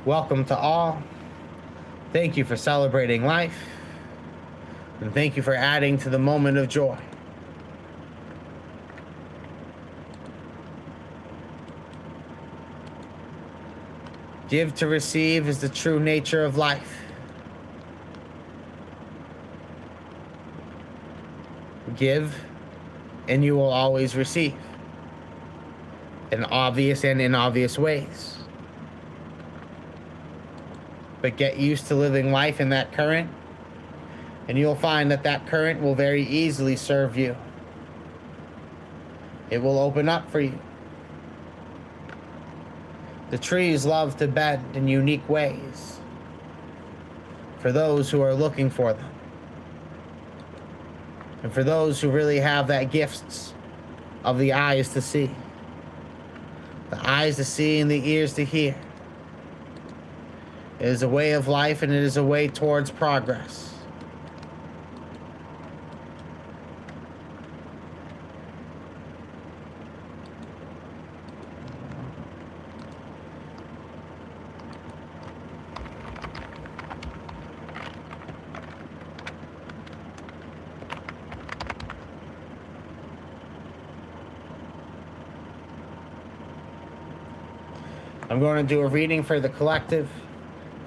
Welcome to all. Thank you for celebrating life, and thank you for adding to the moment of joy. Give to receive is the true nature of life. Give, and you will always receive, in obvious and inobvious ways. But get used to living life in that current, and you'll find that that current will very easily serve you. It will open up for you. The trees love to bend in unique ways for those who are looking for them, and for those who really have that gift of the eyes to see. The eyes to see and the ears to hear. It is a way of life, and it is a way towards progress. I'm going to do a reading for the collective,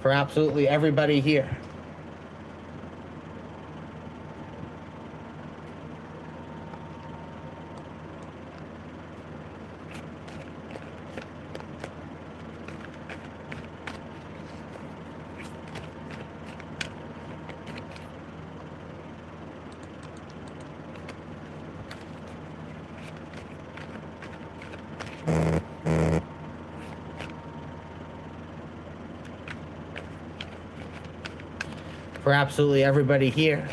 for absolutely everybody here. For absolutely everybody here.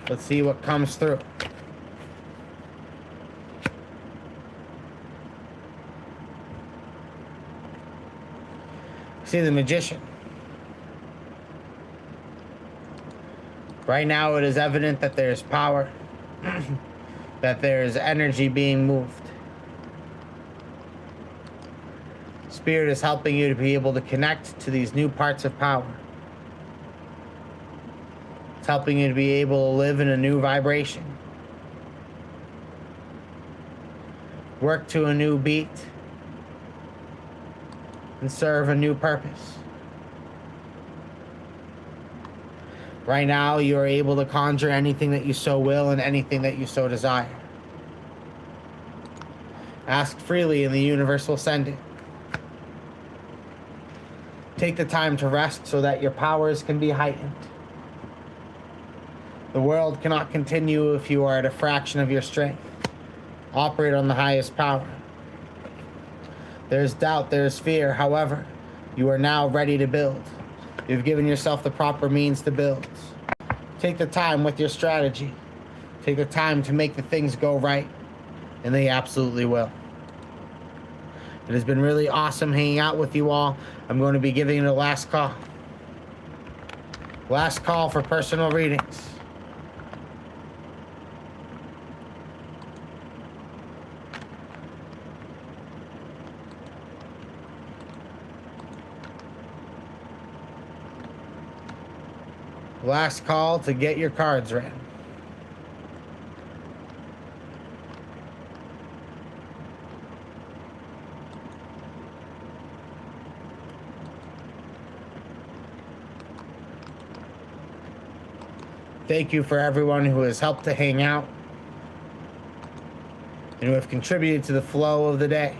Let's see what comes through. See the Magician. Right now it is evident that there is power, that there is energy being moved. Spirit is helping you to be able to connect to these new parts of power. It's helping you to be able to live in a new vibration. Work to a new beat. And serve a new purpose. Right now, you are able to conjure anything that you so will and anything that you so desire. Ask freely and the universe will send it. Take the time to rest so that your powers can be heightened. The world cannot continue if you are at a fraction of your strength. Operate on the highest power. There's doubt, there's fear. However, you are now ready to build. You've given yourself the proper means to build. Take the time with your strategy. Take the time to make the things go right, and they absolutely will. It has been really awesome hanging out with you all. I'm going to be giving it a last call. Last call for personal readings. Last call to get your cards read. Thank you for everyone who has helped to hang out and who have contributed to the flow of the day.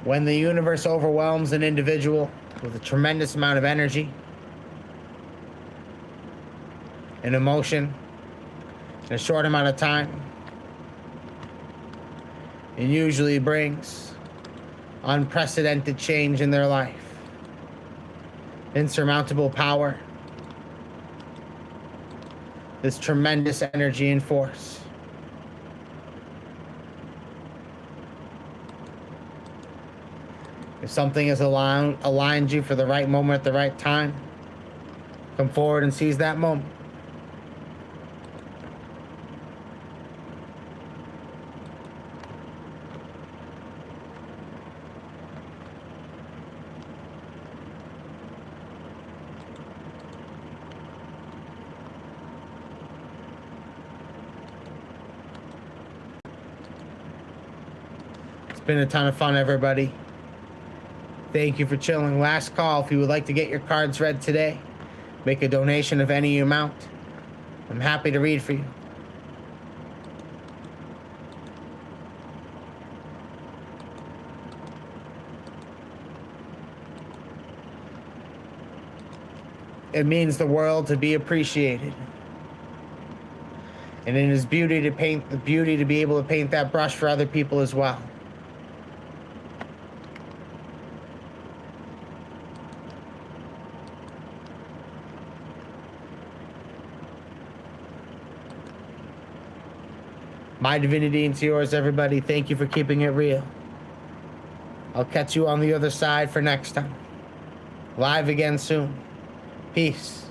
When the universe overwhelms an individual with a tremendous amount of energy and emotion in a short amount of time, it usually brings unprecedented change in their life, insurmountable power, this tremendous energy and force. If something has aligned you for the right moment at the right time, come forward and seize that moment. It's been a ton of fun, everybody. Thank you for chilling. Last call. If you would like to get your cards read today, make a donation of any amount. I'm happy to read for you. It means the world to be appreciated. And it is beauty to paint, the beauty to be able to paint that brush for other people as well. My divinity into yours, everybody. Thank you for keeping it real. I'll catch you on the other side for next time. Live again soon. Peace.